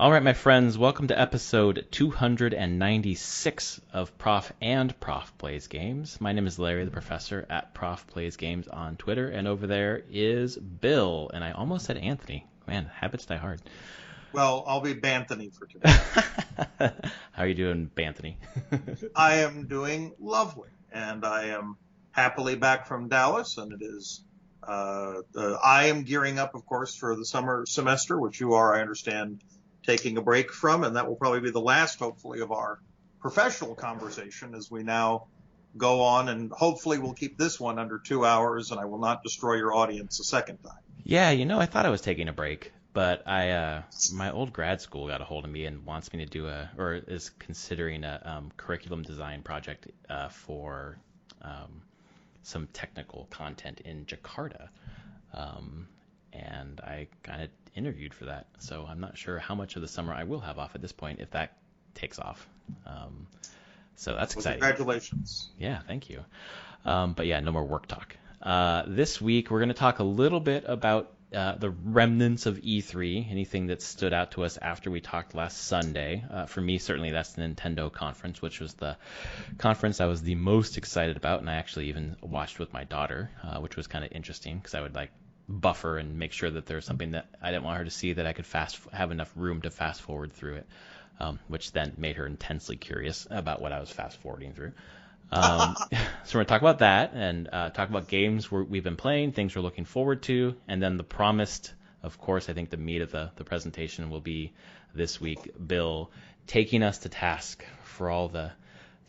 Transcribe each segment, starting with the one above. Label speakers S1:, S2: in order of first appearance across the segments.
S1: All right, my friends, welcome to episode 296 of Prof and Prof Plays Games. My name is Larry, the professor at Prof Plays Games on Twitter, and over there is Bill, and I almost said Anthony. Man, habits die hard.
S2: Well, I'll be Banthony for today.
S1: How are you doing, Banthony?
S2: I am doing lovely, and I am happily back from Dallas, and it is, I am gearing up, of course, for the summer semester, which you are, I understand, taking a break from, and that will probably be the last, hopefully, of our professional conversation as we now go on, and hopefully we'll keep this one under 2 hours, and I will not destroy your audience a second time.
S1: Yeah, I thought I was taking a break, but my old grad school got a hold of me and wants me to do or is considering a curriculum design project for some technical content in Jakarta. And I kind of interviewed for that, so I'm not sure how much of the summer I will have off at this point if that takes off. So that's exciting.
S2: Congratulations.
S1: Yeah, thank you. But yeah, no more work talk. This week we're going to talk a little bit about the remnants of E3, anything that stood out to us after we talked last Sunday. For me, certainly that's the Nintendo conference, which was the conference I was the most excited about, and I actually even watched with my daughter, which was kind of interesting because I would buffer and make sure that there was something that I didn't want her to see that I could have enough room to fast forward through it, which then made her intensely curious about what I was fast forwarding through. So we're going to talk about that and talk about games we've been playing, things we're looking forward to, and then the promised, of course, I think the meat of the presentation will be this week, Bill taking us to task for all the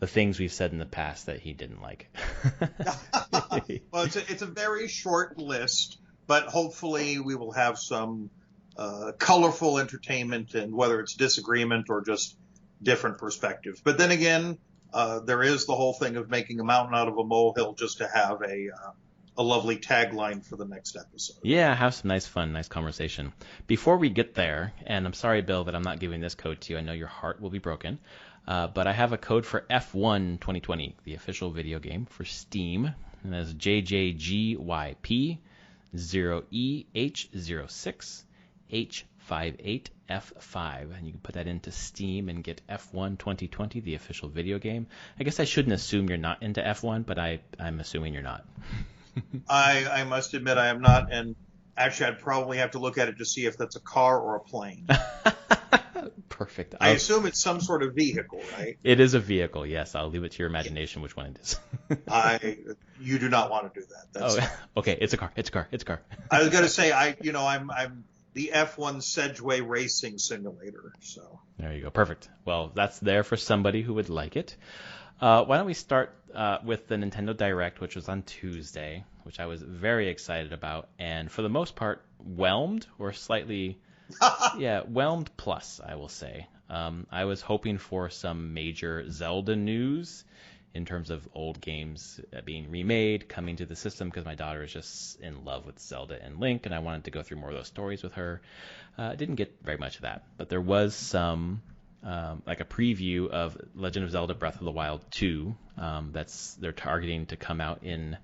S1: things we've said in the past that he didn't like.
S2: Well, it's a very short list, but hopefully we will have some colorful entertainment, and whether it's disagreement or just different perspectives. But then again, there is the whole thing of making a mountain out of a molehill just to have a lovely tagline for the next episode.
S1: Yeah, have some nice fun, nice conversation. Before we get there, and I'm sorry, Bill, that I'm not giving this code to you. I know your heart will be broken. But I have a code for F1 2020, the official video game for Steam. And that's JJGYP 0EH06 H58F5, and you can put that into Steam and get F1 2020, the official video game. I guess I shouldn't assume you're not into F1, but I'm assuming you're not.
S2: I must admit I am not, and actually I'd probably have to look at it to see if that's a car or a plane.
S1: Perfect.
S2: I assume it's some sort of vehicle, right?
S1: It is a vehicle, yes. I'll leave it to your imagination which one it is.
S2: You do not want to do that. That's
S1: okay, it's a car.
S2: I was going to say, I'm the F1 Sedgway Racing Simulator. So
S1: there you go. Perfect. Well, that's there for somebody who would like it. Why don't we start with the Nintendo Direct, which was on Tuesday, which I was very excited about, and for the most part, whelmed or slightly, whelmed plus, I will say. I was hoping for some major Zelda news in terms of old games being remade, coming to the system, because my daughter is just in love with Zelda and Link, and I wanted to go through more of those stories with her. Didn't get very much of that, but there was some, like a preview of Legend of Zelda Breath of the Wild 2. They're targeting to come out in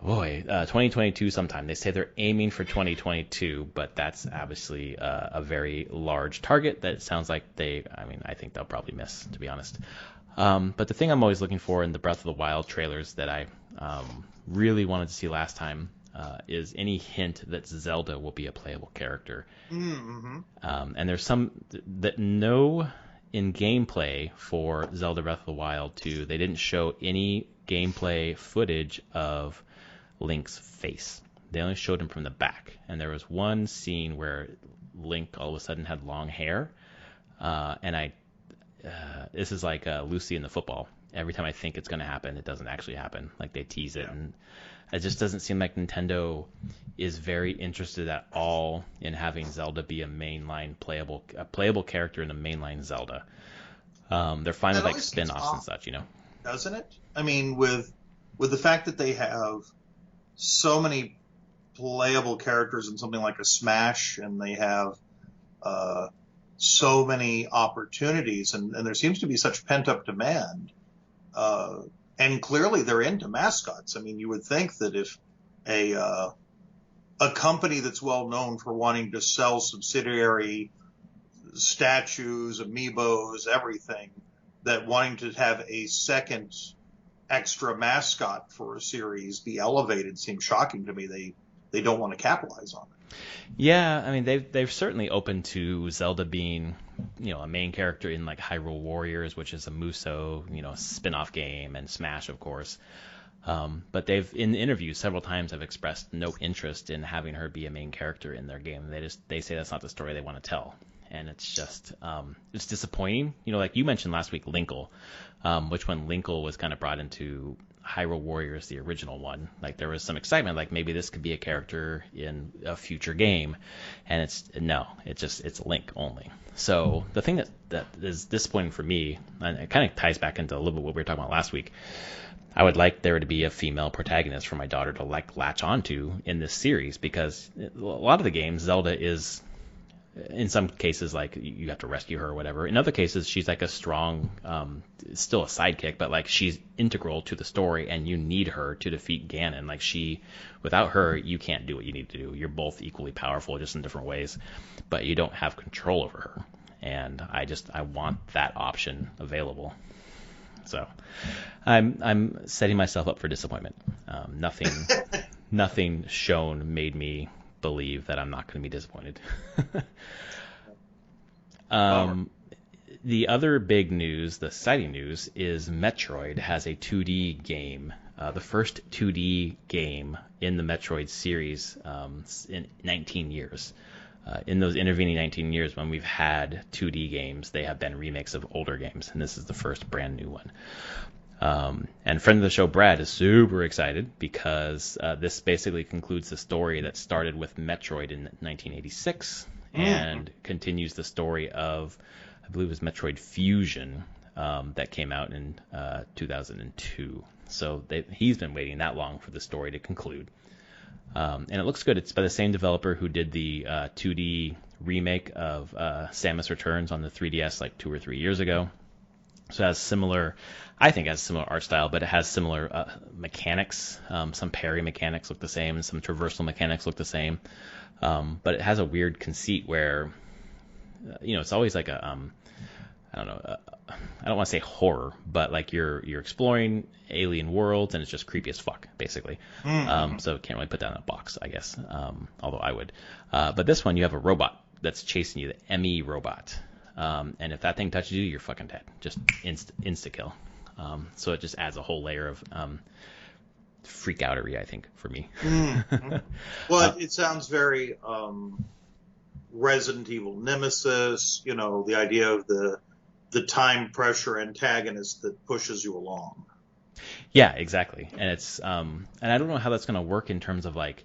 S1: 2022 sometime. They say they're aiming for 2022, but that's obviously a very large target that it sounds like I think they'll probably miss, to be honest. But the thing I'm always looking for in the Breath of the Wild trailers that I really wanted to see last time is any hint that Zelda will be a playable character.
S2: Mm-hmm.
S1: And there's some that know in gameplay for Zelda Breath of the Wild 2, they didn't show any gameplay footage of Link's face. They only showed him from the back. And there was one scene where Link all of a sudden had long hair. And this is like Lucy in the football. Every time I think it's going to happen, it doesn't actually happen. Like they tease it, and it just doesn't seem like Nintendo is very interested at all in having Zelda be a mainline playable character in a mainline Zelda. They're fine with spin-offs and such,
S2: Doesn't it? I mean, with the fact that they have so many playable characters in something like a Smash, and they have so many opportunities, and there seems to be such pent-up demand. And clearly they're into mascots. I mean, you would think that if a company that's well known for wanting to sell subsidiary statues, amiibos, everything, that wanting to have a second extra mascot for a series be elevated seems shocking to me. They don't want to capitalize on it.
S1: Yeah, I mean they've certainly opened to Zelda being, a main character in like Hyrule Warriors, which is a Musou, spin-off game, and Smash, of course. But they've in interviews several times have expressed no interest in having her be a main character in their game. They say that's not the story they want to tell, and it's just it's disappointing. Like you mentioned last week, Linkle, which when Linkle was kind of brought into Hyrule Warriors, the original one, like there was some excitement, like maybe this could be a character in a future game, and it's Link only. So the thing that is disappointing for me, and it kind of ties back into a little bit what we were talking about last week. I would like there to be a female protagonist for my daughter to latch onto in this series, because a lot of the games Zelda is, in some cases, like you have to rescue her or whatever. In other cases, she's like a strong, still a sidekick, but like she's integral to the story, and you need her to defeat Ganon. Like without her, you can't do what you need to do. You're both equally powerful, just in different ways, but you don't have control over her. And I want that option available. So I'm setting myself up for disappointment. Nothing shown made me believe that I'm not going to be disappointed. The other big news, the exciting news, is Metroid has a 2D game, the first 2D game in the Metroid series in 19 years. In those intervening 19 years, when we've had 2D games, they have been remakes of older games, and this is the first brand new one. And friend of the show, Brad, is super excited because this basically concludes the story that started with Metroid in 1986 and continues the story of, I believe it was Metroid Fusion, that came out in 2002. So he's been waiting that long for the story to conclude. And it looks good. It's by the same developer who did the 2D remake of Samus Returns on the 3DS like 2 or 3 years ago. So it has similar art style, but it has similar mechanics. Some parry mechanics look the same, and some traversal mechanics look the same. But it has a weird conceit where, it's always like a, I don't know, I don't want to say horror, but like you're exploring alien worlds, and it's just creepy as fuck, basically. So can't really put that in a box, I guess, although I would. But this one, you have a robot that's chasing you, the ME robot. And if that thing touches you, you're fucking dead. Just insta-kill. So it just adds a whole layer of freak-outery, I think, for me.
S2: Well, it sounds very Resident Evil Nemesis, the idea of the time pressure antagonist that pushes you along.
S1: Yeah, exactly. And it's and I don't know how that's going to work in terms of like,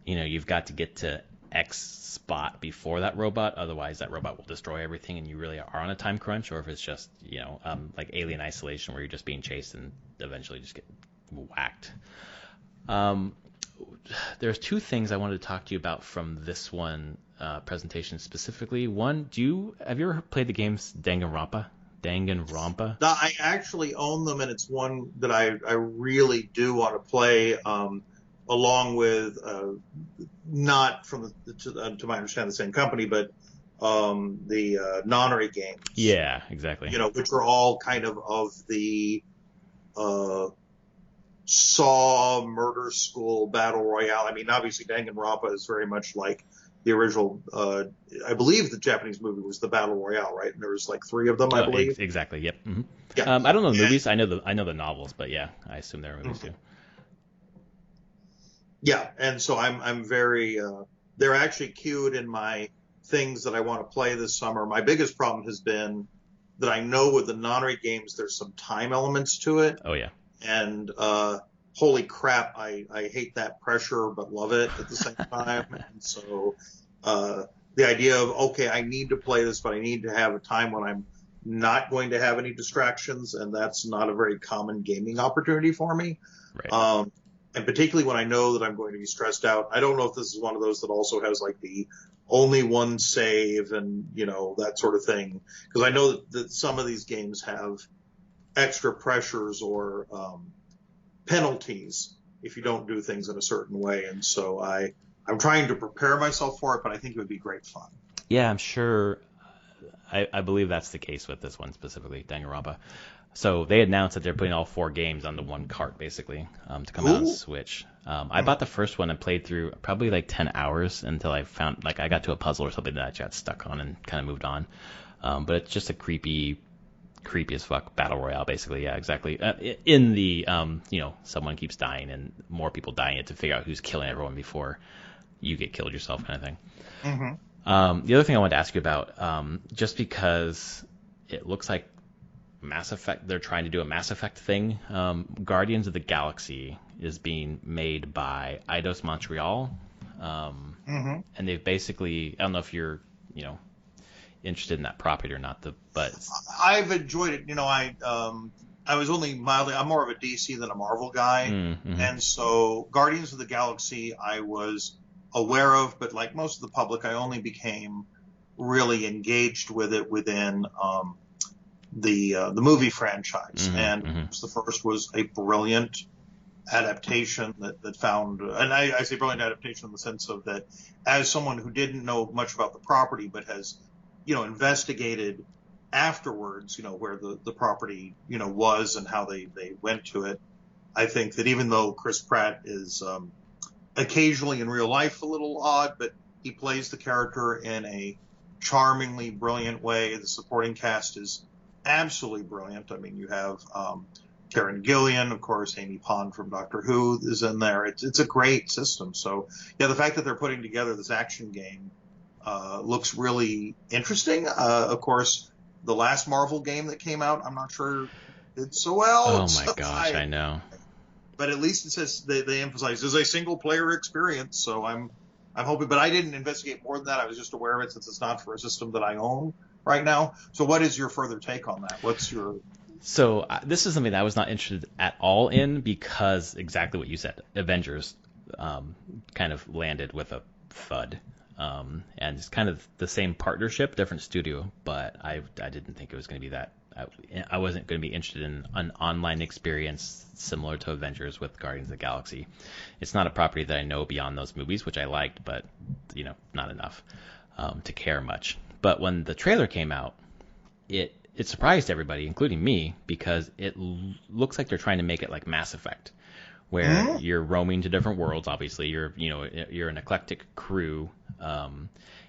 S1: you've got to get to X spot before that robot, otherwise that robot will destroy everything and you really are on a time crunch, or if it's just like Alien Isolation where you're just being chased and eventually just get whacked. There's two things I wanted to talk to you about from this one presentation specifically. One, have you ever played the games Danganronpa?
S2: I actually own them, and it's one that I really do want to play, along with not from to my understanding the same company, but the Nonary games.
S1: Yeah, exactly.
S2: Which are all kind of the Saw Murder School Battle Royale. I mean, obviously Danganronpa is very much like the original. I believe the Japanese movie was the Battle Royale, right? And there was like 3 of them, I believe.
S1: Exactly. Yep. Mm-hmm.
S2: Yeah.
S1: I don't know the movies. I know the novels, but yeah, I assume there are movies too.
S2: Yeah, and so I'm very. They're actually queued in my things that I want to play this summer. My biggest problem has been that I know with the Nonary games there's some time elements to it.
S1: Oh yeah.
S2: And holy crap, I hate that pressure but love it at the same time. And so the idea of, okay, I need to play this, but I need to have a time when I'm not going to have any distractions, and that's not a very common gaming opportunity for me.
S1: Right.
S2: And particularly when I know that I'm going to be stressed out. I don't know if this is one of those that also has like the only one save and, that sort of thing. Because I know that some of these games have extra pressures or penalties if you don't do things in a certain way. And so I'm trying to prepare myself for it, but I think it would be great fun.
S1: Yeah, I'm sure. I believe that's the case with this one specifically, Danganronpa. So they announced that they're putting all 4 games onto one cart, basically, to come out on Switch. I bought the first one and played through probably like 10 hours until I found, like, I got to a puzzle or something that I got stuck on and kind of moved on. But it's just a creepy as fuck battle royale, basically. Yeah, exactly. In the, someone keeps dying and more people dying, to figure out who's killing everyone before you get killed yourself, kind of thing.
S2: Mm-hmm.
S1: The other thing I wanted to ask you about, just because it looks like Mass Effect, they're trying to do a Mass Effect thing. Guardians of the Galaxy is being made by Eidos Montreal,
S2: Mm-hmm.
S1: and they've basically, I don't know if you're, interested in that property or not, but
S2: I've enjoyed it. I was only mildly. I'm more of a DC than a Marvel guy,
S1: mm-hmm.
S2: and so Guardians of the Galaxy I was aware of, but like most of the public, I only became really engaged with it within the movie franchise.
S1: Mm-hmm.
S2: And
S1: Mm-hmm.
S2: the first was a brilliant adaptation that found, and I say brilliant adaptation in the sense of that, as someone who didn't know much about the property but has investigated afterwards, where the property, was and how they went to it. I think that even though Chris Pratt is occasionally in real life a little odd, but he plays the character in a charmingly brilliant way. The supporting cast is absolutely brilliant. I mean, you have Karen Gillian, of course, Amy Pond from Doctor Who is in there. It's a great system. So, yeah, the fact that they're putting together this action game looks really interesting. Of course, the last Marvel game that came out, I'm not sure did so well.
S1: Oh my gosh, I know.
S2: But at least it says they emphasize it's a single player experience. So I'm hoping, but I didn't investigate more than that. I was just aware of it since it's not for a system that I own right now. So what is your further take on that? What's your...
S1: So this is something that I was not interested at all in, because exactly what you said, Avengers kind of landed with a thud. And it's kind of the same partnership, different studio, but I didn't think it was going to be that. I wasn't going to be interested in an online experience similar to Avengers with Guardians of the Galaxy. It's not a property that I know beyond those movies, which I liked, but not enough to care much. But when the trailer came out, it surprised everybody, including me, because it looks like they're trying to make it like Mass Effect, where you're roaming to different worlds. Obviously, you're an eclectic crew,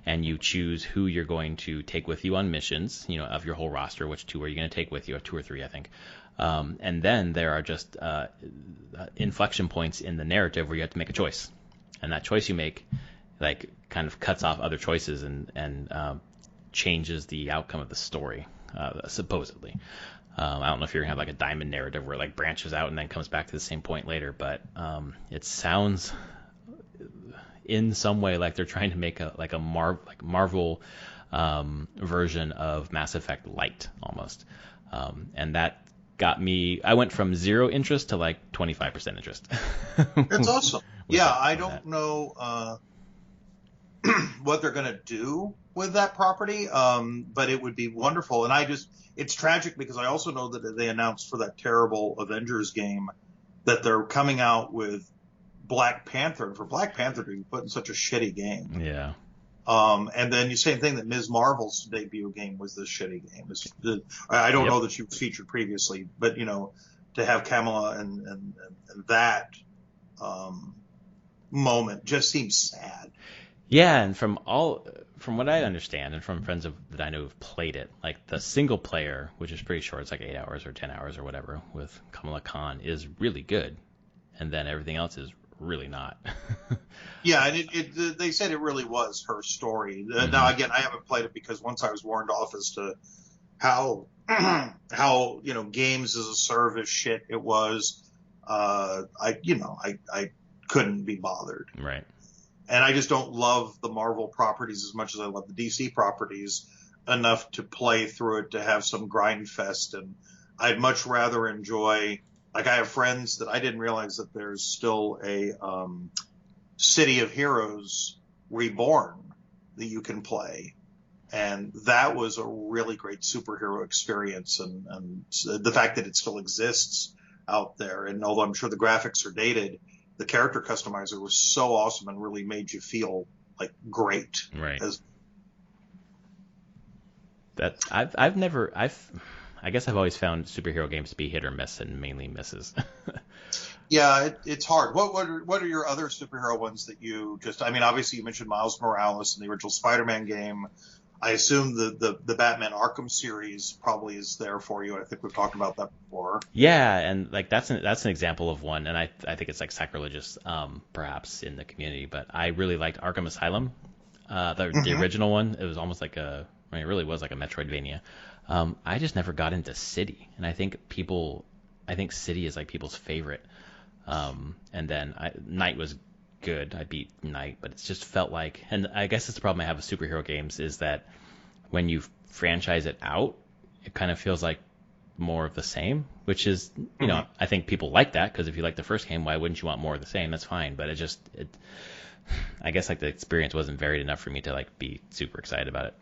S1: and you choose who you're going to take with you on missions, of your whole roster. Which 2 are you going to take with you? 2 or 3, I think. And then there are just inflection points in the narrative where you have to make a choice, and that choice you make, like, kind of cuts off other choices and changes the outcome of the story, supposedly. I don't know if you're gonna have like a diamond narrative where it like branches out and then comes back to the same point later, but it sounds in some way like they're trying to make a Marvel version of Mass Effect Lite almost, and that got me. I went from 0 interest to like 25% interest.
S2: That's awesome. Yeah, I don't know what they're gonna do with that property, but it would be wonderful. And it's tragic because I also know that they announced for that terrible Avengers game that they're coming out with Black Panther. And for Black Panther to be put in such a shitty game.
S1: Yeah.
S2: And then the same thing that Ms. Marvel's debut game was this shitty game. I don't know that she was featured previously, but to have Kamala and that moment just seems sad.
S1: Yeah, and from what I understand, and from friends that I know who've played it, like the single player, which is pretty short, it's like 8 hours or 10 hours or whatever, with Kamala Khan, is really good, and then everything else is really not.
S2: Yeah, and they said it really was her story. Now, again, I haven't played it because once I was warned off as to how games as a service shit it was, I couldn't be bothered.
S1: Right.
S2: And I just don't love the Marvel properties as much as I love the DC properties enough to play through it to have some grind fest. And I'd much rather enjoy, like, I have friends that I didn't realize that there's still a City of Heroes Reborn that you can play. And that was a really great superhero experience. And the fact that it still exists out there. And although I'm sure the graphics are dated, the character customizer was so awesome and really made you feel like great.
S1: Right. That I guess I've always found superhero games to be hit or miss, and mainly misses.
S2: Yeah, it's hard. What are your other superhero ones that you just? I mean, obviously you mentioned Miles Morales in the original Spider-Man game. I assume the Batman Arkham series probably is there for you. I think we've talked about that before.
S1: Yeah, and like that's an example of one, and I think it's like sacrilegious, perhaps in the community, but I really liked Arkham Asylum, the original one. It was almost like it really was like a Metroidvania. I just never got into City, and I think City is like people's favorite. And then Night was good. I beat Night, but it's just felt like, and I guess it's the problem I have with superhero games is that when you franchise it out, it kind of feels like more of the same, which is, you know, I think people like that because if you like the first game, why wouldn't you want more of the same? That's fine, but I guess like the experience wasn't varied enough for me to like be super excited about it.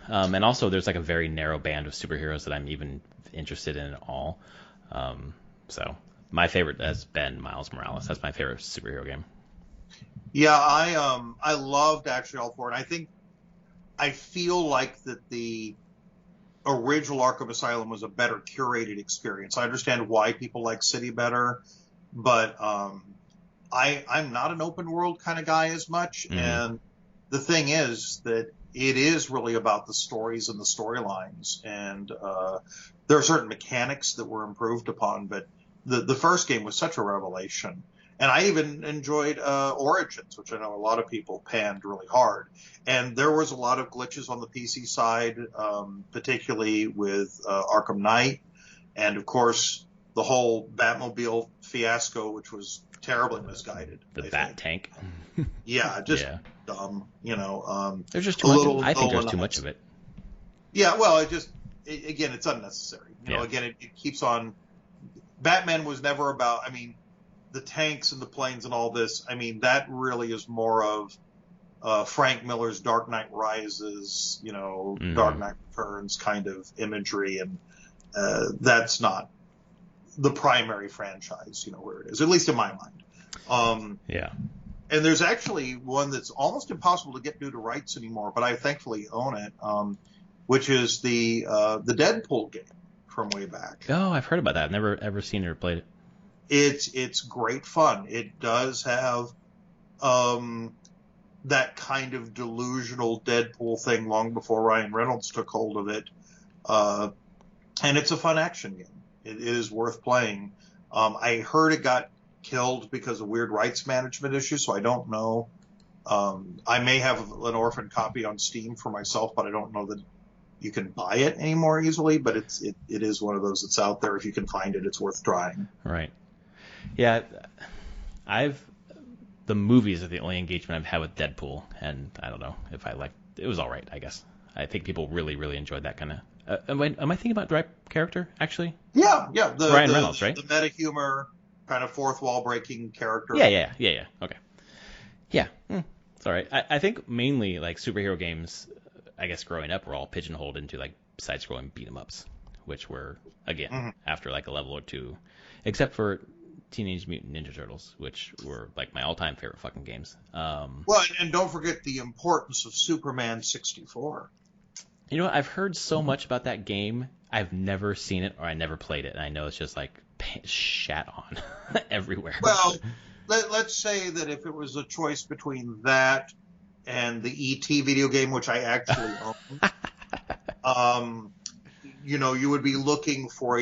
S1: And also there's like a very narrow band of superheroes that I'm even interested in at all. So my favorite has been Miles Morales. That's my favorite superhero game.
S2: Yeah, I loved actually all four, and I feel like that the original Arkham Asylum was a better curated experience. I understand why people like City better, but I'm not an open world kind of guy as much. And the thing is that it is really about the stories and the storylines, and there are certain mechanics that were improved upon, but the first game was such a revelation. And I even enjoyed Origins, which I know a lot of people panned really hard. And there was a lot of glitches on the PC side, particularly with Arkham Knight. And, of course, the whole Batmobile fiasco, which was terribly misguided.
S1: The Bat Tank.
S2: Yeah, just dumb, you know.
S1: There's just too much. I think there's too much of it.
S2: Yeah, well, again, it's unnecessary. You know, again, it keeps on. Batman was never about, I mean, the tanks and the planes and all this, I mean, that really is more of Frank Miller's Dark Knight Rises, you know, Dark Knight Returns kind of imagery, and that's not the primary franchise, you know, where it is, at least in my mind. And there's actually one that's almost impossible to get due to rights anymore, but I thankfully own it, which is the Deadpool game from way back.
S1: Oh, I've heard about that. I've never ever seen it or played it.
S2: It's great fun. It does have that kind of delusional Deadpool thing long before Ryan Reynolds took hold of it. And it's a fun action game. It is worth playing. I heard it got killed because of weird rights management issues, so I don't know. I may have an orphan copy on Steam for myself, but I don't know that you can buy it anymore easily. But it is one of those that's out there. If you can find it, it's worth trying.
S1: Right. Yeah, the movies are the only engagement I've had with Deadpool, and I don't know if I liked it. Was all right, I guess. I think people really, really enjoyed that kind of. Am I thinking about the right character, actually?
S2: Yeah.
S1: Ryan Reynolds, right?
S2: The meta humor, kind of fourth wall breaking character.
S1: Yeah. Okay. Yeah, it's all right. I think mainly like superhero games, I guess growing up, were all pigeonholed into like side-scrolling beat 'em ups, which were again after like a level or two, except for Teenage Mutant Ninja Turtles, which were like my all-time favorite fucking games.
S2: Well, and don't forget the importance of Superman 64.
S1: You know what? I've heard so much about that game. I've never seen it or I never played it, and I know it's just like shat on everywhere.
S2: Well, let's say that if it was a choice between that and the E.T. video game, which I actually own, you know, you would be looking for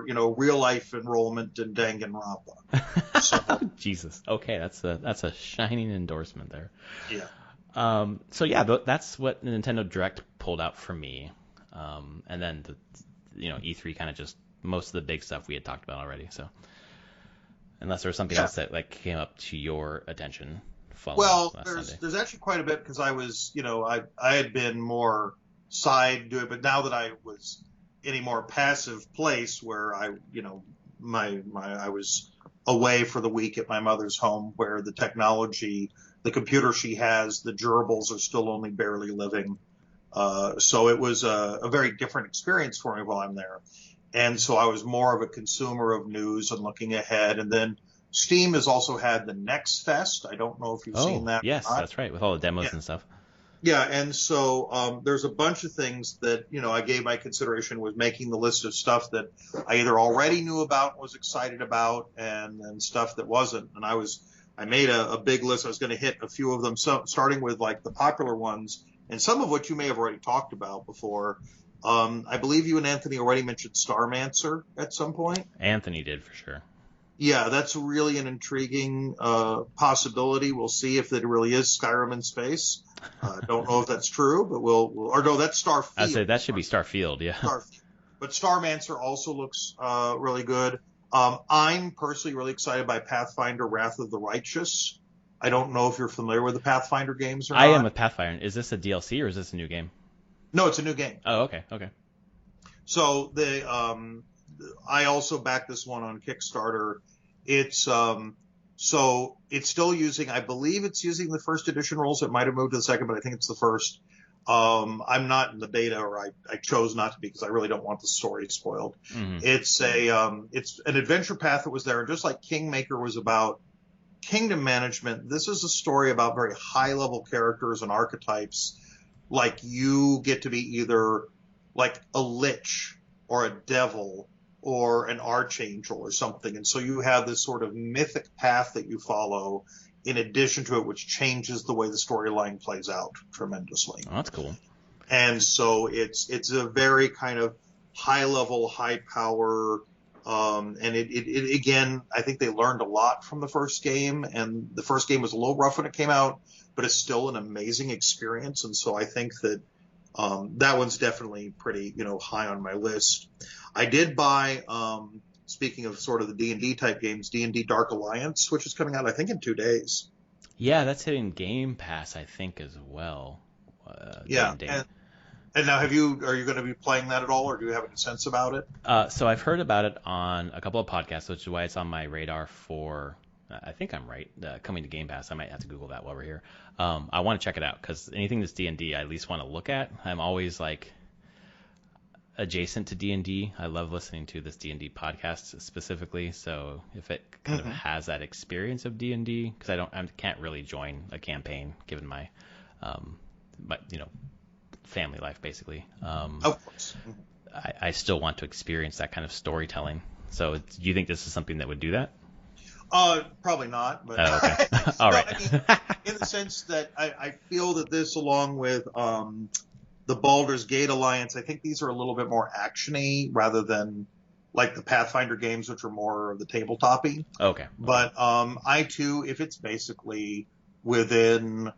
S2: real life enrollment in Danganronpa. So,
S1: Jesus. Okay, that's a shining endorsement there.
S2: Yeah.
S1: So yeah, that's what the Nintendo Direct pulled out for me. And then E3 kind of just most of the big stuff we had talked about already. So unless there was something else that like came up to your attention.
S2: Well, there's actually quite a bit because I was, I had been more side doing, but now that I was in a more passive place where I was away for the week at my mother's home where the technology, the computer she has, the gerbils are still only barely living. So it was a very different experience for me while I'm there. And so I was more of a consumer of news and looking ahead. And then Steam has also had the Next Fest. I don't know if you've seen that.
S1: Yes, that's right, with all the demos and stuff.
S2: Yeah, and so there's a bunch of things that I gave my consideration was making the list of stuff that I either already knew about, was excited about, and stuff that wasn't. And I made a big list. I was going to hit a few of them, so starting with like the popular ones, and some of which you may have already talked about before. I believe you and Anthony already mentioned Starmancer at some point.
S1: Anthony did for sure.
S2: Yeah, that's really an intriguing possibility. We'll see if it really is Skyrim in space. Don't know if that's true, but or no, that's Starfield.
S1: I'd say that should be Starfield, yeah.
S2: Starfield. But Starmancer also looks really good. I'm personally really excited by Pathfinder Wrath of the Righteous. I don't know if you're familiar with the Pathfinder games or not.
S1: I am with Pathfinder. Is this a DLC or is this a new game?
S2: No, it's a new game.
S1: Oh, okay, okay.
S2: So I also backed this one on Kickstarter. It's so it's still using, I believe it's using the first edition rules. It might have moved to the second, but I think it's the first. I'm not in the beta, or I chose not to be because I really don't want the story spoiled.
S1: Mm-hmm.
S2: It's an adventure path that was there, and just like Kingmaker was about kingdom management, this is a story about very high level characters and archetypes. Like you get to be either like a lich or a devil or an archangel or something. And so you have this sort of mythic path that you follow in addition to it, which changes the way the storyline plays out tremendously.
S1: Oh, that's cool.
S2: And so it's a very kind of high level, high power, and it again, I think they learned a lot from the first game, and the first game was a little rough when it came out, but it's still an amazing experience. And so I think that that one's definitely pretty, high on my list. I did buy, speaking of sort of the D&D type games, D&D Dark Alliance, which is coming out, I think, in 2 days.
S1: Yeah, that's hitting Game Pass, I think, as well.
S2: Yeah. And now, are you going to be playing that at all, or do you have any sense about it?
S1: So I've heard about it on a couple of podcasts, which is why it's on my radar for, I think I'm right, coming to Game Pass. I might have to Google that while we're here. I want to check it out because anything that's D&D, I at least want to look at. I'm always like adjacent to D&D. I love listening to this D&D podcast specifically. So if it kind of has that experience of D&D, because I can't really join a campaign given my, family life basically.
S2: Of course.
S1: I still want to experience that kind of storytelling. So do you think this is something that would do that?
S2: Probably not. But
S1: okay. All right.
S2: I mean, in the sense that I feel that this, along with the Baldur's Gate Alliance, I think these are a little bit more actiony rather than like the Pathfinder games, which are more of the tabletop-y.
S1: Okay.
S2: But I too, if it's basically within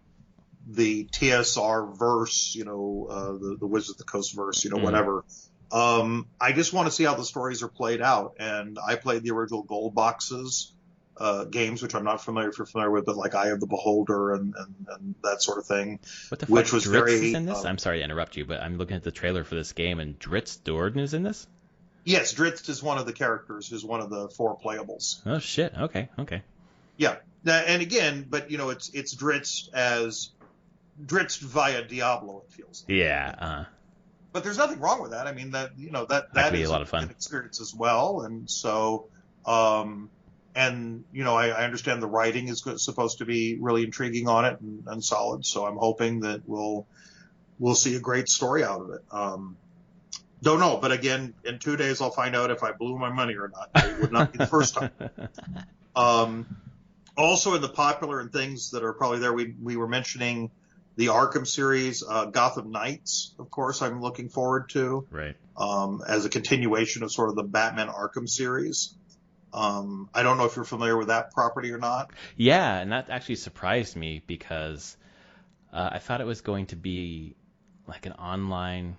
S2: the TSR verse, the Wizards of the Coast verse, whatever. I just want to see how the stories are played out. And I played the original Gold Boxes games, which I'm not familiar if you're familiar with, but like Eye of the Beholder and that sort of thing.
S1: What the fuck?
S2: Which was
S1: Dritz is in this? I'm sorry to interrupt you, but I'm looking at the trailer for this game, and Dritz Do'Urden is in this?
S2: Yes, Dritz is one of the characters, who's one of the 4 playables.
S1: Oh shit! Okay.
S2: Yeah, and again, but it's Dritz as Dritz via Diablo, it feels like.
S1: Yeah.
S2: But there's nothing wrong with that. I mean, that
S1: could be
S2: is
S1: a lot of fun.
S2: An experience as well. And so, I understand the writing is supposed to be really intriguing on it and solid. So I'm hoping that we'll see a great story out of it. Don't know, but again, in 2 days I'll find out if I blew my money or not. It would not be the first time. Also, in the popular and things that are probably there, we were mentioning the Arkham series, Gotham Knights, of course, I'm looking forward to.
S1: Right.
S2: As a continuation of sort of the Batman Arkham series. I don't know if you're familiar with that property or not.
S1: Yeah, and that actually surprised me because I thought it was going to be like an online,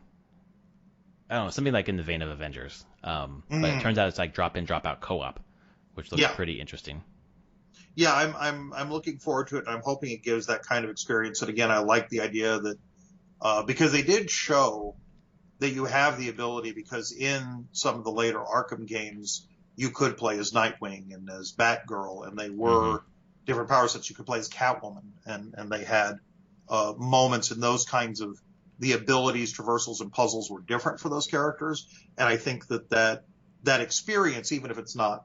S1: I don't know, something like in the vein of Avengers. But it turns out it's like drop in, drop out co-op, which looks pretty interesting.
S2: Yeah, I'm looking forward to it. And I'm hoping it gives that kind of experience. And again, I like the idea that because they did show that you have the ability, because in some of the later Arkham games, you could play as Nightwing and as Batgirl, and they were different power sets. You could play as Catwoman, and they had moments in those kinds of the abilities, traversals, and puzzles were different for those characters. And I think that experience, even if it's not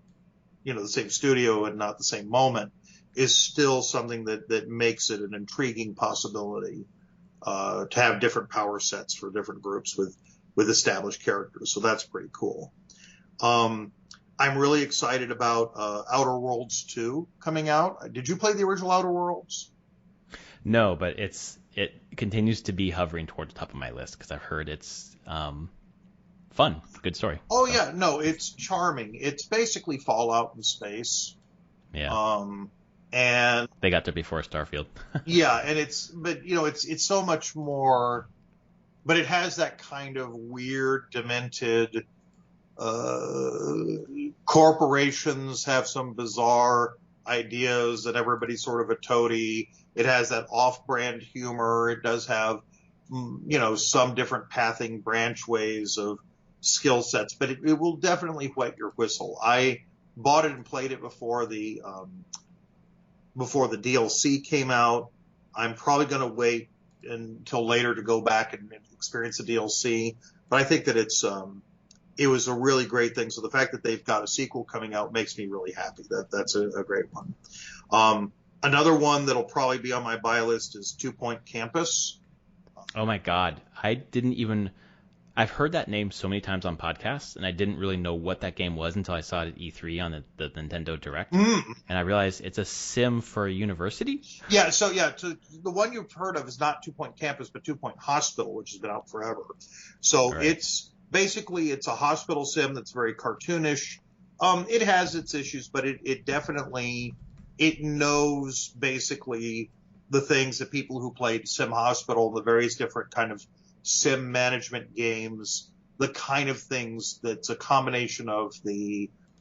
S2: the same studio and not the same moment, is still something that makes it an intriguing possibility to have different power sets for different groups with established characters. So that's pretty cool. I'm really excited about Outer Worlds 2 coming out. Did you play the original Outer Worlds?
S1: No, but it continues to be hovering towards the top of my list because I've heard it's fun, good story.
S2: Oh yeah, no, it's charming. It's basically Fallout in space.
S1: Yeah.
S2: And
S1: they got there before Starfield.
S2: yeah, and it's so much more, but it has that kind of weird, demented. Corporations have some bizarre ideas, and everybody's sort of a toady. It has that off-brand humor. It does have, some different pathing branchways of skill sets, but it will definitely wet your whistle. I bought it and played it before the DLC came out. I'm probably going to wait until later to go back and experience the DLC, but I think that it was a really great thing. So the fact that they've got a sequel coming out makes me really happy. That's a great one. Another one that'll probably be on my buy list is 2 Point Campus.
S1: Oh my God. I've heard that name so many times on podcasts, and I didn't really know what that game was until I saw it at E3 on the Nintendo Direct. And I realized it's a sim for a university?
S2: Yeah, so the one you've heard of is not 2 Point Campus, but 2 Point Hospital, which has been out forever. So right. It's a hospital sim that's very cartoonish. It has its issues, but it definitely knows basically the things that people who played Sim Hospital, the various different kind of sim management games, the kind of things that's a combination of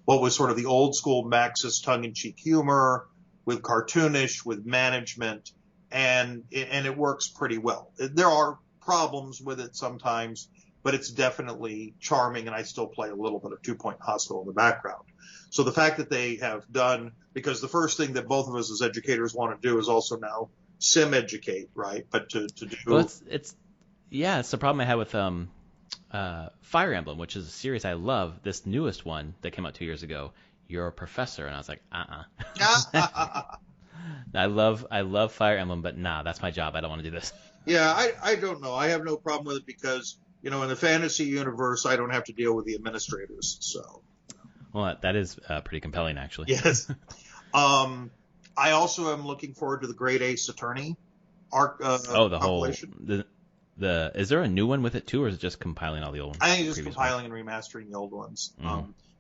S2: what was sort of the old school Maxis tongue-in-cheek humor with cartoonish, with management, and it works pretty well. There are problems with it sometimes, but it's definitely charming, and I still play a little bit of 2 Point Hospital in the background. So the fact that they have done, because the first thing that both of us as educators want to do is also now sim educate, right? But to do...
S1: Well, it's the problem I had with Fire Emblem, which is a series I love. This newest one that came out 2 years ago, you're a professor, and I was like, I love Fire Emblem, but that's my job. I don't want to do this.
S2: Yeah, I don't know. I have no problem with it because, in the fantasy universe, I don't have to deal with the administrators. So,
S1: well, that is pretty compelling, actually.
S2: Yes. I also am looking forward to the Great Ace Attorney arc.
S1: The whole is there a new one with it too, or is it just compiling all the old ones?
S2: I think it's just compiling and remastering the old ones.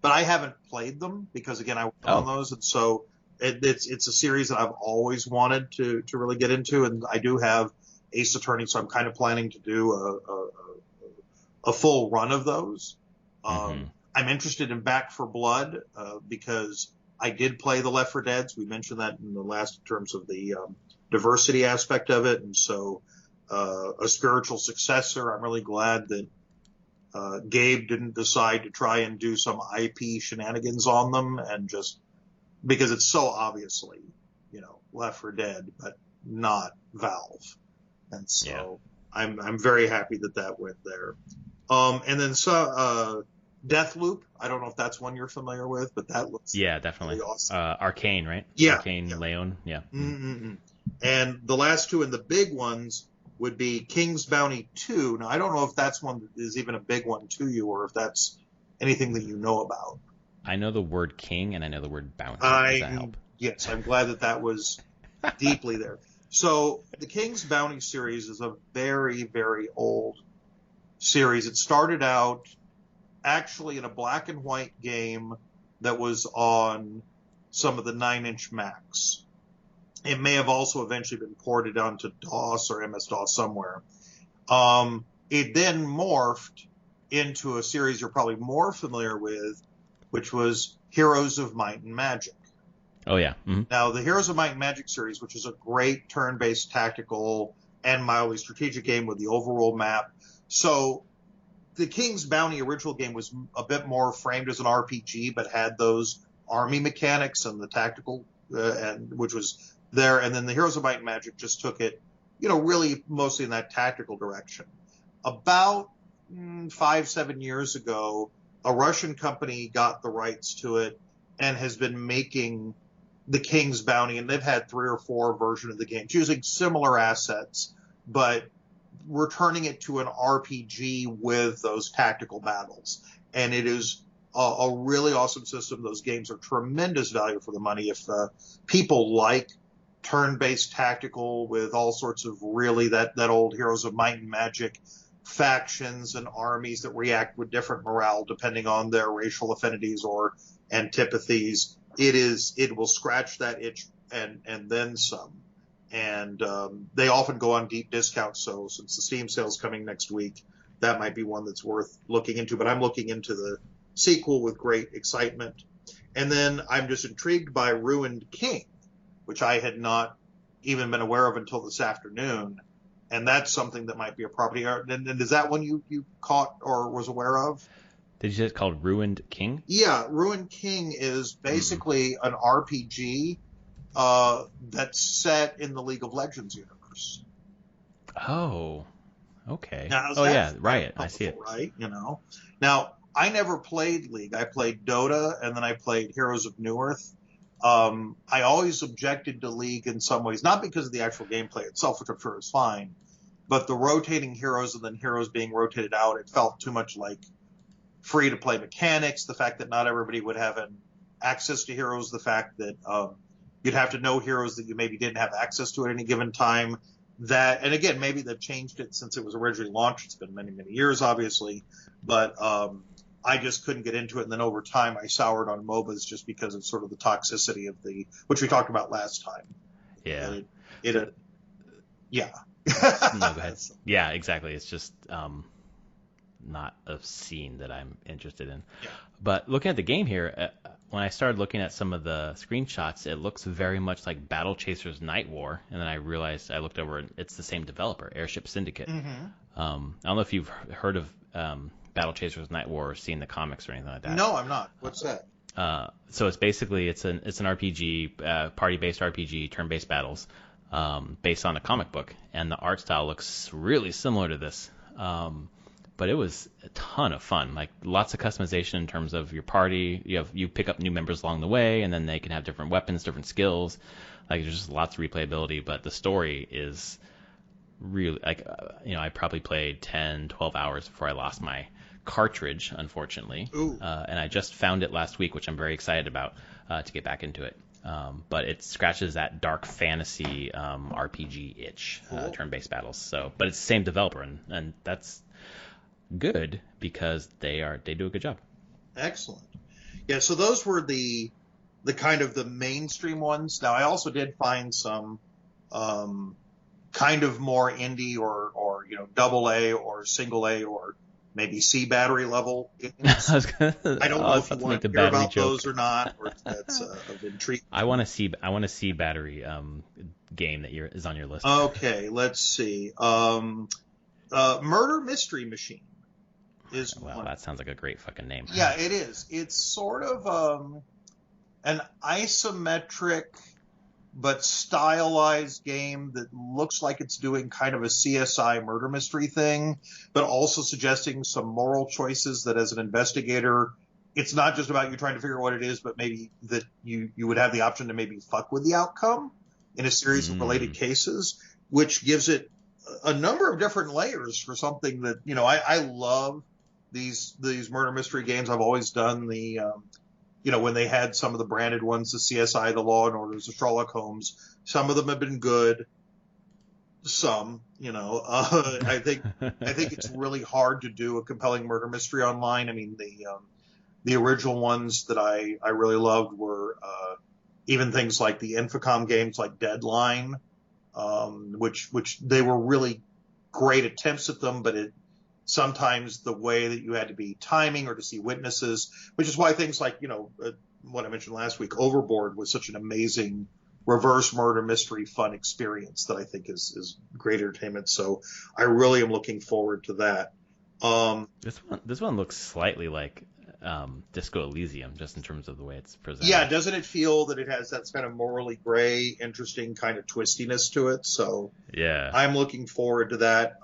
S2: But I haven't played them because, again, I worked on those, and so it's a series that I've always wanted to really get into, and I do have Ace Attorney, so I'm kind of planning to do a full run of those. I'm interested in Back for Blood because I did play the Left 4 Deads. We mentioned that in the last terms of the diversity aspect of it, and so a spiritual successor. I'm really glad that Gabe didn't decide to try and do some IP shenanigans on them, and just because it's so obviously, Left 4 Dead, but not Valve. And so I'm very happy that went there. And then Deathloop. I don't know if that's one you're familiar with, but that looks
S1: definitely
S2: really awesome.
S1: Arcane, right?
S2: Yeah,
S1: Arcane, Leon. Yeah.
S2: Mm-hmm. And the last two and the big ones would be King's Bounty 2. Now I don't know if that's one that is even a big one to you, or if that's anything that you know about.
S1: I know the word king and I know the word bounty. Does that help?
S2: Yes, I'm glad that was deeply there. So the King's Bounty series is a very, very old series. It started out actually in a black and white game that was on some of the 9-inch Macs. It may have also eventually been ported onto DOS or MS-DOS somewhere. It then morphed into a series you're probably more familiar with, which was Heroes of Might and Magic.
S1: Oh, yeah. Mm-hmm.
S2: Now, the Heroes of Might and Magic series, which is a great turn-based tactical and mildly strategic game with the overworld map. So the King's Bounty original game was a bit more framed as an RPG, but had those army mechanics and the tactical, which was there. And then the Heroes of Might and Magic just took it, really mostly in that tactical direction. About 5-7 years ago, a Russian company got the rights to it and has been making the King's Bounty, and they've had 3 or 4 versions of the games using similar assets, but returning it to an RPG with those tactical battles. And it is a really awesome system. Those games are tremendous value for the money. If people like turn-based tactical with all sorts of really that old Heroes of Might and Magic factions and armies that react with different morale depending on their racial affinities or antipathies, it will scratch that itch and then some. And they often go on deep discounts. So since the Steam sale's coming next week, that might be one that's worth looking into. But I'm looking into the sequel with great excitement. And then I'm just intrigued by Ruined King, which I had not even been aware of until this afternoon. And that's something that might be a property. And is that one you caught or was aware of?
S1: Did you say it's called Ruined King?
S2: Yeah, Ruined King is basically an RPG that's set in the League of Legends universe.
S1: Oh, okay.
S2: Now,
S1: oh yeah, right. I see it.
S2: Right, Now, I never played League. I played Dota, and then I played Heroes of Newerth. I always objected to League in some ways, not because of the actual gameplay itself, which I'm sure is fine, but the rotating heroes and then heroes being rotated out, it felt too much like free-to-play mechanics, the fact that not everybody would have access to heroes, the fact that you'd have to know heroes that you maybe didn't have access to at any given time. And again, maybe they've changed it since it was originally launched. It's been many, many years, obviously, but I just couldn't get into it. And then over time, I soured on MOBAs just because of sort of the toxicity of which we talked about last time.
S1: Yeah.
S2: Yeah.
S1: No, go ahead. Yeah, exactly. It's just not a scene that I'm interested in.
S2: Yeah.
S1: But looking at the game here, when I started looking at some of the screenshots, it looks very much like Battle Chasers Night War. And then I realized, I looked over, and it's the same developer, Airship Syndicate.
S2: Mm-hmm.
S1: I don't know if you've heard of Battle Chasers Night War or seen the comics or anything like that.
S2: No, I'm not. What's that?
S1: So it's basically it's an RPG, party-based RPG, turn-based battles, based on a comic book, and the art style looks really similar to this. But it was a ton of fun, like lots of customization in terms of your party. You pick up new members along the way, and then they can have different weapons, different skills. Like there's just lots of replayability, but the story is really I probably played 10, 12 hours before I lost my cartridge, unfortunately. And I just found it last week, which I'm very excited about to get back into it. But it scratches that dark fantasy RPG itch,
S2: cool.
S1: Turn-based battles. But it's the same developer, and that's good because they do a good job.
S2: Excellent. Yeah, so those were the kind of the mainstream ones. Now, I also did find some kind of more indie or double A or single A or maybe C battery level games. I don't know if you want to hear about those or not, or if that's of intrigue.
S1: I want to see battery game that is on your list.
S2: Okay, let's see. Murder Mystery Machine is one.
S1: That sounds like a great fucking name.
S2: Yeah, it is. It's sort of an isometric but stylized game that looks like it's doing kind of a CSI murder mystery thing, but also suggesting some moral choices that as an investigator, it's not just about you trying to figure out what it is, but maybe that you would have the option to maybe fuck with the outcome in a series of related cases, which gives it a number of different layers for something that, I love these murder mystery games. I've always done the, when they had some of the branded ones, the CSI, the Law and Orders, the Sherlock Holmes, some of them have been good. Some, I think it's really hard to do a compelling murder mystery online. I mean, the original ones that I really loved were even things like the Infocom games like Deadline, which they were really great attempts at them, but sometimes the way that you had to be timing or to see witnesses, which is why things like, what I mentioned last week, Overboard was such an amazing reverse murder mystery fun experience that I think is great entertainment. So I really am looking forward to that.
S1: This one looks slightly like Disco Elysium, just in terms of the way it's presented.
S2: Yeah, doesn't it feel that it has that kind of morally gray, interesting kind of twistiness to it? So
S1: yeah, I'm
S2: looking forward to that.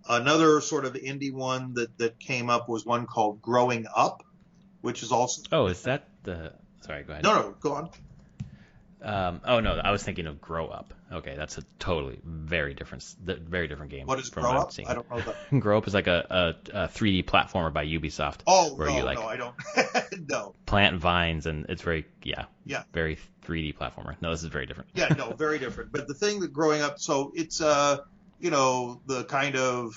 S2: Another sort of indie one that came up was one called Growing Up, which is also...
S1: Oh, is that the... Sorry, go ahead.
S2: No, go on.
S1: Oh no, I was thinking of Grow Up. Okay, that's a totally very different game
S2: What is
S1: from
S2: Grow
S1: what I'm
S2: Up?
S1: seeing
S2: I
S1: here.
S2: don't know that.
S1: Grow Up is like a 3D platformer by Ubisoft,
S2: Oh,
S1: where you
S2: no,
S1: like
S2: no, I don't. No.
S1: plant vines, and it's
S2: Yeah.
S1: very 3D platformer. No, this is very different.
S2: Yeah, no, very different. But the thing that growing up, so it's, the kind of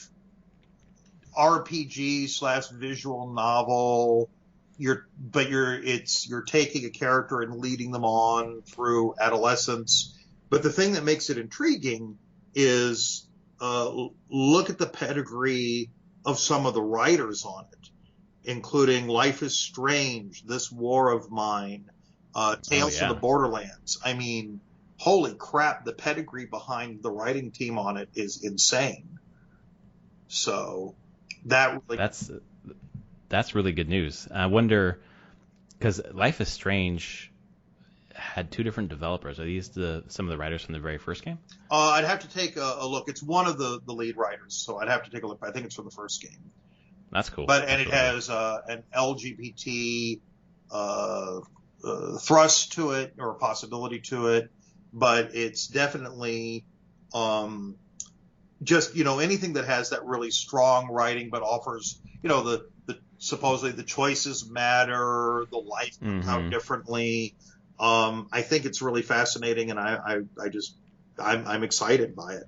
S2: RPG slash visual novel. You're taking a character and leading them on through adolescence. But the thing that makes it intriguing is look at the pedigree of some of the writers on it, including Life is Strange, This War of Mine, Tales from the Borderlands. I mean, holy crap, the pedigree behind the writing team on it is insane. So that really,
S1: that's really good news. I wonder, because Life is Strange had two different developers. Are these some of the writers from the very first game?
S2: I'd have to take a look. It's one of the lead writers, so I'd have to take a look. I think it's from the first game.
S1: That's cool.
S2: And it has an LGBT thrust to it, or a possibility to it, but it's definitely just anything that has that really strong writing, but offers the supposedly the choices matter, the life out differently. I think it's really fascinating, and I'm excited by it.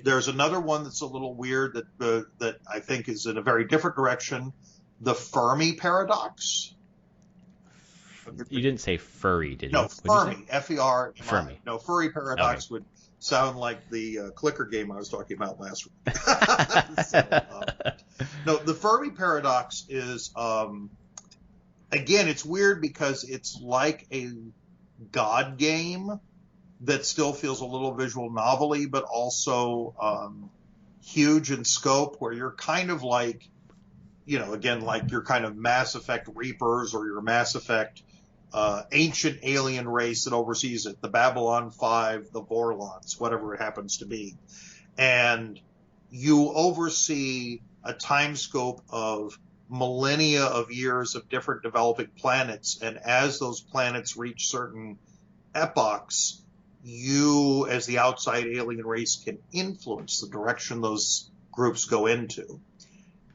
S2: There's another one that's a little weird that I think is in a very different direction. The Fermi paradox.
S1: You didn't say furry, did you?
S2: No, Fermi, F-E-R-M-I.
S1: Fermi.
S2: No, furry paradox would sound like the clicker game I was talking about last week. No, the Fermi paradox is, again, it's weird because it's like a God game that still feels a little visual novel-y, but also huge in scope, where you're kind of like, again, like your kind of Mass Effect Reapers or your Mass Effect ancient alien race that oversees it, the Babylon 5, the Vorlons, whatever it happens to be. And you oversee a time scope of millennia of years of different developing planets, and as those planets reach certain epochs, you, as the outside alien race, can influence the direction those groups go into.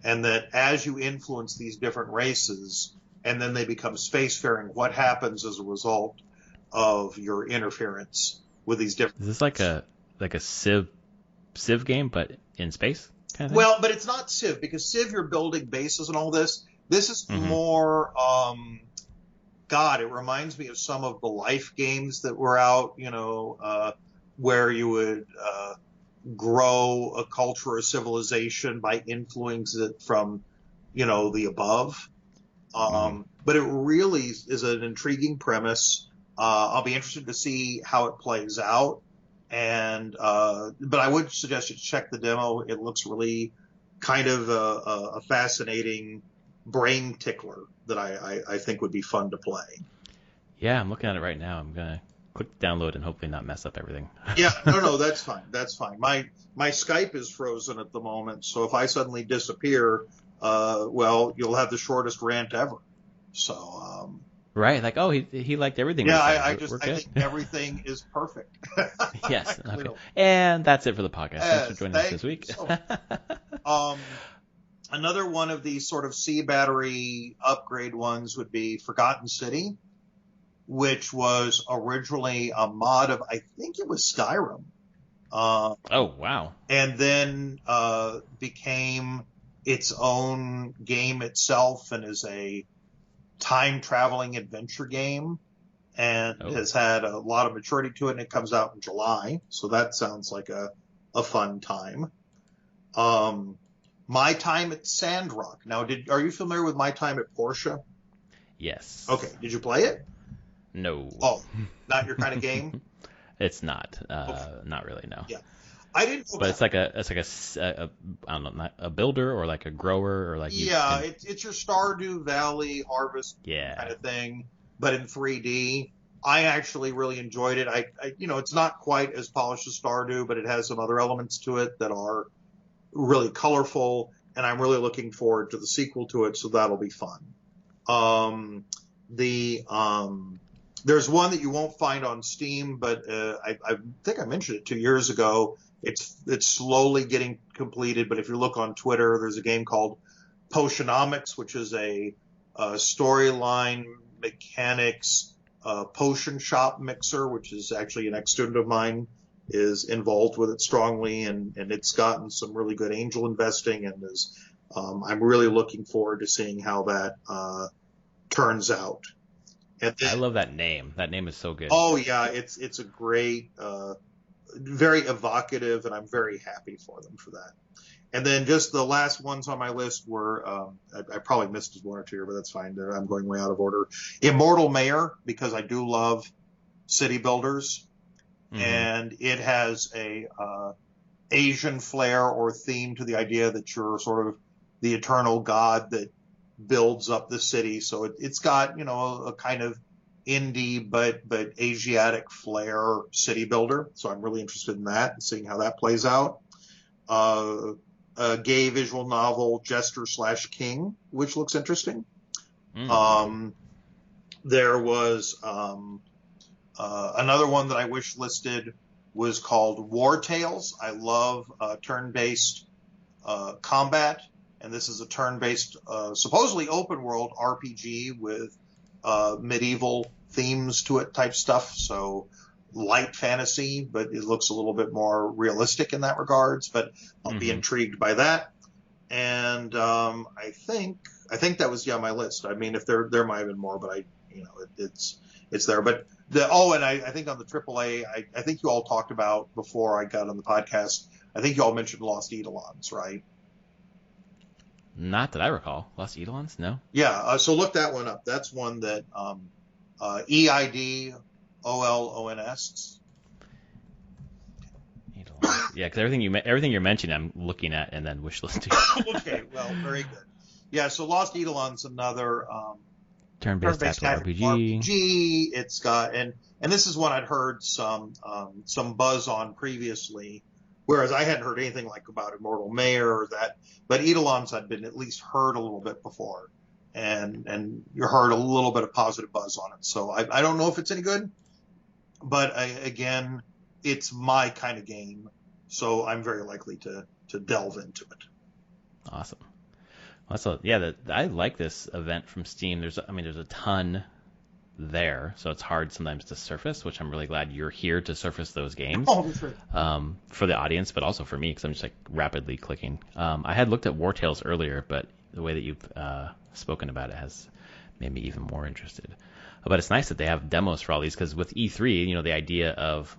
S2: And that as you influence these different races, and then they become spacefaring, what happens as a result of your interference with these different...
S1: Is this like a Civ game, but in space kind of thing?
S2: Well, but it's not Civ, because Civ, you're building bases and all this. This is more... God, it reminds me of some of the Life games that were out, where you would grow a culture or civilization by influencing it from, the above. But it really is an intriguing premise. I'll be interested to see how it plays out. And but I would suggest you check the demo. It looks really kind of a fascinating brain tickler that I think would be fun to play.
S1: Yeah, I'm looking at it right now. I'm gonna click download and hopefully not mess up everything.
S2: Yeah, no, that's fine. That's fine. My Skype is frozen at the moment, so if I suddenly disappear, you'll have the shortest rant ever. So
S1: right, like he liked everything.
S2: Yeah, I think everything is perfect.
S1: Yes. Okay. And that's it for the podcast. Thanks for joining us this week.
S2: Another one of these sort of C battery upgrade ones would be Forgotten City, which was originally a mod of, I think it was Skyrim.
S1: Oh, wow.
S2: And then became its own game itself, and is a time-traveling adventure game, and has had a lot of maturity to it, and it comes out in July, so that sounds like a fun time. My Time at Sandrock. Now, are you familiar with My Time at Portia?
S1: Yes.
S2: Okay. Did you play it?
S1: No.
S2: Oh, not your kind of game?
S1: It's not.
S2: Okay.
S1: Not really, no.
S2: Yeah. I didn't know
S1: But it's like a I don't know, not a builder or like a grower or like
S2: it's your Stardew Valley harvest kind of thing, but in 3D. I actually really enjoyed it. I it's not quite as polished as Stardew, but it has some other elements to it that are really colorful, and I'm really looking forward to the sequel to it, so that'll be fun. There's one that you won't find on Steam, but I think I mentioned it 2 years ago. It's slowly getting completed, but if you look on Twitter, there's a game called Potionomics, which is a storyline mechanics potion shop mixer, which is actually an ex-student of mine is involved with it strongly, and it's gotten some really good angel investing, and is I'm really looking forward to seeing how that turns out. And then,
S1: I love that name. That name is so good.
S2: oh yeah, it's a great, very evocative, and I'm very happy for them for that. And then just the last ones on my list were, I probably missed one or two here, but that's fine. I'm going way out of order. Immortal Mayor, because I do love city builders, and it has a Asian flair or theme to the idea that you're sort of the eternal god that builds up the city. So it's got, a kind of indie but Asiatic flair city builder. So I'm really interested in that and seeing how that plays out. A gay visual novel, Jester/King, which looks interesting. There was another one that I wish listed was called War Tales. I love turn-based combat, and this is a turn-based, supposedly open-world RPG with medieval themes to it type stuff. So light fantasy, but it looks a little bit more realistic in that regards. But I'll be intrigued by that. And I think that was my list. I mean, if there might have been more, but it's there. But and I think on the AAA, I think you all talked about before I got on the podcast. I think you all mentioned Lost Eidolons, right?
S1: Not that I recall. Lost Eidolons? No.
S2: Yeah. So look that one up. That's one that EIDOLONS.
S1: Yeah, because everything you're mentioning, I'm looking at and then wish listing.
S2: Okay, well, very good. Yeah, so Lost Eidolon's another
S1: turn-based tactical RPG.
S2: It's got and this is one I'd heard some buzz on previously, whereas I hadn't heard anything like about Immortal Mayor or that, but Eidolons I'd been at least heard a little bit before, and you heard a little bit of positive buzz on it. So I don't know if it's any good, but again, it's my kind of game, so I'm very likely to delve into it.
S1: Awesome. Also, I like this event from Steam. There's a ton there, so it's hard sometimes to surface, which I'm really glad you're here to surface those games.
S2: Oh, that's right.
S1: For the audience, but also for me, because I'm just like rapidly clicking. I had looked at War Tales earlier, but the way that you've spoken about it has made me even more interested. But it's nice that they have demos for all these, because with E3, the idea of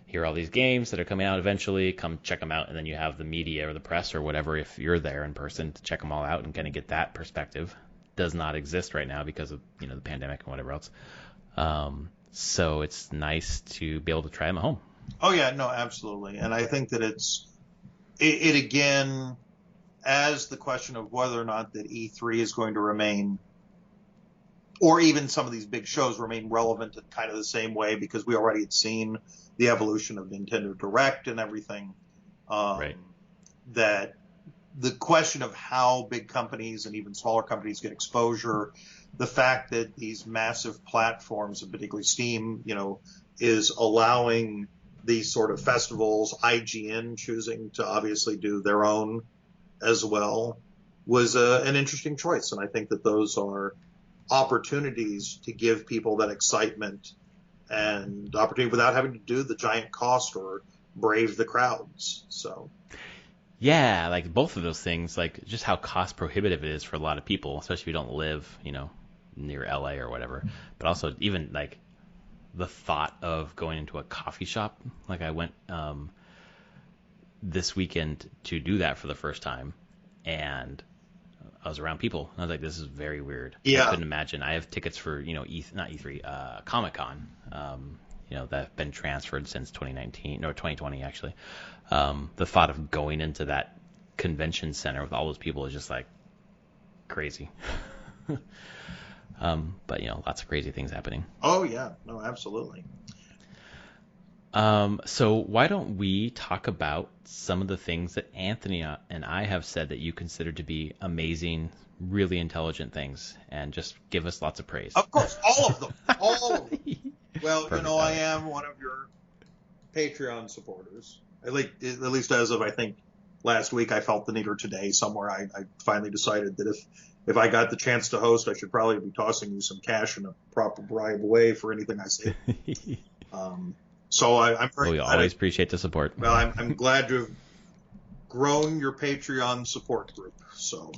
S1: here are all these games that are coming out eventually, come check them out, and then you have the media or the press or whatever, if you're there in person, to check them all out and kind of get that perspective. Does not exist right now because of the pandemic and whatever else. So it's nice to be able to try them at home.
S2: Oh yeah, no, absolutely. And I think that it again, as the question of whether or not that E3 is going to remain, or even some of these big shows remain relevant in kind of the same way, because we already had seen the evolution of Nintendo Direct and everything.
S1: Right.
S2: That the question of how big companies and even smaller companies get exposure, the fact that these massive platforms, and particularly Steam, is allowing these sort of festivals, IGN choosing to obviously do their own as well, was an interesting choice. And I think that those are opportunities to give people that excitement and opportunity without having to do the giant cost or brave the crowds. So
S1: yeah, like both of those things, like just how cost prohibitive it is for a lot of people, especially if you don't live near LA or whatever, but also even like the thought of going into a coffee shop. Like I went this weekend to do that for the first time, and I was around people, and I was like, this is very weird.
S2: Yeah.
S1: I couldn't imagine. I have tickets for, not E3, Comic-Con, that have been transferred since 2019, or 2020, actually. The thought of going into that convention center with all those people is just like crazy. But, lots of crazy things happening.
S2: Oh, yeah. No, absolutely.
S1: So why don't we talk about some of the things that Anthony and I have said that you consider to be amazing, really intelligent things, and just give us lots of praise.
S2: Of course, all of them. All of them. Well,
S1: Perfect.
S2: I am one of your Patreon supporters. At least as of, I think, last week, I felt the need, or today somewhere, I finally decided that if I got the chance to host, I should probably be tossing you some cash in a proper bribe way for anything I say. So I'm very
S1: we always appreciate the support.
S2: Well, I'm glad to have grown your Patreon support group. So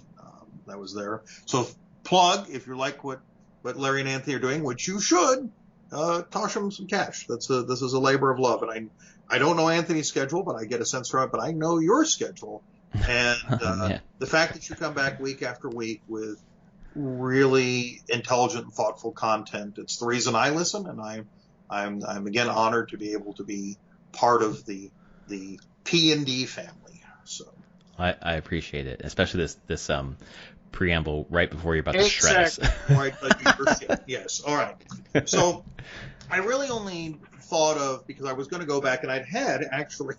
S2: that was there. So plug, if you like what Larry and Anthony are doing, which you should, toss them some cash. This is a labor of love. And I don't know Anthony's schedule, but I get a sense from it. But I know your schedule. And
S1: Yeah.
S2: The fact that you come back week after week with really intelligent and thoughtful content, it's the reason I listen. And I'm again honored to be able to be part of the P&D family. So
S1: I appreciate it, especially this preamble right before you're about to shred us.
S2: Right, yes. All right. So I really only thought of, because I was going to go back, and I'd had actually,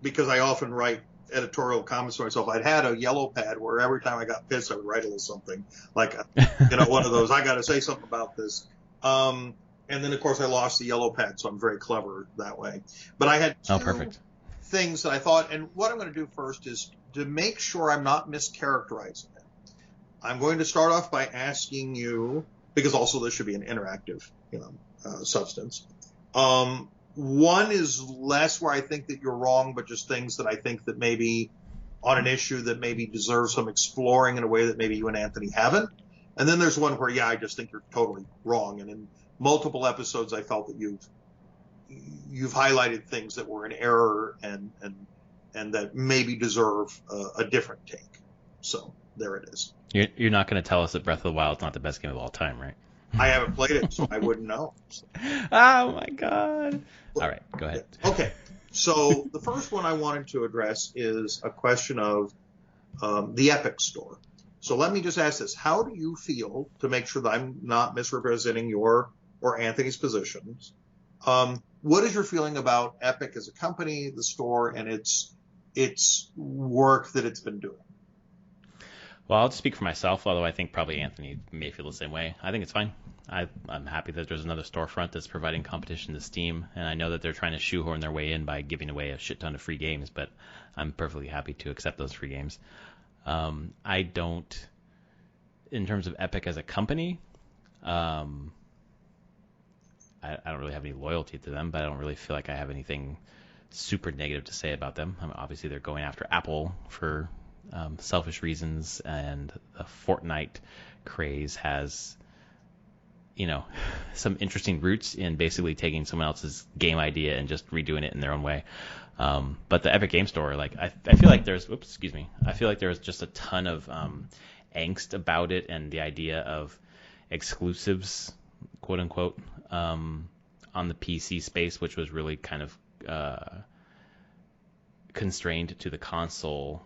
S2: because I often write editorial comments for myself, I'd had a yellow pad where every time I got pissed, I would write a little something like, one of those, I got to say something about this. And then, of course, I lost the yellow pad, so I'm very clever that way. But I had two things that I thought, and what I'm going to do first is to make sure I'm not mischaracterizing it. I'm going to start off by asking you, because also this should be an interactive, substance. One is less where I think that you're wrong, but just things that I think that maybe on an issue that maybe deserves some exploring in a way that maybe you and Anthony haven't. And then there's one where, I just think you're totally wrong. And in multiple episodes, I felt that you've highlighted things that were in error and that maybe deserve a different take. So there it is.
S1: You're not going to tell us that Breath of the Wild is not the best game of all time, right?
S2: I haven't played it, so I wouldn't know. So.
S1: Oh my God! All right, go ahead.
S2: Okay, so the first one I wanted to address is a question of the Epic Store. So let me just ask this: how do you feel, to make sure that I'm not misrepresenting your or Anthony's positions? What is your feeling about Epic as a company, the store, and its work that it's been doing?
S1: Well, I'll just speak for myself, although I think probably Anthony may feel the same way. I think it's fine. I'm happy that there's another storefront that's providing competition to Steam, and I know that they're trying to shoehorn their way in by giving away a shit ton of free games, but I'm perfectly happy to accept those free games. I don't, in terms of Epic as a company, I don't really have any loyalty to them, but I don't really feel like I have anything super negative to say about them. Obviously, they're going after Apple for selfish reasons, and the Fortnite craze has, some interesting roots in basically taking someone else's game idea and just redoing it in their own way. But the Epic Game Store, I feel like I feel like there's just a ton of angst about it, and the idea of exclusives, quote unquote, on the PC space, which was really kind of constrained to the console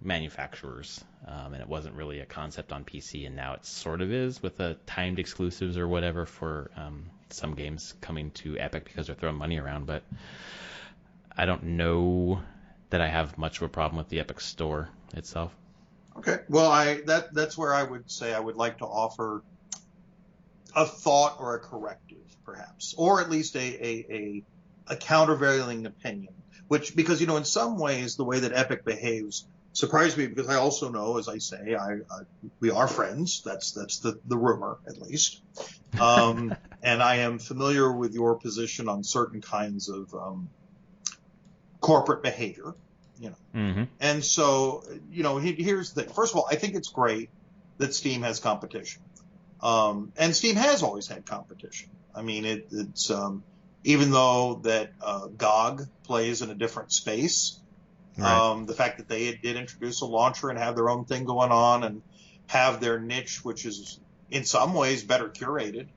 S1: manufacturers, and it wasn't really a concept on PC, and now it sort of is, with the timed exclusives or whatever for some games coming to Epic because they're throwing money around. But I don't know that I have much of a problem with the Epic Store itself.
S2: Okay, well, that's where I would say I would like to offer a thought or a corrective, perhaps, or at least a countervailing opinion. Which, because, in some ways, the way that Epic behaves surprised me, because I also know, as I say, we are friends. That's the rumor, at least. And I am familiar with your position on certain kinds of corporate behavior,
S1: Mm-hmm.
S2: And so, here's the thing. First of all, I think it's great that Steam has competition. And Steam has always had competition. I mean, it's even though that GOG plays in a different space, right. The fact that they did introduce a launcher and have their own thing going on and have their niche, which is in some ways better curated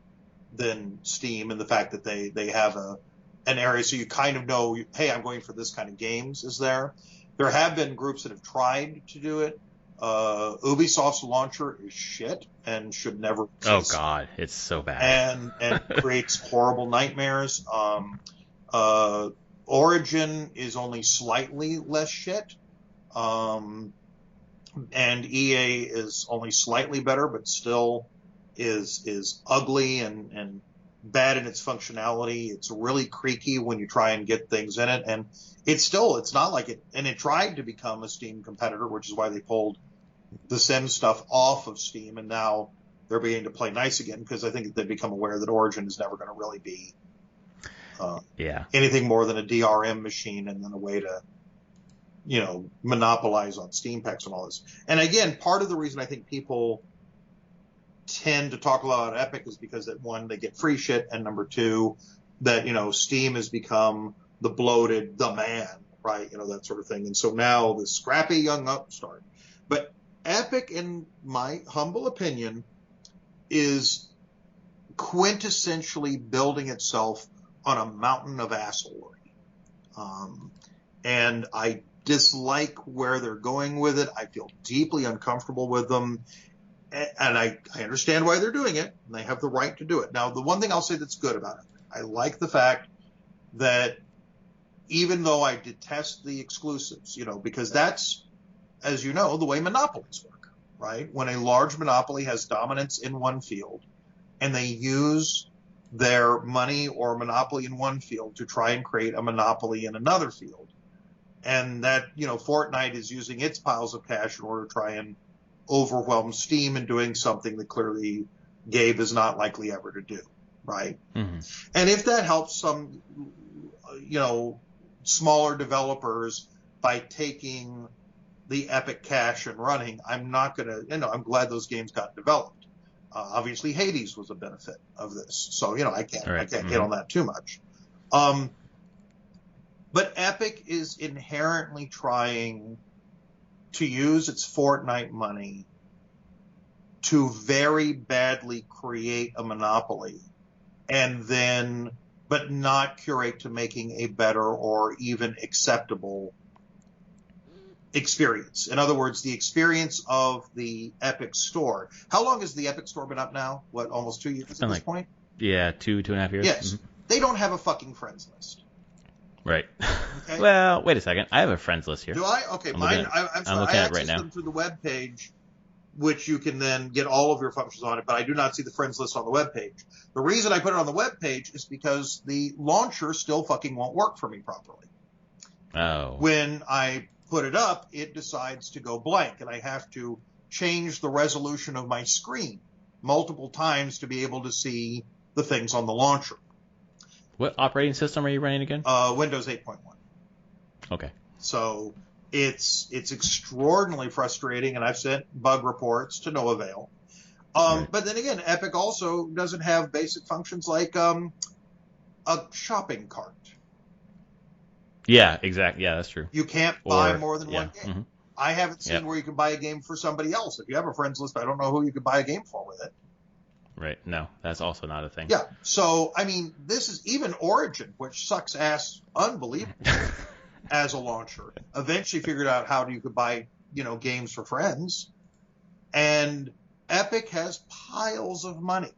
S2: than Steam, and the fact that they have an area so you kind of know, hey, I'm going for this kind of games is there. There have been groups that have tried to do it. Ubisoft's launcher is shit and should never
S1: Oh
S2: exist.
S1: God, it's so bad.
S2: And creates horrible nightmares. Origin is only slightly less shit. And EA is only slightly better, but still is ugly and bad in its functionality. It's really creaky when you try and get things in it, and it's not like it. And it tried to become a Steam competitor, which is why they pulled the Sims stuff off of Steam, and now they're beginning to play nice again because I think they've become aware that Origin is never going to really be anything more than a DRM machine and then a way to monopolize on Steam packs and all this. And again, part of the reason I think people tend to talk a lot about Epic is because that, one, they get free shit, and number two, that Steam has become the bloated, the man, right? That sort of thing. And so now the scrappy young upstart. But Epic, in my humble opinion, is quintessentially building itself on a mountain of assholery. And I dislike where they're going with it. I feel deeply uncomfortable with them. And I understand why they're doing it, and they have the right to do it. Now, the one thing I'll say that's good about it, I like the fact that even though I detest the exclusives, because that's, as you know, the way monopolies work, right? When a large monopoly has dominance in one field, and they use their money or monopoly in one field to try and create a monopoly in another field, and that, Fortnite is using its piles of cash in order to try and overwhelm Steam and doing something that clearly Gabe is not likely ever to do, right? Mm-hmm. And if that helps some, smaller developers by taking the Epic cash and running, I'm not going to, I'm glad those games got developed. Obviously, Hades was a benefit of this, so I can't mm-hmm. get on that too much. But Epic is inherently trying to use its Fortnite money to very badly create a monopoly, and then, but not curate to making a better or even acceptable experience. In other words, the experience of the Epic Store. How long has the Epic Store been up now? What, almost 2 years at this point?
S1: Yeah, 2.5 years.
S2: Yes. Mm-hmm. They don't have a fucking friends list.
S1: Right. Okay. Well, wait a second. I have a friends list here.
S2: Do I? Okay, I'm sorry.
S1: I'm looking at it right now.
S2: Them through the web page, which you can then get all of your functions on it, but I do not see the friends list on the web page. The reason I put it on the web page is because the launcher still fucking won't work for me properly.
S1: Oh.
S2: When I put it up, it decides to go blank, and I have to change the resolution of my screen multiple times to be able to see the things on the launcher.
S1: What operating system are you running again?
S2: Windows 8.1.
S1: Okay.
S2: So it's extraordinarily frustrating, and I've sent bug reports to no avail. Right. But then again, Epic also doesn't have basic functions like a shopping cart.
S1: Yeah, exactly. Yeah, that's true.
S2: You can't buy more than one game.
S1: Mm-hmm.
S2: I haven't seen where you can buy a game for somebody else. If you have a friends list, I don't know who you could buy a game for with it.
S1: Right. No, that's also not a thing.
S2: Yeah. So, I mean, this is even Origin, which sucks ass unbelievably as a launcher, eventually figured out how you could buy, games for friends. And Epic has piles of money,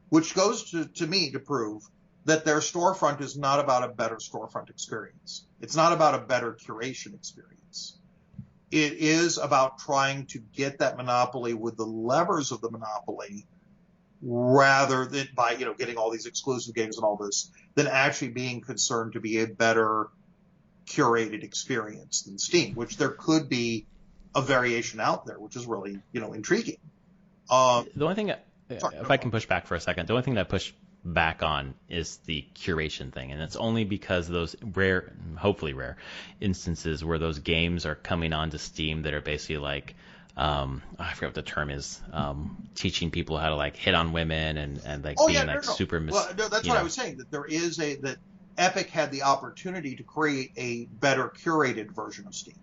S2: which goes to me to prove that their storefront is not about a better storefront experience. It's not about a better curation experience. It is about trying to get that monopoly with the levers of the monopoly, rather than by, getting all these exclusive games and all this, than actually being concerned to be a better curated experience than Steam, which there could be a variation out there, which is really, intriguing.
S1: The only thing, if I can push back for a second, the only thing that I push back on is the curation thing, and it's only because those rare, hopefully rare, instances where those games are coming onto Steam that are basically like, I forget what the term is, teaching people how to like hit on women and like super.
S2: Well, no, that's what I was saying. That there is that Epic had the opportunity to create a better curated version of Steam.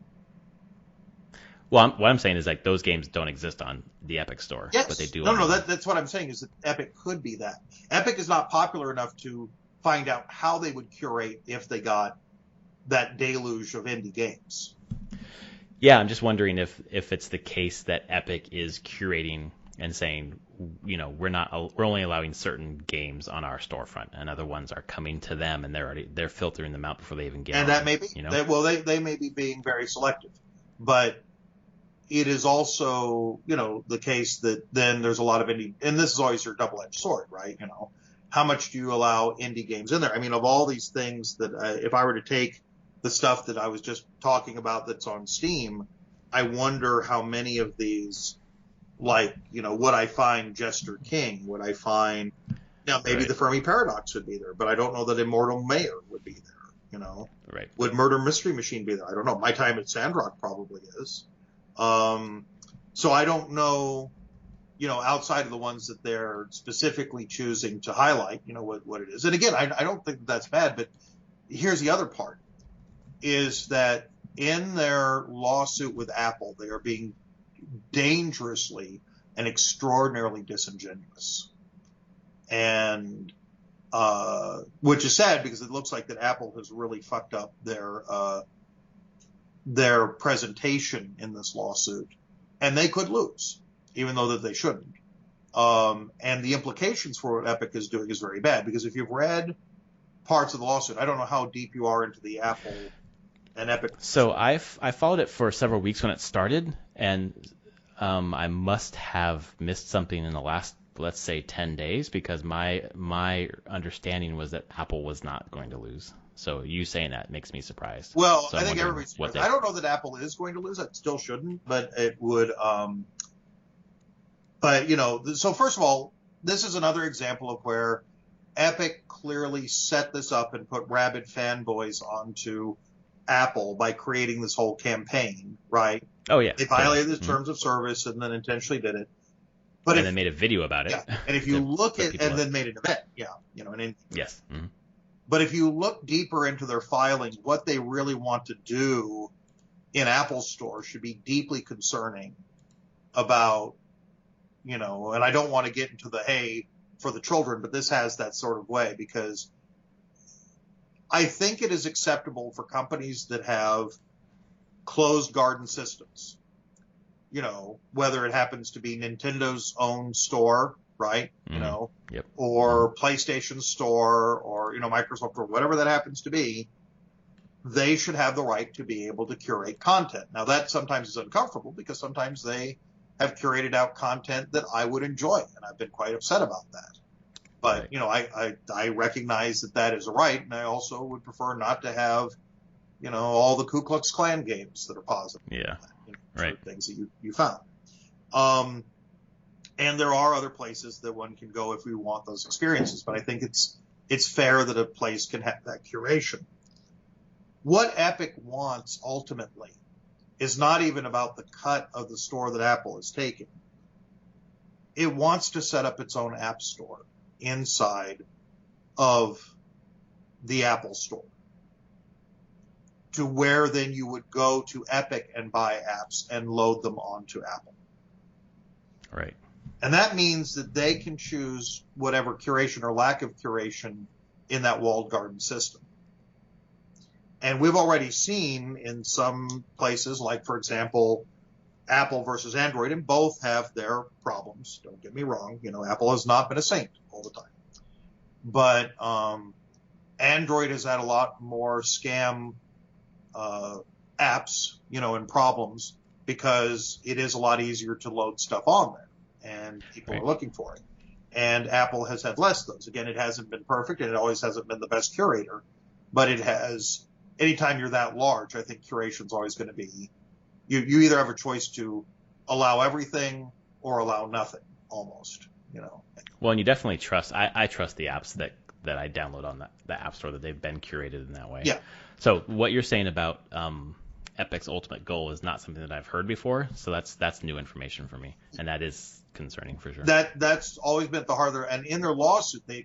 S1: Well, what I'm saying is like those games don't exist on the Epic Store,
S2: yes.
S1: But they do.
S2: No, that's what I'm saying is that Epic could be that. Epic is not popular enough to find out how they would curate if they got that deluge of indie games.
S1: Yeah, I'm just wondering if it's the case that Epic is curating and saying, we're only allowing certain games on our storefront, and other ones are coming to them, and they're filtering them out before they even get
S2: And
S1: on.
S2: that may be, they may be being very selective, but it is also, the case that then there's a lot of indie, and this is always your double-edged sword, right? How much do you allow indie games in there? I mean, of all these things that if I were to take the stuff that I was just talking about that's on Steam, I wonder how many of these, like, would I find Jester King? Would I find, maybe
S1: Right.
S2: the Fermi Paradox would be there, but I don't know that Immortal Mayor would be there,
S1: Right.
S2: Would Murder Mystery Machine be there? I don't know. My Time at Sandrock probably is. So I don't know, outside of the ones that they're specifically choosing to highlight, what it is. And again, I don't think that's bad, but here's the other part, is that in their lawsuit with Apple, they are being dangerously and extraordinarily disingenuous. And, which is sad because it looks like that Apple has really fucked up their presentation in this lawsuit, and they could lose, even though that they shouldn't. And the implications for what Epic is doing is very bad, because if you've read parts of the lawsuit, I don't know how deep you are into the Apple and Epic.
S1: So I followed it for several weeks when it started, and I must have missed something in the last, let's say, 10 days, because my understanding was that Apple was not going to lose. So you saying that makes me surprised.
S2: Well,
S1: so
S2: I think everybody's surprised. I don't know that Apple is going to lose. It still shouldn't, but it would. But so first of all, this is another example of where Epic clearly set this up and put rabid fanboys onto Apple by creating this whole campaign, right?
S1: Oh yeah.
S2: They violated the terms of service and then intentionally did it.
S1: But then made a video about it.
S2: Yeah. And if you look at, and then made an event,
S1: yes. Mm-hmm.
S2: But if you look deeper into their filings, what they really want to do in Apple Store should be deeply concerning about, and I don't want to get into the, hey, for the children, but this has that sort of way, because I think it is acceptable for companies that have closed garden systems, whether it happens to be Nintendo's own store, right?
S1: Yep.
S2: Or PlayStation Store, or, Microsoft, or whatever that happens to be, they should have the right to be able to curate content. Now, that sometimes is uncomfortable because sometimes they have curated out content that I would enjoy, and I've been quite upset about that. But,
S1: right.
S2: I recognize that is a right, and I also would prefer not to have, all the Ku Klux Klan games that are positive.
S1: Yeah. Right.
S2: Things that you found. And there are other places that one can go if we want those experiences, but I think it's fair that a place can have that curation. What Epic wants ultimately is not even about the cut of the store that Apple is taking. It wants to set up its own app store inside of the Apple Store, to where then you would go to Epic and buy apps and load them onto Apple.
S1: Right.
S2: And that means that they can choose whatever curation or lack of curation in that walled garden system. And we've already seen in some places, like, for example, Apple versus Android, and both have their problems. Don't get me wrong. Apple has not been a saint all the time. But Android has had a lot more scam apps, and problems, because it is a lot easier to load stuff on there, and people are looking for it. And Apple has had less of those. Again, it hasn't been perfect, and it always hasn't been the best curator, but it has. Anytime you're that large, I think curation is always going to be, you either have a choice to allow everything or allow nothing, almost,
S1: Well, and you definitely trust, I trust the apps that I download on the App Store, that they've been curated in that way.
S2: Yeah.
S1: So what you're saying about Epic's ultimate goal is not something that I've heard before, so that's new information for me, and that is concerning for sure.
S2: That's always been at the heart of their, and in their lawsuit, they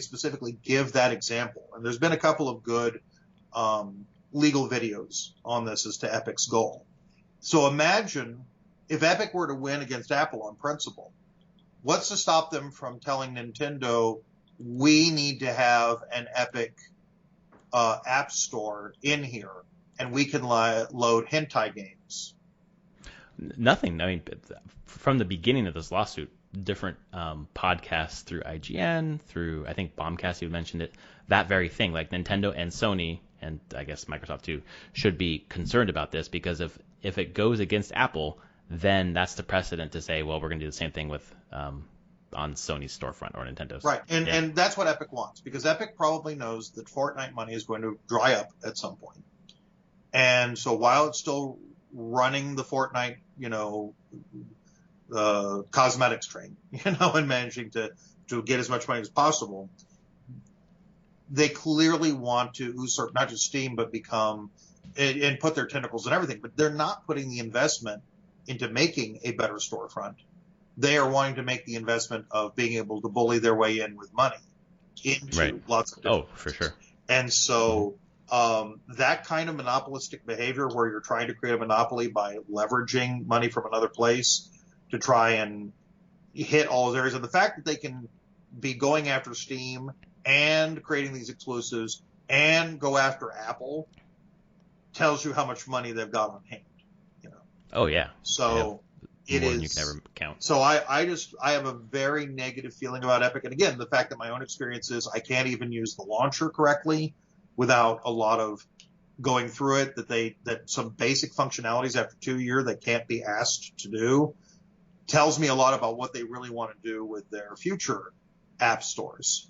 S2: specifically give that example, and there's been a couple of good legal videos on this as to Epic's goal. So imagine if Epic were to win against Apple on principle, what's to stop them from telling Nintendo, we need to have an Epic app store in here and we can load hentai games.
S1: Nothing. I mean, from the beginning of this lawsuit, different podcasts through IGN, through I think Bombcast, you mentioned it, that very thing, like Nintendo and Sony, and I guess Microsoft too, should be concerned about this, because if it goes against Apple, then that's the precedent to say, well, we're going to do the same thing with on Sony's storefront or Nintendo's.
S2: Right, and that's what Epic wants, because Epic probably knows that Fortnite money is going to dry up at some point. And so while it's still running the Fortnite, cosmetics train, and managing to get as much money as possible, they clearly want to usurp not just Steam, but become and put their tentacles in everything. But they're not putting the investment into making a better storefront. They are wanting to make the investment of being able to bully their way in with money into lots of different
S1: for sure.
S2: And so that kind of monopolistic behavior, where you're trying to create a monopoly by leveraging money from another place to try and hit all those areas, and the fact that they can be going after Steam and creating these exclusives and go after Apple tells you how much money they've got on hand.
S1: Oh yeah.
S2: So it is.
S1: You can never count.
S2: So I have a very negative feeling about Epic, and again, the fact that my own experience is I can't even use the launcher correctly without a lot of going through it. That some basic functionalities after 2 years they can't be asked to do tells me a lot about what they really want to do with their future app stores.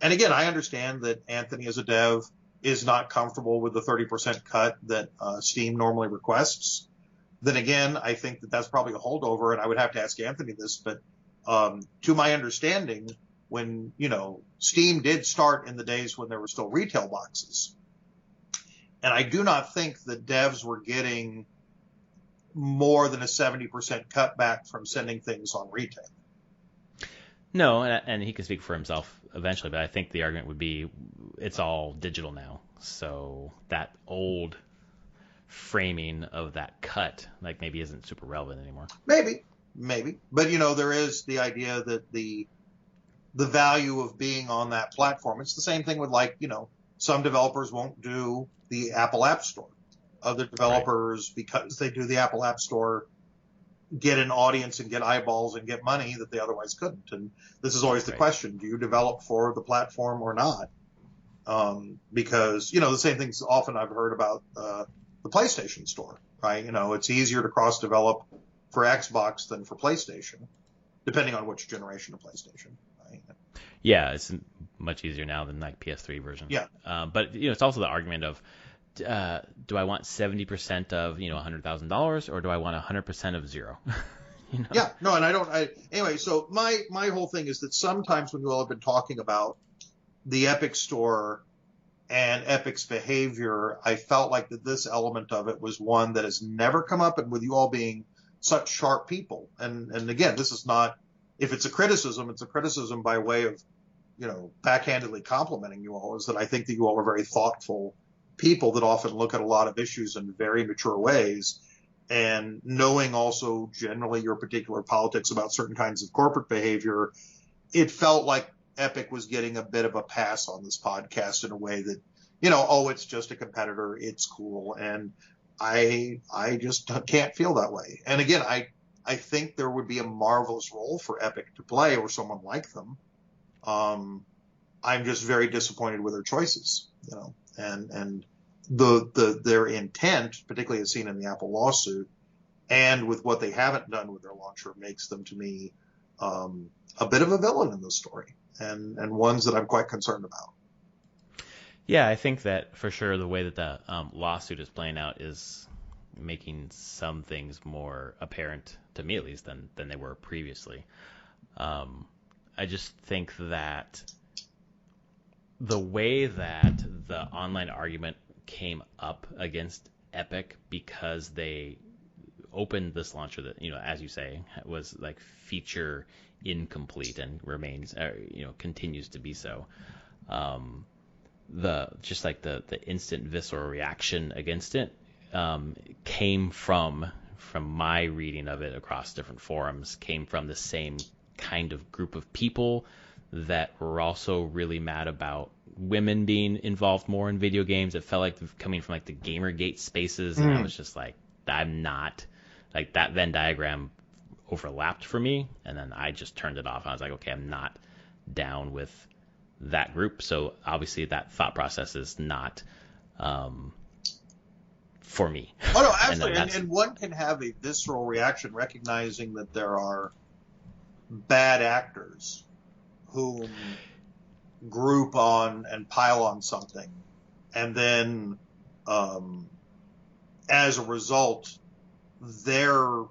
S2: And again, I understand that Anthony, as a dev, is not comfortable with the 30% cut that Steam normally requests. Then again, I think that that's probably a holdover, and I would have to ask Anthony this, but to my understanding, when, Steam did start in the days when there were still retail boxes, and I do not think that devs were getting more than a 70% cutback from sending things on retail.
S1: No, and he can speak for himself eventually, but I think the argument would be it's all digital now. So that old framing of that cut maybe isn't super relevant anymore. Maybe.
S2: But, there is the idea that the value of being on that platform, it's the same thing with some developers won't do the Apple App Store. Other developers, because they do the Apple App Store, get an audience and get eyeballs and get money that they otherwise couldn't. And this is always the question: do you develop for the platform or not? Because the same things often I've heard about the PlayStation Store, right? It's easier to cross-develop for Xbox than for PlayStation, depending on which generation of PlayStation. Right?
S1: Yeah, it's much easier now than PS3 version.
S2: Yeah.
S1: But it's also the argument of, do I want 70% of $100,000, or do I want 100% of zero?
S2: Yeah, no, and I don't. Anyway, so my whole thing is that sometimes when you all have been talking about the Epic Store and Epic's behavior, I felt like that this element of it was one that has never come up, and with you all being such sharp people, and again, this is not, if it's a criticism, it's a criticism by way of backhandedly complimenting you all, is that I think that you all are very thoughtful people that often look at a lot of issues in very mature ways, and knowing also generally your particular politics about certain kinds of corporate behavior, it felt like Epic was getting a bit of a pass on this podcast in a way that, it's just a competitor, it's cool, and I just can't feel that way. And again, I think there would be a marvelous role for Epic to play, or someone like them. I'm just very disappointed with their choices, and their intent, particularly as seen in the Apple lawsuit, and with what they haven't done with their launcher, makes them to me a bit of a villain in this story, and ones that I'm quite concerned about.
S1: Yeah, I think that for sure the way that the lawsuit is playing out is making some things more apparent, to me at least, than they were previously. I just think that the way that the online argument came up against Epic, because they opened this launcher that, as you say, was feature incomplete and remains, continues to be so. The instant visceral reaction against it came from my reading of it across different forums, came from the same kind of group of people that were also really mad about women being involved more in video games. It felt like coming from like the Gamergate spaces, and I was just like, I'm not like that Venn diagram overlapped for me, and then I just turned it off. I was like, okay, I'm not down with that group. So obviously that thought process is not for me.
S2: Oh no, absolutely. And one can have a visceral reaction recognizing that there are bad actors who group on and pile on something, and then as a result, their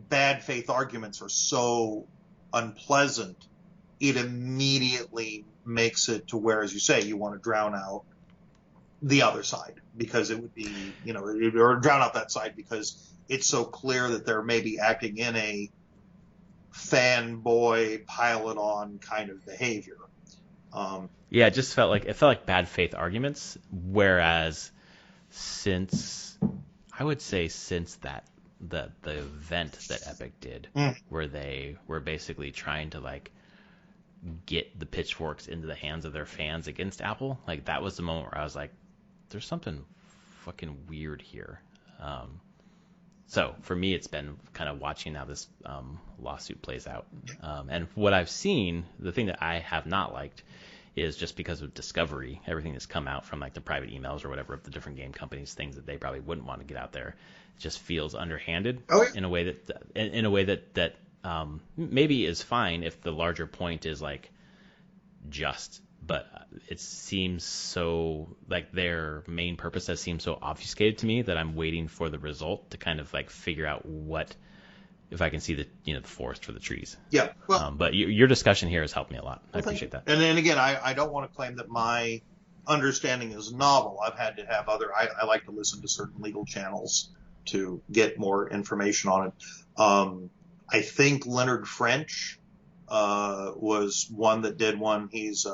S2: bad faith arguments are so unpleasant, it immediately makes it to where, as you say, you want to drown out the other side, because it would be, or drown out that side because it's so clear that they're maybe acting in a fanboy, pile it on kind of behavior.
S1: It just felt like bad faith arguments. Whereas since that the event that Epic did, where they were basically trying to like get the pitchforks into the hands of their fans against Apple, like that was the moment where I was like, there's something fucking weird here. So for me, it's been kind of watching how this lawsuit plays out. And what I've seen, the thing that I have not liked is just because of discovery, everything that's come out from like the private emails or whatever of the different game companies, things that they probably wouldn't want to get out there, it just feels underhanded in a way that maybe is fine if the larger point is like just, but it seems so like their main purpose has seemed so obfuscated to me that I'm waiting for the result to kind of like figure out what, if I can see the forest for the trees.
S2: Yeah. Well,
S1: but your discussion here has helped me a lot. I appreciate that.
S2: And then again, I don't want to claim that my understanding is novel. I've had to have I like to listen to certain legal channels to get more information on it. I think Leonard French was one that did one. He's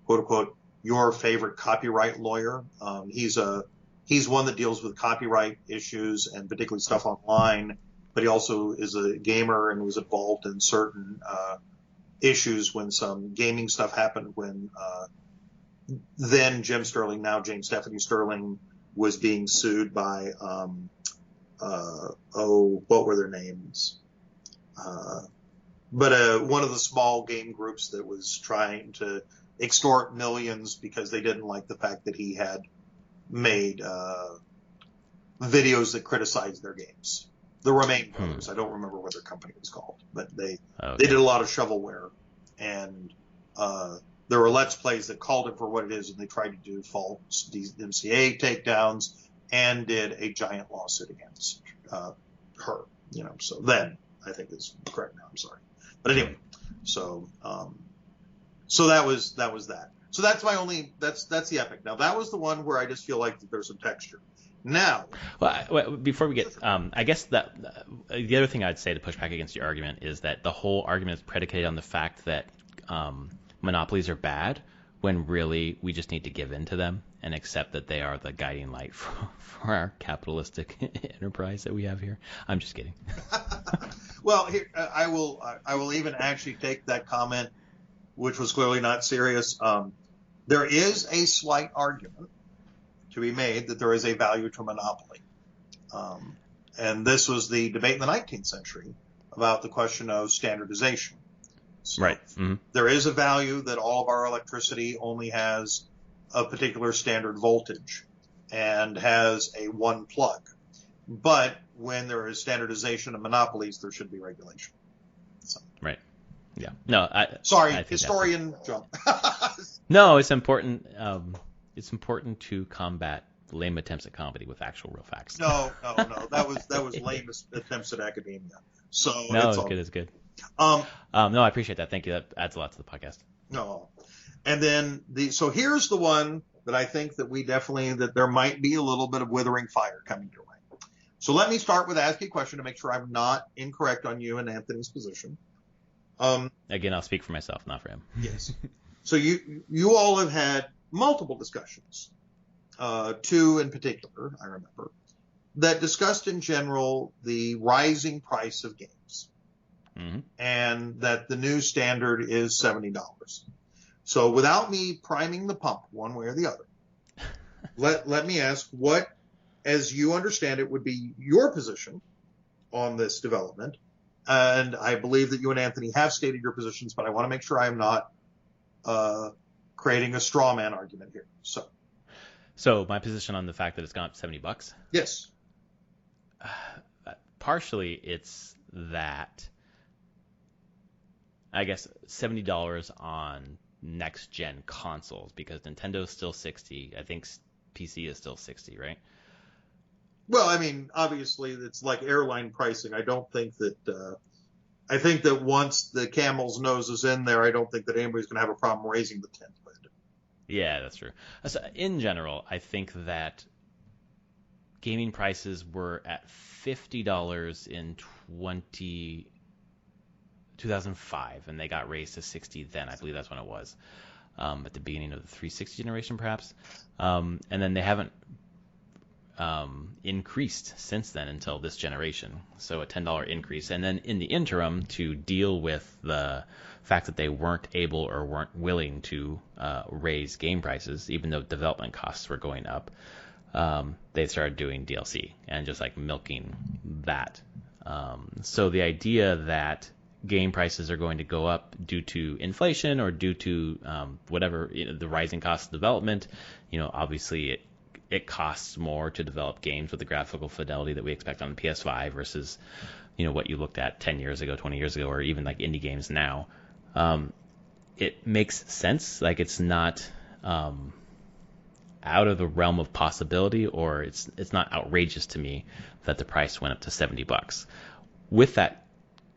S2: quote unquote your favorite copyright lawyer. He's one that deals with copyright issues and particularly stuff online. But he also is a gamer and was involved in certain issues when some gaming stuff happened when then Jim Sterling, now James Stephanie Sterling, was being sued by, what were their names? But one of the small game groups that was trying to extort millions because they didn't like the fact that he had made videos that criticized their games. The Romaine brothers. I don't remember what their company was called, but they did a lot of shovelware, and there were Let's Plays that called it for what it is, and they tried to do false MCA takedowns and did a giant lawsuit against her. So then I think is correct now. I'm sorry, but anyway, so that was that. So that's my only that's the Epic. Now that was the one where I just feel like that there's some texture. Now,
S1: well, before we get, I guess that the other thing I'd say to push back against your argument is that the whole argument is predicated on the fact that monopolies are bad, when really we just need to give in to them and accept that they are the guiding light for our capitalistic enterprise that we have here. I'm just kidding.
S2: Well, here I will even actually take that comment, which was clearly not serious. There is a slight argument to be made that there is a value to monopoly. And this was the debate in the 19th century about the question of standardization. So
S1: right. Mm-hmm.
S2: There is a value that all of our electricity only has a particular standard voltage and has a one plug. But when there is standardization of monopolies, there should be regulation. So.
S1: Right. Yeah. No,
S2: sorry, historian jump.
S1: No, it's important. It's important to combat lame attempts at comedy with actual real facts.
S2: No. That was lame attempts at academia. So
S1: no, it's good. No, I appreciate that. Thank you. That adds a lot to the podcast.
S2: No, and then so here's the one that I think that that there might be a little bit of withering fire coming your way. So let me start with asking a question to make sure I'm not incorrect on you and Anthony's position.
S1: Again, I'll speak for myself, not for him.
S2: Yes. So you all have had multiple discussions, two in particular, I remember, that discussed in general the rising price of games, and that the new standard is $70. So without me priming the pump one way or the other, let me ask what, as you understand it, would be your position on this development. And I believe that you and Anthony have stated your positions, but I want to make sure I am not creating a straw man argument here.
S1: So my position on the fact that it's gone up $70.
S2: Yes.
S1: Partially, it's that, I guess, $70 on next gen consoles, because Nintendo's still 60. I think PC is still 60, right?
S2: Well, I mean, obviously, it's like airline pricing. I don't think that. I think that once the camel's nose is in there, I don't think that anybody's going to have a problem raising the tent.
S1: Yeah, that's true. So in general, I think that gaming prices were at $50 in 2005, and they got raised to 60 then. I believe that's when it was, at the beginning of the 360 generation, perhaps. And then they haven't increased since then until this generation. So a $10 increase. And then in the interim, to deal with the fact that they weren't able or weren't willing to raise game prices, even though development costs were going up, they started doing DLC and just like milking that. So the idea that game prices are going to go up due to inflation or due to whatever, the rising cost of development, obviously it costs more to develop games with the graphical fidelity that we expect on the PS5 versus, what you looked at 10 years ago, 20 years ago, or even like indie games now. It makes sense. Like, it's not out of the realm of possibility, or it's not outrageous to me that the price went up to $70. With that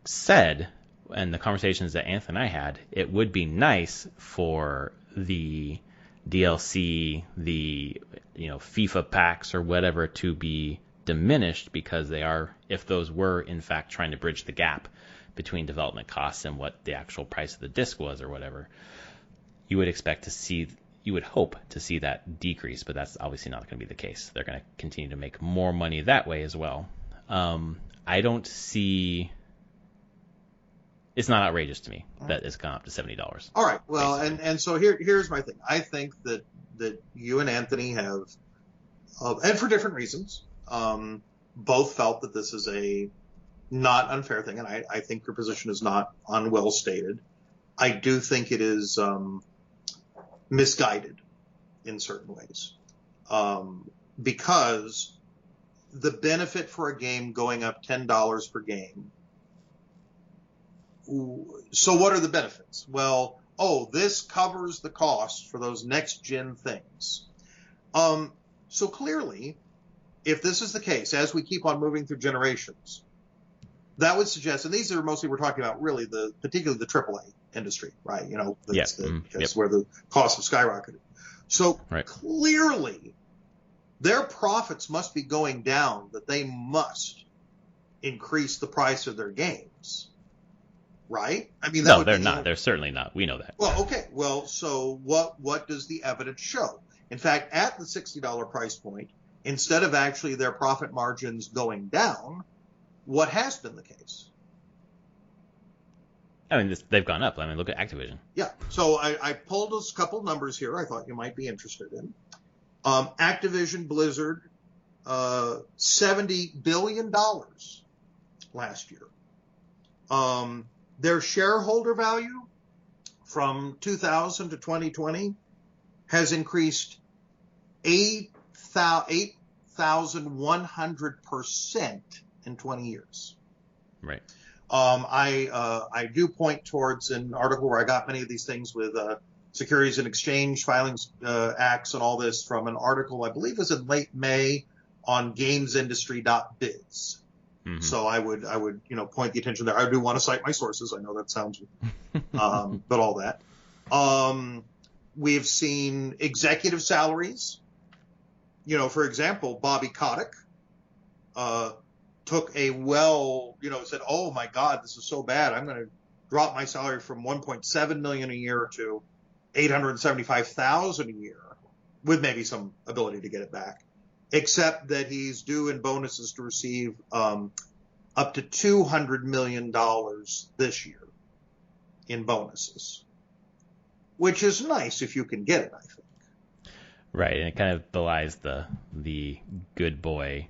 S1: said, and the conversations that Anthony and I had, it would be nice for the DLC, the FIFA packs or whatever, to be diminished, because they are, if those were in fact trying to bridge the gap between development costs and what the actual price of the disc was or whatever, you would hope to see that decrease, but that's obviously not going to be the case. They're going to continue to make more money that way as well. I don't see. It's not outrageous to me that it's gone up to $70.
S2: All right. Well, and so here's my thing. I think that you and Anthony have, and for different reasons, both felt that this is a not unfair thing, and I think your position is not unwell stated. I do think it is misguided in certain ways, because the benefit for a game going up $10 per game. So what are the benefits? Well, this covers the cost for those next gen things. So clearly, if this is the case, as we keep on moving through generations, that would suggest, and these are mostly, we're talking about really particularly the AAA industry, right? That's where the costs have skyrocketed. So Clearly, their profits must be going down, that they must increase the price of their games. Right? I mean,
S1: no, they're not. They're certainly not. We know that.
S2: Well, okay. Well, so what does the evidence show? In fact, at the $60 price point, instead of actually their profit margins going down, what has been the case?
S1: I mean, they've gone up. I mean, look at Activision.
S2: Yeah. So I pulled a couple numbers here I thought you might be interested in. Activision Blizzard, $70 billion last year. Their shareholder value from 2000 to 2020 has increased 8,100% in 20 years.
S1: Right.
S2: I do point towards an article where I got many of these things with Securities and Exchange Filings Acts and all this from an article I believe was in late May on gamesindustry.biz. Mm-hmm. So I would point the attention there. I do want to cite my sources. I know that sounds, but all that. We've seen executive salaries. For example, Bobby Kotick took said, "Oh my God, this is so bad. I'm going to drop my salary from $1.7 million a year to $875,000 a year, with maybe some ability to get it back." Except that he's due in bonuses to receive up to $200 million this year in bonuses. which is nice if you can get it, I think.
S1: Right, and it kind of belies the good boy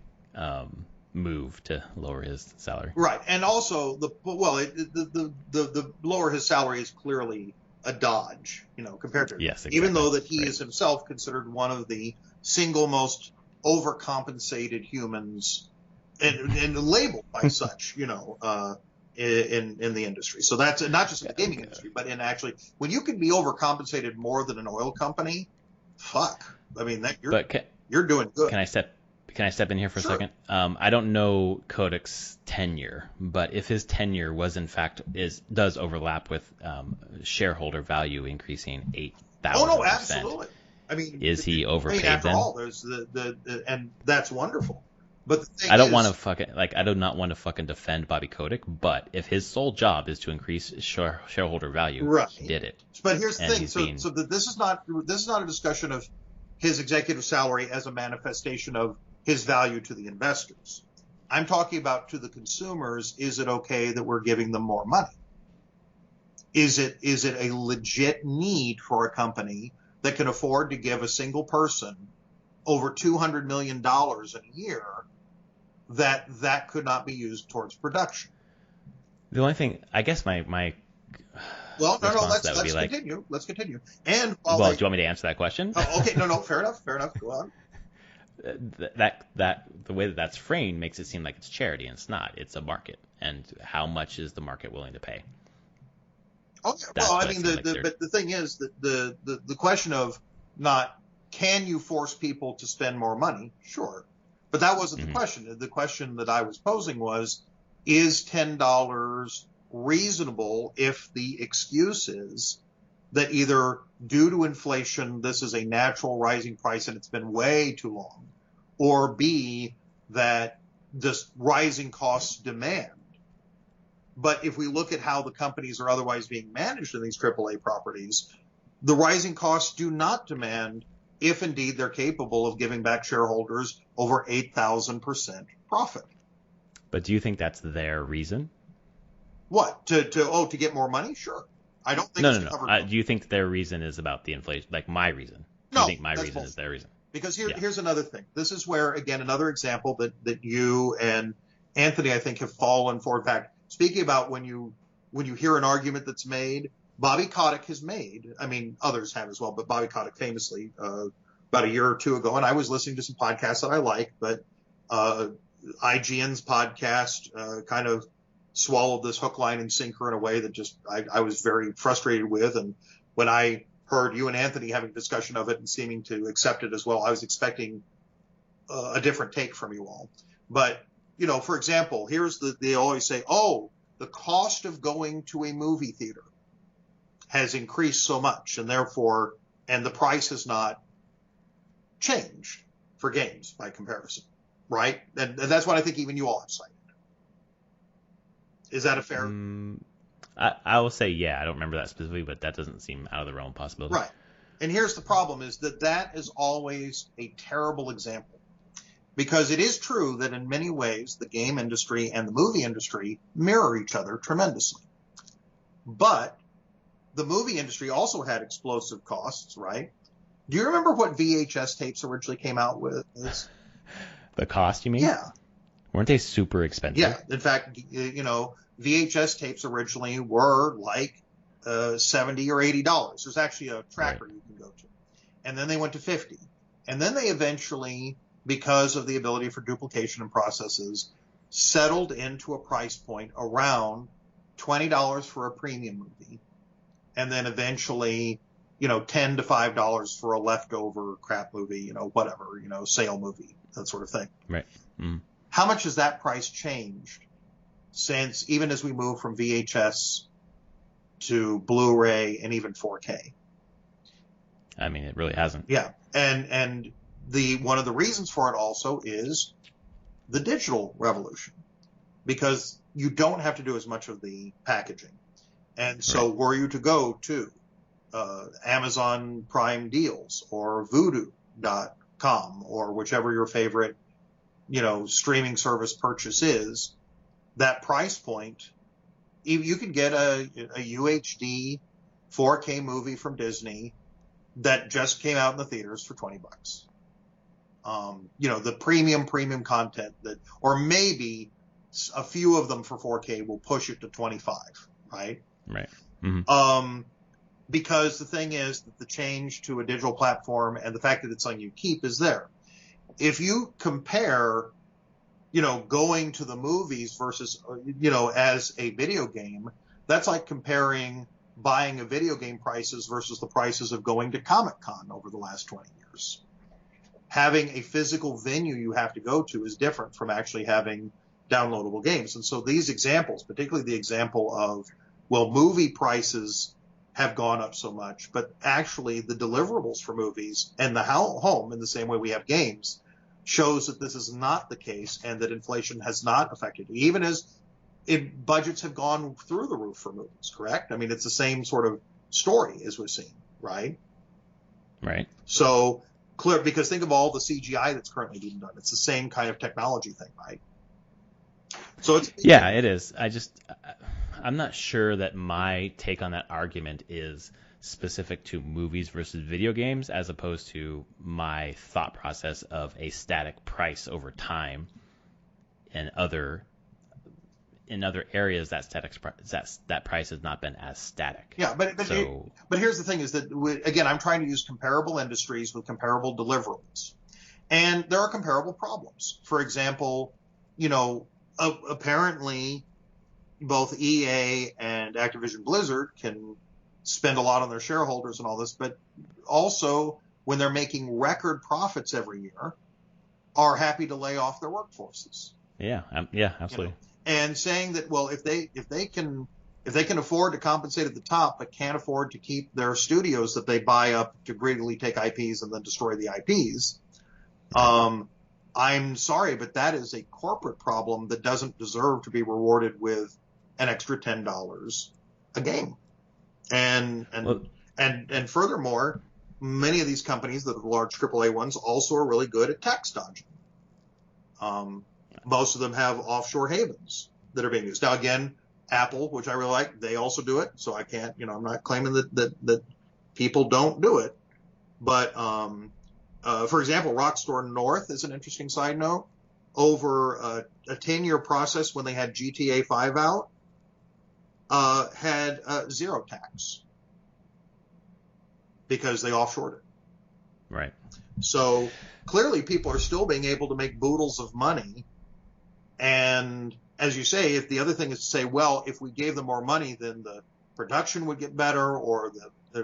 S1: move to lower his salary.
S2: Right, and also the lower his salary is clearly a dodge, compared to
S1: Yes, exactly.
S2: Even though that he
S1: Right.
S2: is himself considered one of the single most overcompensated humans, and labeled by such, in the industry. So that's not just in the gaming industry, but in actually when you can be overcompensated more than an oil company, fuck. I mean you're doing good.
S1: Can I step in here for
S2: Sure.
S1: a second? I don't know Kodak's tenure, but if his tenure was in fact does overlap with shareholder value increasing 8,000%.
S2: Oh no, absolutely. I mean,
S1: is he overpaid
S2: after
S1: then?
S2: all, there's the and that's wonderful. But the thing
S1: I don't
S2: is,
S1: want to I do not want to fucking defend Bobby Kotick, but if his sole job is to increase shareholder value,
S2: right.
S1: he did it.
S2: But here's the
S1: And
S2: thing: so this is not a discussion of his executive salary as a manifestation of his value to the investors. I'm talking about to the consumers. Is it okay that we're giving them more money? Is it a legit need for a company that can afford to give a single person over $200 million a year that could not be used towards production?
S1: The only thing, I guess my
S2: Well, no,
S1: response
S2: let's
S1: to that would be like,
S2: continue. Let's continue. And
S1: do you want me to answer that question?
S2: Oh, okay, no, fair enough. Go on.
S1: That the way that that's framed makes it seem like it's charity, and it's not. It's a market, and how much is the market willing to pay?
S2: Oh, well, I mean, but the thing is that the question of not can you force people to spend more money? Sure, but that wasn't the question. The question that I was posing was, is $10 reasonable if the excuse is that either due to inflation, this is a natural rising price and it's been way too long, or B, that just rising costs demand. But if we look at how the companies are otherwise being managed in these AAA properties, the rising costs do not demand if indeed they're capable of giving back shareholders over 8,000% profit.
S1: But do you think that's their reason?
S2: What? To get more money? Sure. I don't think
S1: No. Do you think their reason is about the inflation? Like my reason? Do
S2: No,
S1: you think my
S2: that's
S1: reason
S2: bullshit.
S1: is their reason?
S2: Because here's another thing. This is where, again, another example that you and Anthony, I think, have fallen for. In fact, speaking about when you hear an argument that's made, Bobby Kotick has made, I mean, others have as well, but Bobby Kotick famously, about a year or two ago, and I was listening to some podcasts that I like, but IGN's podcast kind of swallowed this hook, line, and sinker in a way that just I was very frustrated with. And when I heard you and Anthony having a discussion of it and seeming to accept it as well, I was expecting a different take from you all. But, for example, they always say, oh, the cost of going to a movie theater has increased so much, and therefore, and the price has not changed for games by comparison, right? And that's what I think even you all have cited. Is that a fair?
S1: I will say, yeah, I don't remember that specifically, but that doesn't seem out of the realm of possibility.
S2: Right. And here's the problem is that is always a terrible example, because it is true that in many ways the game industry and the movie industry mirror each other tremendously. But the movie industry also had explosive costs, right? Do you remember what VHS tapes originally came out with?
S1: The cost, you mean?
S2: Yeah.
S1: Weren't they super expensive?
S2: Yeah. In fact, VHS tapes originally were like $70 or $80. There's actually a tracker you can go to. And then they went to $50. And then they eventually, because of the ability for duplication and processes, settled into a price point around $20 for a premium movie. And then eventually, $10 to $5 for a leftover crap movie, whatever, sale movie, that sort of thing.
S1: Right. Mm.
S2: How much has that price changed since, even as we move from VHS to Blu-ray and even 4K?
S1: I mean, it really hasn't.
S2: Yeah. And one of the reasons for it also is the digital revolution, because you don't have to do as much of the packaging. And so were you to go to Amazon Prime Deals or Vudu.com or whichever your favorite, streaming service purchase is, that price point, you can get a UHD 4K movie from Disney that just came out in the theaters for $20. The premium content or maybe a few of them for 4K will push it to 25, right?
S1: Right. Mm-hmm.
S2: Because the thing is that the change to a digital platform and the fact that it's something you keep is there. If you compare, going to the movies versus, as a video game, that's like comparing buying a video game prices versus the prices of going to Comic-Con over the last 20 years. Having a physical venue you have to go to is different from actually having downloadable games. And so these examples, particularly the example of, movie prices have gone up so much, but actually the deliverables for movies and the home, in the same way we have games, shows that this is not the case and that inflation has not affected it, even as budgets have gone through the roof for movies, correct? I mean, it's the same sort of story as we've seen, right?
S1: Right.
S2: So clear, because think of all the CGI that's currently being done. It's the same kind of technology thing, right? So it
S1: is. I'm not sure that my take on that argument is specific to movies versus video games, as opposed to my thought process of a static price over time. In other areas, that price has not been as static.
S2: Yeah, but here's the thing: is that again, I'm trying to use comparable industries with comparable deliverables, and there are comparable problems. For example, apparently both EA and Activision Blizzard can spend a lot on their shareholders and all this, but also when they're making record profits every year, are happy to lay off their workforces.
S1: Yeah, absolutely.
S2: And saying that, if they can afford to compensate at the top, but can't afford to keep their studios that they buy up to greedily take IPs and then destroy the IPs, I'm sorry, but that is a corporate problem that doesn't deserve to be rewarded with an extra $10 a game. And furthermore, many of these companies that are the large AAA ones also are really good at tax dodging. Most of them have offshore havens that are being used. Now, again, Apple, which I really like, they also do it. So I can't, I'm not claiming that people don't do it. But, for example, Rockstar North is an interesting side note. Over a 10-year process when they had GTA 5 out, had zero tax because they offshored it.
S1: Right.
S2: So clearly people are still being able to make boodles of money. And as you say, if the other thing is to say, if we gave them more money, then the production would get better, or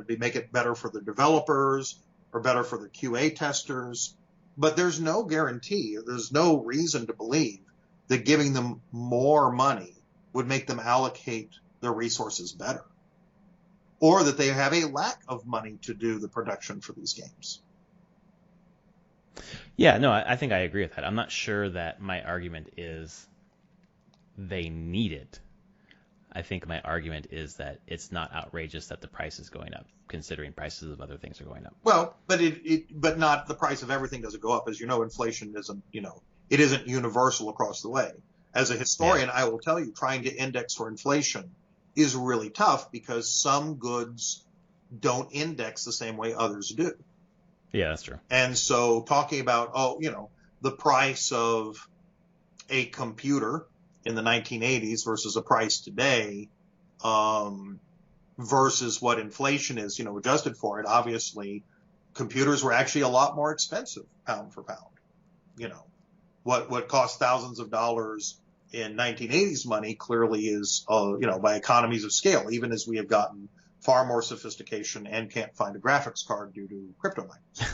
S2: make it better for the developers or better for the QA testers. But there's no guarantee, or there's no reason to believe that giving them more money would make them allocate their resources better, or that they have a lack of money to do the production for these games.
S1: Yeah, no, I think I agree with that. I'm not sure that my argument is they need it. I think my argument is that it's not outrageous that the price is going up, considering prices of other things are going up.
S2: Well, but not the price of everything doesn't go up. As you know, inflation isn't, it isn't universal across the way. As a historian, I will tell you, trying to index for inflation is really tough because some goods don't index the same way others do.
S1: Yeah, that's true.
S2: And so talking about, the price of a computer in the 1980s versus a price today, versus what inflation is, adjusted for it, obviously computers were actually a lot more expensive pound for pound. What cost thousands of dollars in 1980s money clearly is, by economies of scale, even as we have gotten far more sophistication and can't find a graphics card due to crypto miners.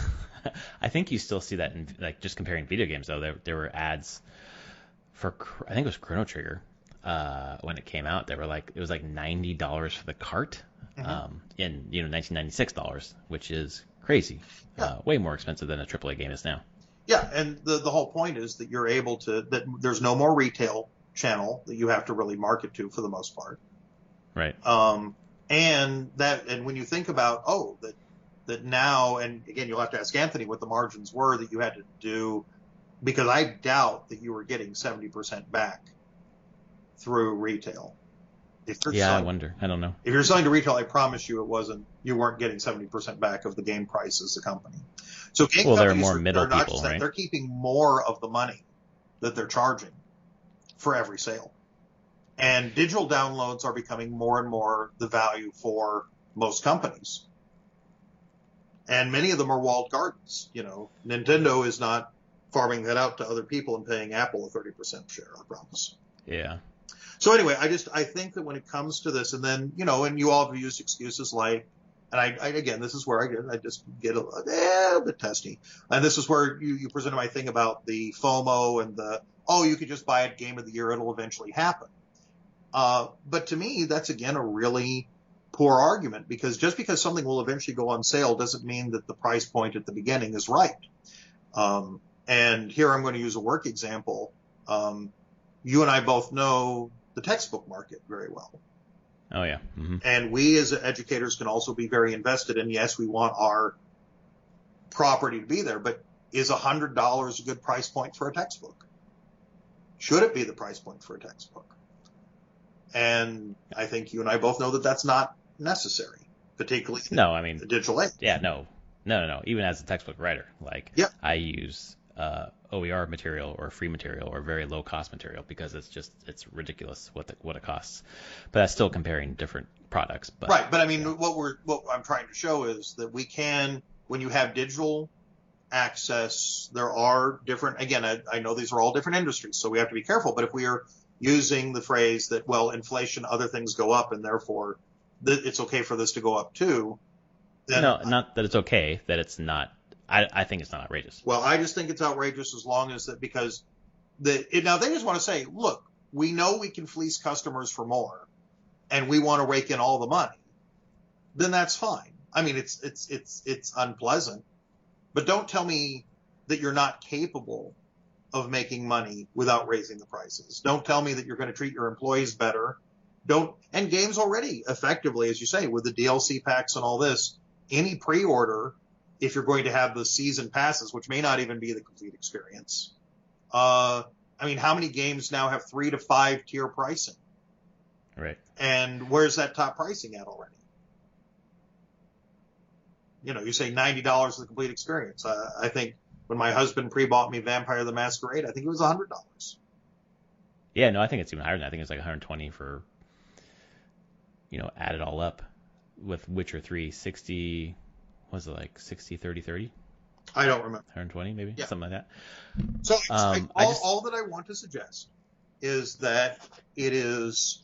S1: I think you still see that in, just comparing video games, though. There were ads for, I think it was Chrono Trigger, when it came out. It was like $90 for the cart, in $1996, which is crazy.
S2: Yeah.
S1: Way more expensive than a AAA game is now.
S2: Yeah, and the whole point is that you're able to, that there's no more retail channel that you have to really market to for the most part.
S1: Right.
S2: And when you think about, that now, and again, you'll have to ask Anthony what the margins were that you had to do, because I doubt that you were getting 70% back through retail.
S1: I wonder. I don't know.
S2: If you're selling to retail, I promise you you weren't getting 70% back of the game price as a company. So game
S1: there are
S2: companies
S1: more middle people, right?
S2: They're keeping more of the money that they're charging for every sale. And digital downloads are becoming more and more the value for most companies. And many of them are walled gardens. Nintendo is not farming that out to other people and paying Apple a 30% share, I promise.
S1: Yeah.
S2: So anyway, I think that when it comes to this, and then, and you all have used excuses like, and I again, this is where I just get a bit testy. And this is where you presented my thing about the FOMO and you could just buy it game of the year. It'll eventually happen. But to me, that's again, a really poor argument, because just because something will eventually go on sale doesn't mean that the price point at the beginning is right. And here I'm going to use a work example. You and I both know the textbook market very well.
S1: Oh, yeah. Mm-hmm.
S2: And we as educators can also be very invested in, yes, we want our property to be there, but is $100 a good price point for a textbook? Should it be the price point for a textbook? And I think you and I both know that that's not necessary, particularly in the digital age.
S1: Yeah, no. Even as a textbook writer, I use OER material or free material or very low cost material because it's ridiculous what it costs. But that's still comparing different products. But,
S2: right, but I mean, what I'm trying to show is that we can, when you have digital access, there are different. Again, I know these are all different industries, so we have to be careful. But if we are using the phrase that, inflation, other things go up, and therefore it's okay for this to go up too. Then
S1: not that it's okay, that it's not. I think it's not outrageous.
S2: Well, I just think it's outrageous as long as that, because now they just want to say, look, we know we can fleece customers for more, and we want to rake in all the money. Then that's fine. I mean, it's unpleasant, but don't tell me that you're not capable of making money without raising the prices. Don't tell me that you're going to treat your employees better. And games already effectively, as you say, with the DLC packs and all this, any pre-order, if you're going to have the season passes, which may not even be the complete experience. How many games now have 3 to 5 tier pricing?
S1: Right.
S2: And where's that top pricing at already? You say $90 for the complete experience. I think when my husband pre-bought me Vampire the Masquerade, I think it was $100.
S1: Yeah, no, I think it's even higher than that. I think it's like $120 for, add it all up with Witcher 3, 60, was it like 60, 30, 30?
S2: I don't remember.
S1: 120 maybe, something like that.
S2: So all that I want to suggest is that it is,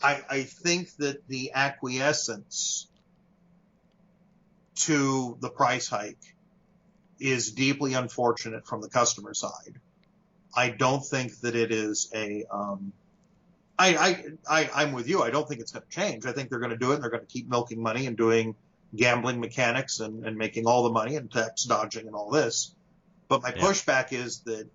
S2: I think that the acquiescence to the price hike is deeply unfortunate from the customer side. I don't think that it is I'm with you. I don't think it's going to change. I think they're going to do it, and they're going to keep milking money and doing gambling mechanics and making all the money and tax dodging and all this. But my pushback is that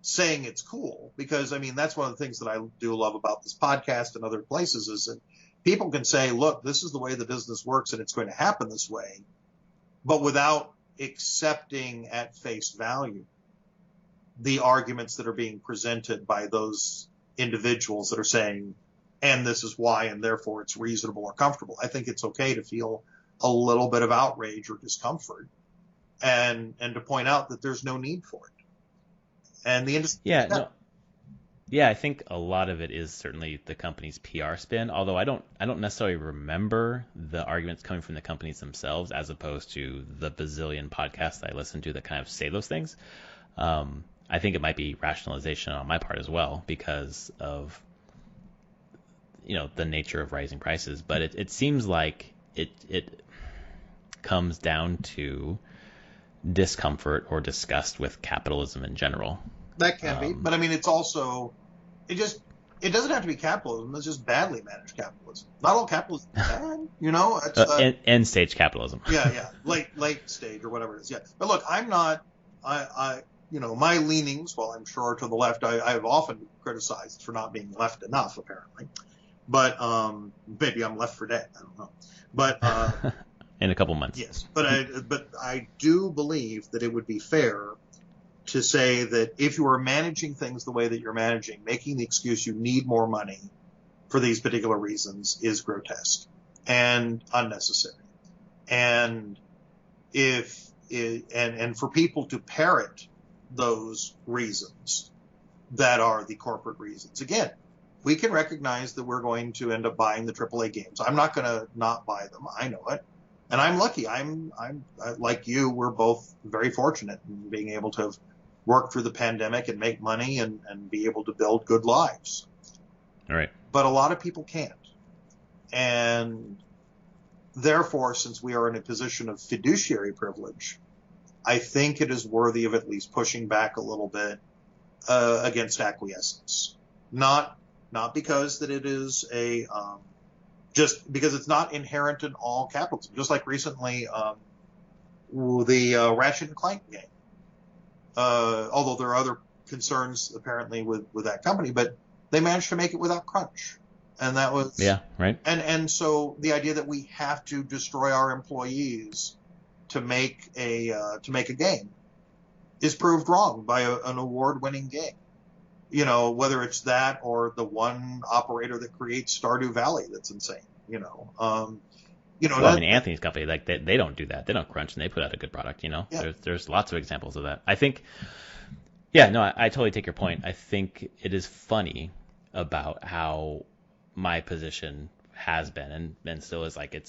S2: saying it's cool, because that's one of the things that I do love about this podcast and other places, is that people can say, look, this is the way the business works and it's going to happen this way, but without accepting at face value the arguments that are being presented by those individuals that are saying, and this is why, and therefore it's reasonable or comfortable. I think it's okay to feel a little bit of outrage or discomfort and to point out that there's no need for it. And the industry.
S1: Yeah, I think a lot of it is certainly the company's PR spin, although I don't necessarily remember the arguments coming from the companies themselves, as opposed to the bazillion podcasts I listen to that kind of say those things. I think it might be rationalization on my part as well, because of the nature of rising prices. But it seems like it comes down to discomfort or disgust with capitalism in general.
S2: That can be, but it's also, it doesn't have to be capitalism. It's just badly managed capitalism. Not all capitalism is bad, It's
S1: end stage capitalism.
S2: Yeah, late stage or whatever it is. Yeah, but look, I'm not. My leanings, while I'm sure to the left, I've often criticized for not being left enough, apparently. But maybe I'm left for dead. I don't know. But
S1: in a couple months.
S2: Yes, but I do believe that it would be fair to say that if you are managing things the way that you're managing, making the excuse you need more money for these particular reasons is grotesque and unnecessary. And and for people to parrot those reasons that are the corporate reasons, again, we can recognize that we're going to end up buying the AAA games. I'm not going to not buy them. I know it. And I'm lucky. I'm like you, we're both very fortunate in being able to have worked through the pandemic and make money and be able to build good lives.
S1: All right.
S2: But a lot of people can't. And therefore, since we are in a position of fiduciary privilege, I think it is worthy of at least pushing back a little bit against acquiescence. Not because that it is just because it's not inherent in all capitalism. Just like recently, the Ratchet and Clank game. Although there are other concerns apparently with that company, but they managed to make it without crunch. And that was
S1: right.
S2: And so the idea that we have to destroy our employees to make a game is proved wrong by an award-winning game. You know, whether it's that or the one operator that creates Stardew Valley, that's insane.
S1: Well, I mean, Anthony's company, like they don't do that. They don't crunch and they put out a good product. There's lots of examples of that. I think, I totally take your point. I think it is funny about how my position has been and still is, like it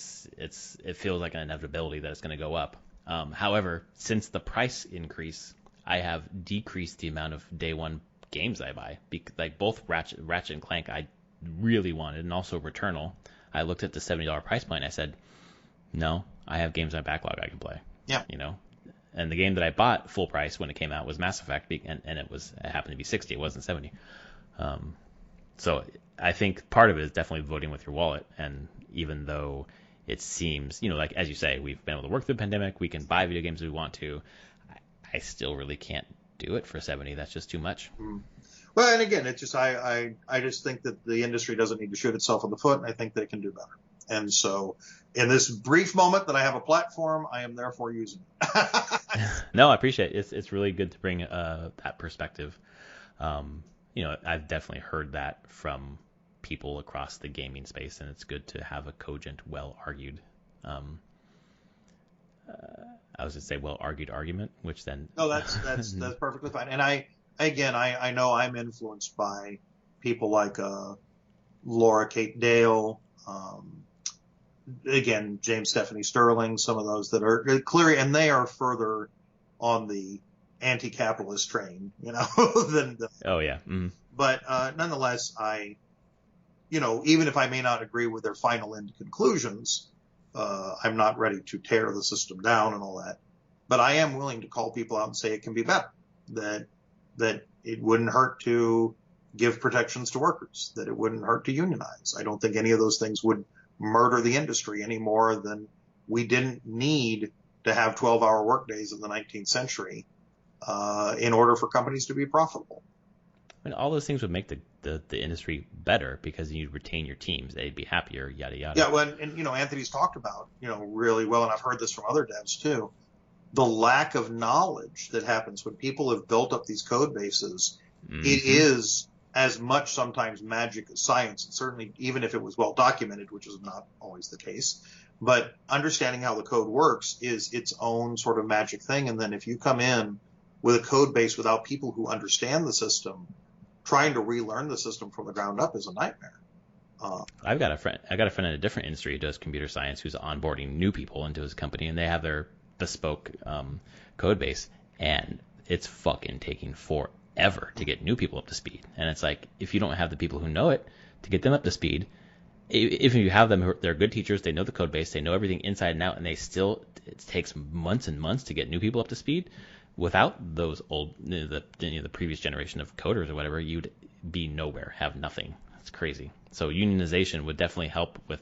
S1: feels like an inevitability that it's going to go up. However, since the price increase, I have decreased the amount of day one games I buy. Like both Ratchet and Clank I really wanted, and also Returnal. I looked at the $70 price point. I said, no, I have games in my backlog I can play.
S2: Yeah.
S1: And the game that I bought full price when it came out was Mass Effect, and it happened to be 60. It wasn't 70. So I think part of it is definitely voting with your wallet. And even though it seems, like as you say, we've been able to work through the pandemic, we can buy video games we want to. I still really can't do it for 70. That's just too much.
S2: Well, and again, it's just I just think that the industry doesn't need to shoot itself in the foot, and I think they can do better. And so, in this brief moment that I have a platform, I am therefore using it.
S1: No, I appreciate it. It's really good to bring that perspective. I've definitely heard that from people across the gaming space, and it's good to have a cogent, well-argued. I was going to say well-argued argument, which then.
S2: No, that's perfectly fine. And I know I'm influenced by people like Laura Kate Dale, again, James Stephanie Sterling, some of those that are clear, and they are further on the anti-capitalist train, than the.
S1: Oh yeah. Mm-hmm.
S2: But nonetheless, even if I may not agree with their final end conclusions, I'm not ready to tear the system down and all that. But I am willing to call people out and say it can be better. That it wouldn't hurt to give protections to workers, that it wouldn't hurt to unionize. I don't think any of those things would murder the industry any more than we didn't need to have 12-hour workdays in the 19th century in order for companies to be profitable.
S1: I mean, all those things would make the industry better because you'd retain your teams. They'd be happier, yada, yada.
S2: Yeah, well, and Anthony's talked about, really well, and I've heard this from other devs too, the lack of knowledge that happens when people have built up these code bases. Mm-hmm. It is as much sometimes magic as science, and certainly even if it was well documented, which is not always the case. But understanding how the code works is its own sort of magic thing. And then if you come in with a code base without people who understand the system, trying to relearn the system from the ground up is a nightmare.
S1: I've got a friend in a different industry who does computer science who's onboarding new people into his company, and they have their bespoke code base, and it's fucking taking forever to get new people up to speed. And it's like, if you don't have the people who know it to get them up to speed, if you have them, they're good teachers, they know the code base, they know everything inside and out, and it takes months and months to get new people up to speed. Without those old, the previous generation of coders or whatever, you'd be nowhere, have nothing. It's crazy. So unionization would definitely help with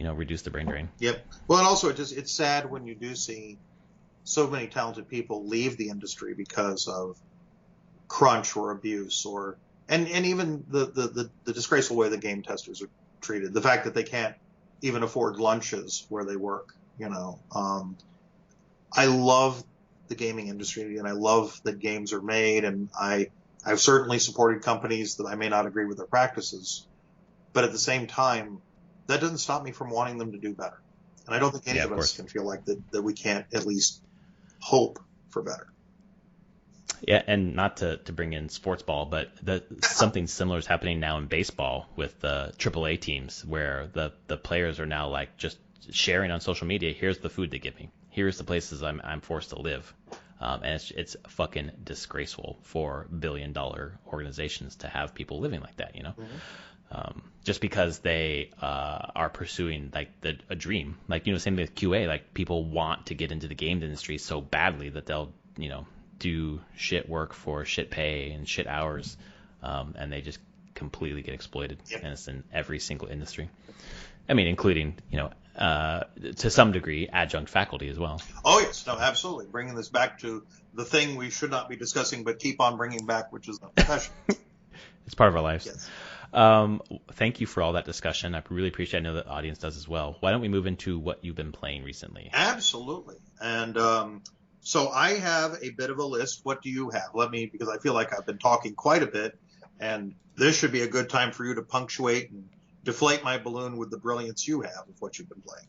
S1: reduce the brain drain.
S2: Yep. Well, and also it's sad when you do see so many talented people leave the industry because of crunch or abuse and even the disgraceful way the game testers are treated. The fact that they can't even afford lunches where they work. I love the gaming industry, and I love that games are made, and I've certainly supported companies that I may not agree with their practices, But at the same time, that doesn't stop me from wanting them to do better. And I don't think any
S1: Yeah,
S2: of
S1: of
S2: us
S1: course.
S2: can feel like that we can't at least hope for better.
S1: Yeah, and not to bring in sports ball, but something similar is happening now in baseball with the AAA teams, where the players are now like just sharing on social media. Here's the food they give me. Here's the places I'm forced to live, and it's fucking disgraceful for billion-dollar organizations to have people living like that. Just because they are pursuing like a dream, like same with QA. Like people want to get into the game industry so badly that they'll do shit work for shit pay and shit hours, and they just completely get exploited.
S2: Yep.
S1: And it's in every single industry. I mean, including to some degree adjunct faculty as well.
S2: Oh yes, no, absolutely. Bringing this back to the thing we should not be discussing, but keep on bringing back, which is the profession.
S1: It's part of our lives.
S2: Yes.
S1: Thank you for all that discussion. I really appreciate it. I know the audience does as well. Why don't we move into what you've been playing recently?
S2: Absolutely. And so I have a bit of a list. What do you have? Because I feel like I've been talking quite a bit, and this should be a good time for you to punctuate and deflate my balloon with the brilliance you have of what you've been playing.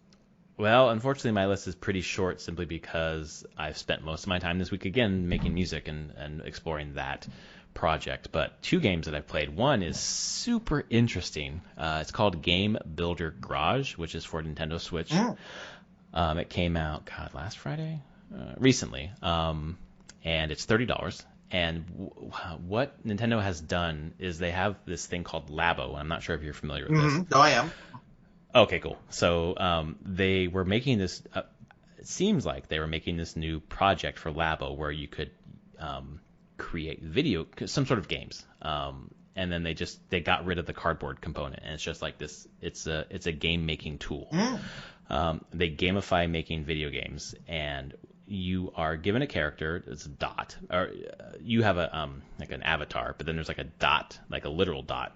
S1: Well, unfortunately, my list is pretty short simply because I've spent most of my time this week, again, making music and exploring that project. But 2 games that I've played. One is super interesting. It's called Game Builder Garage, which is for Nintendo Switch. It came out, last Friday? Recently. And it's $30. And what Nintendo has done is they have this thing called Labo. I'm not sure if you're familiar with this.
S2: No, I am.
S1: Okay, cool. So they were making this. It seems like they were making this new project for Labo where you could create some sort of games. And then they got rid of the cardboard component, and it's just like this. It's a game making tool. They gamify making video games, and you are given a character. It's a dot, or you have a like an avatar, but then there's like a dot, like a literal dot,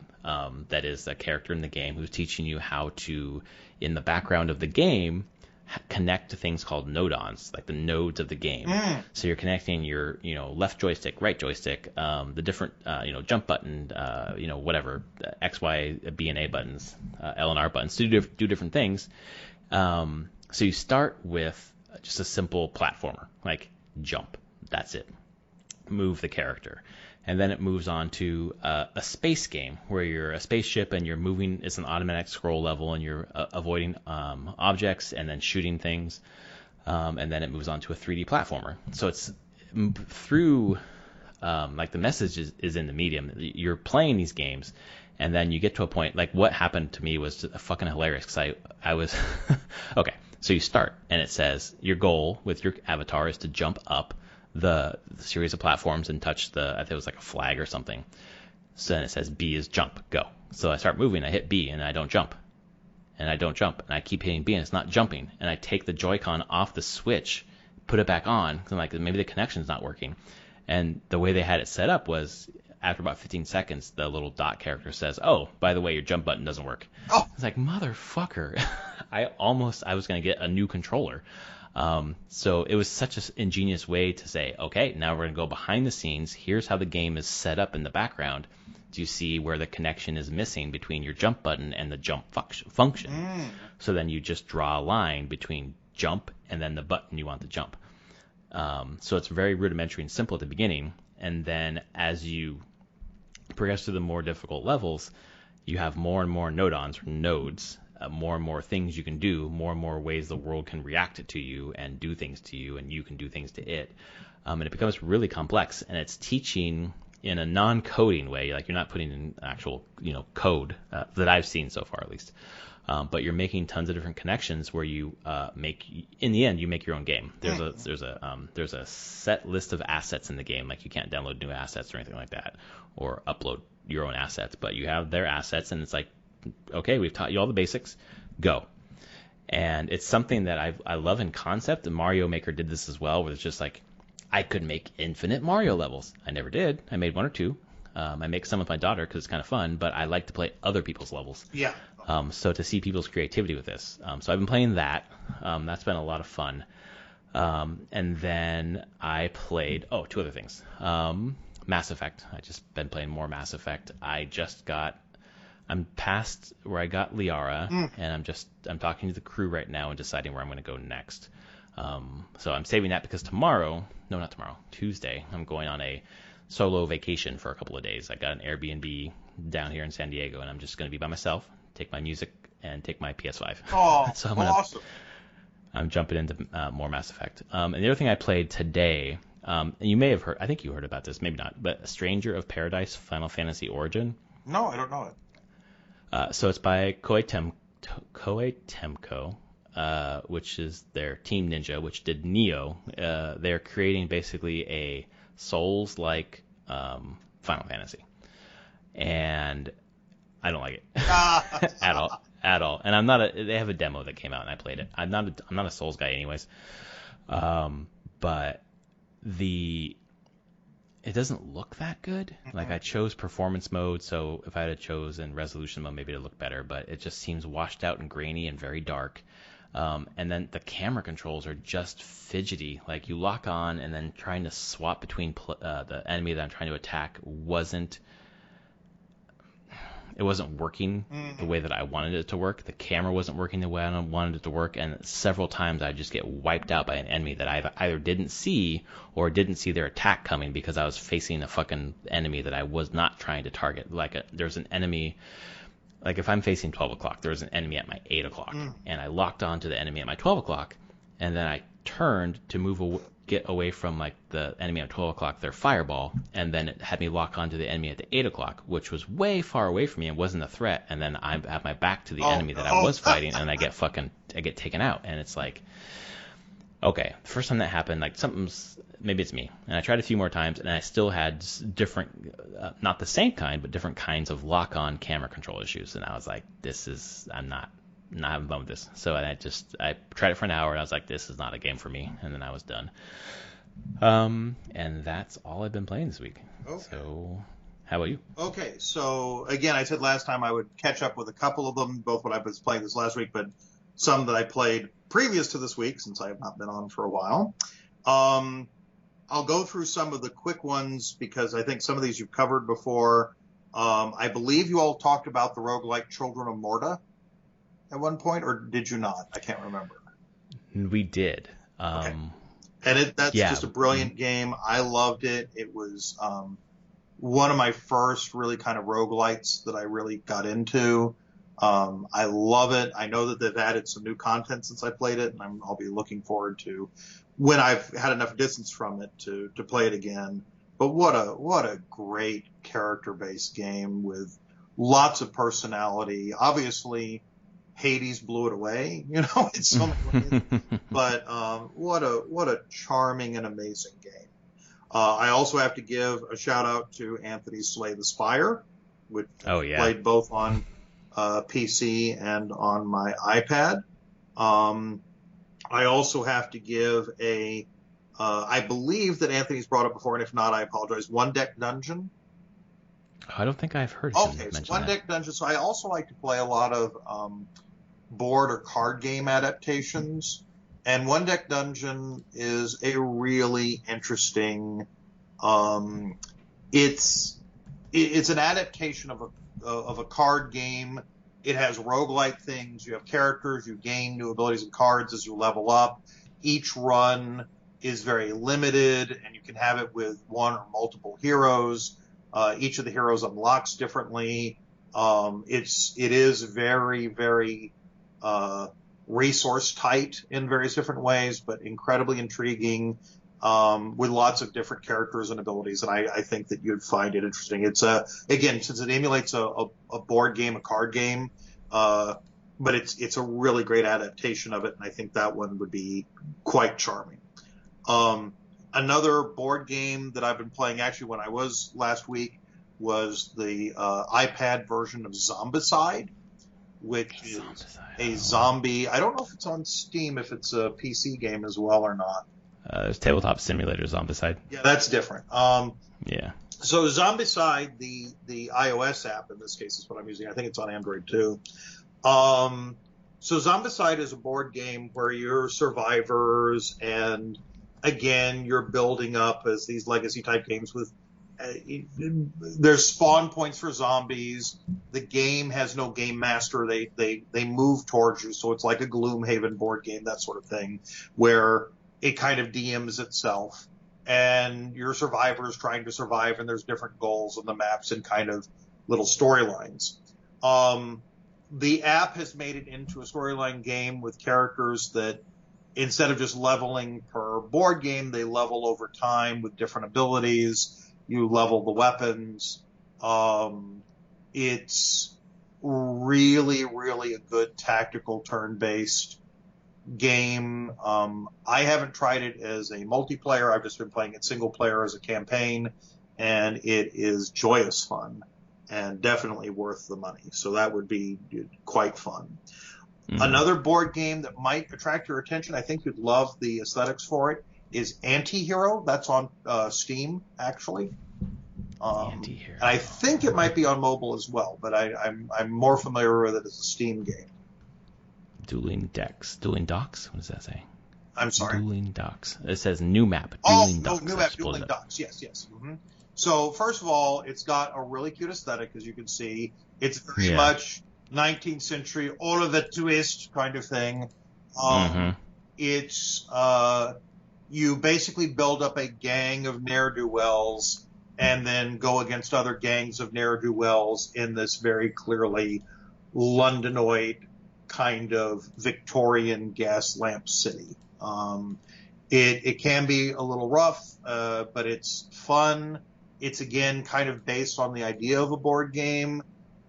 S1: that is a character in the game who's teaching you how to, in the background of the game, connect to things called nodons, like the nodes of the game. So you're connecting your left joystick, right joystick, the different jump button, whatever, X, Y, B, and A buttons, L and R buttons to do different things. So you start with just a simple platformer, like jump. That's it. Move the character. And then it moves on to a space game where you're a spaceship and you're moving. It's an automatic scroll level and you're avoiding objects and then shooting things. And then it moves on to a 3D platformer. So it's through, like the message is in the medium. You're playing these games, and then you get to a point, like what happened to me was fucking hilarious because I was, okay. So you start, and it says your goal with your avatar is to jump up the series of platforms and touch I think it was like a flag or something. So then it says B is jump, go. So I start moving, I hit B, and I don't jump. And I don't jump, and I keep hitting B, and it's not jumping. And I take the Joy-Con off the Switch, put it back on, because like maybe the connection's not working. And the way they had it set up was, after about 15 seconds, the little dot character says, "Oh, by the way, your jump button doesn't work."
S2: Oh.
S1: It's like, motherfucker. I was going to get a new controller. So it was such an ingenious way to say, okay, now we're going to go behind the scenes. Here's how the game is set up in the background. Do you see where the connection is missing between your jump button and the jump function? So then you just draw a line between jump and then the button you want to jump. So it's very rudimentary and simple at the beginning. And then as you progress through the more difficult levels, you have more and more nodons, or nodes, more and more things you can do, more and more ways the world can react to you and do things to you, and you can do things to it. And it becomes really complex, and it's teaching in a non-coding way. Like you're not putting in actual, code that I've seen so far, at least. But you're making tons of different connections where you in the end, you make your own game. There's a set list of assets in the game. Like you can't download new assets or anything like that, or upload your own assets. But you have their assets, and it's like, okay, we've taught you all the basics, go. And it's something that I love in concept. And Mario Maker did this as well, where it's just like, I could make infinite Mario levels. I never did. I made 1 or 2. I make some with my daughter because it's kind of fun, but I like to play other people's levels.
S2: Yeah.
S1: So to see people's creativity with this. So I've been playing that. That's been a lot of fun. And then I played, 2 other things. Mass Effect. I just been playing more Mass Effect. I just got I'm past where I got Liara, and I'm talking to the crew right now and deciding where I'm going to go next. So I'm saving that because not tomorrow, Tuesday, I'm going on a solo vacation for a couple of days. I got an Airbnb down here in San Diego, and I'm just going to be by myself, take my music, and take my PS5.
S2: Oh,
S1: so
S2: awesome.
S1: I'm jumping into more Mass Effect. And the other thing I played today, and you may have heard, I think you heard about this, maybe not, but Stranger of Paradise Final Fantasy Origin.
S2: No, I don't know it.
S1: So it's by Koei Temco, which is their Team Ninja, which did Nioh. They're creating basically a Souls-like Final Fantasy. And I don't like it at all. And they have a demo that came out and I played it. I'm not a Souls guy anyways. But it doesn't look that good. Like, I chose performance mode, so if I had chosen resolution mode, maybe it'd look better, but it just seems washed out and grainy and very dark. And then the camera controls are just fidgety. Like, you lock on, and then trying to swap between the enemy that I'm trying to attack wasn't working the way that I wanted it to work. The camera wasn't working the way I wanted it to work, and several times I just get wiped out by an enemy that I either didn't see or didn't see their attack coming because I was facing a fucking enemy that I was not trying to target. There's an enemy, like if I'm facing 12 o'clock, there's an enemy at my 8 o'clock, and I locked on to the enemy at my 12 o'clock, and then I turned to get away from like the enemy at 12 o'clock, their fireball, and then it had me lock onto the enemy at the 8 o'clock, which was way far away from me and wasn't a threat, and then I have my back to the enemy that I was fighting, and I get taken out, and it's like, okay, the first time that happened, like maybe it's me, and I tried a few more times, and I still had different, not the same kind, but different kinds of lock-on camera control issues, and I was like, I'm not having fun with this. So I tried it for an hour, and I was like, this is not a game for me, and then I was done. And that's all I've been playing this week. Okay. So how about you?
S2: Okay, so again, I said last time I would catch up with a couple of them, both what I was playing this last week, but some that I played previous to this week, since I have not been on for a while. I'll go through some of the quick ones because I think some of these you've covered before. I believe you all talked about the roguelike Children of Morta at one point, or did you not? I can't remember.
S1: We did.
S2: Okay. And that's just a brilliant game. I loved it. It was one of my first really kind of roguelites that I really got into. I love it. I know that they've added some new content since I played it, and I'll be looking forward to when I've had enough distance from it to play it again. But what a great character-based game with lots of personality. Obviously, Hades blew it away, in so many ways. But what a charming and amazing game. I also have to give a shout out to Anthony's Slay the Spire, which played both on PC and on my iPad. I also have to give I believe that Anthony's brought up before, and if not, I apologize, One Deck Dungeon.
S1: I don't think I've heard him mention
S2: One Deck Dungeon. So I also like to play a lot of board or card game adaptations, and One Deck Dungeon is a really interesting. It's an adaptation of a card game. It has roguelike things. You have characters. You gain new abilities and cards as you level up. Each run is very limited, and you can have it with one or multiple heroes. Each of the heroes unlocks differently. It is very, very resource tight in various different ways, but incredibly intriguing, with lots of different characters and abilities. And I think that you'd find it interesting. It's again, since it emulates a board game, a card game, but it's a really great adaptation of it. And I think that one would be quite charming. Another board game that I've been playing actually when I was last week was the iPad version of Zombicide, which is a zombie. I don't know if it's on Steam, if it's a PC game as well or not.
S1: There's Tabletop Simulator Zombicide.
S2: Yeah, that's different.
S1: Yeah.
S2: So Zombicide, the iOS app in this case is what I'm using. I think it's on Android too. So Zombicide is a board game where you're survivors, and again, you're building up as these legacy type games with there's spawn points for zombies. The game has no game master. They move towards you, so it's like a Gloomhaven board game, that sort of thing, where it kind of DMs itself, and your survivor is trying to survive, and there's different goals on the maps and kind of little storylines. The app has made it into a storyline game with characters that, instead of just leveling per board game, they level over time with different abilities. You level the weapons. It's really, really a good tactical turn-based game. I haven't tried it as a multiplayer. I've just been playing it single player as a campaign, and it is joyous fun and definitely worth the money. So that would be quite fun. Mm-hmm. Another board game that might attract your attention, I think you'd love the aesthetics for it, is Anti-Hero. That's on Steam, actually. Anti-Hero. And I think it might be on mobile as well, but I'm more familiar with it as a Steam game.
S1: Dueling Docks. What does that say?
S2: I'm sorry.
S1: Dueling Docks. It says new map.
S2: Dueling Docks. New map. Dueling Docks. Yes. Mm-hmm. So first of all, it's got a really cute aesthetic, as you can see. It's very much 19th century, all of the twist kind of thing. It's you basically build up a gang of ne'er-do-wells and then go against other gangs of ne'er-do-wells in this very clearly Londonoid kind of Victorian gas lamp city. It can be a little rough, but it's fun. It's, again, kind of based on the idea of a board game.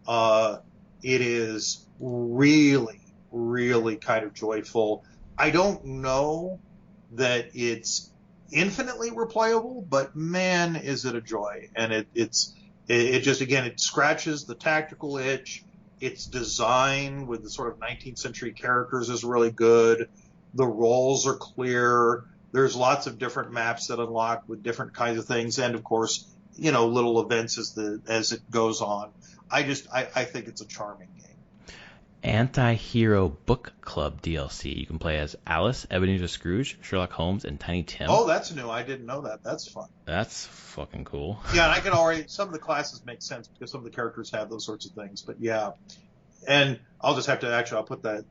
S2: It is really, really kind of joyful. I don't know that it's infinitely replayable, but man, is it a joy. And it just, again, it scratches the tactical itch. Its design with the sort of 19th century characters is really good. The roles are clear. There's lots of different maps that unlock with different kinds of things. And of course, little events as it goes on. I think it's a charming game.
S1: Anti-Hero Book Club DLC. You can play as Alice, Ebenezer Scrooge, Sherlock Holmes, and Tiny Tim.
S2: Oh, that's new. I didn't know that. That's fun.
S1: That's fucking cool.
S2: Yeah, and I can already, some of the classes make sense because some of the characters have those sorts of things. But yeah, and I'll just have to I'll put that.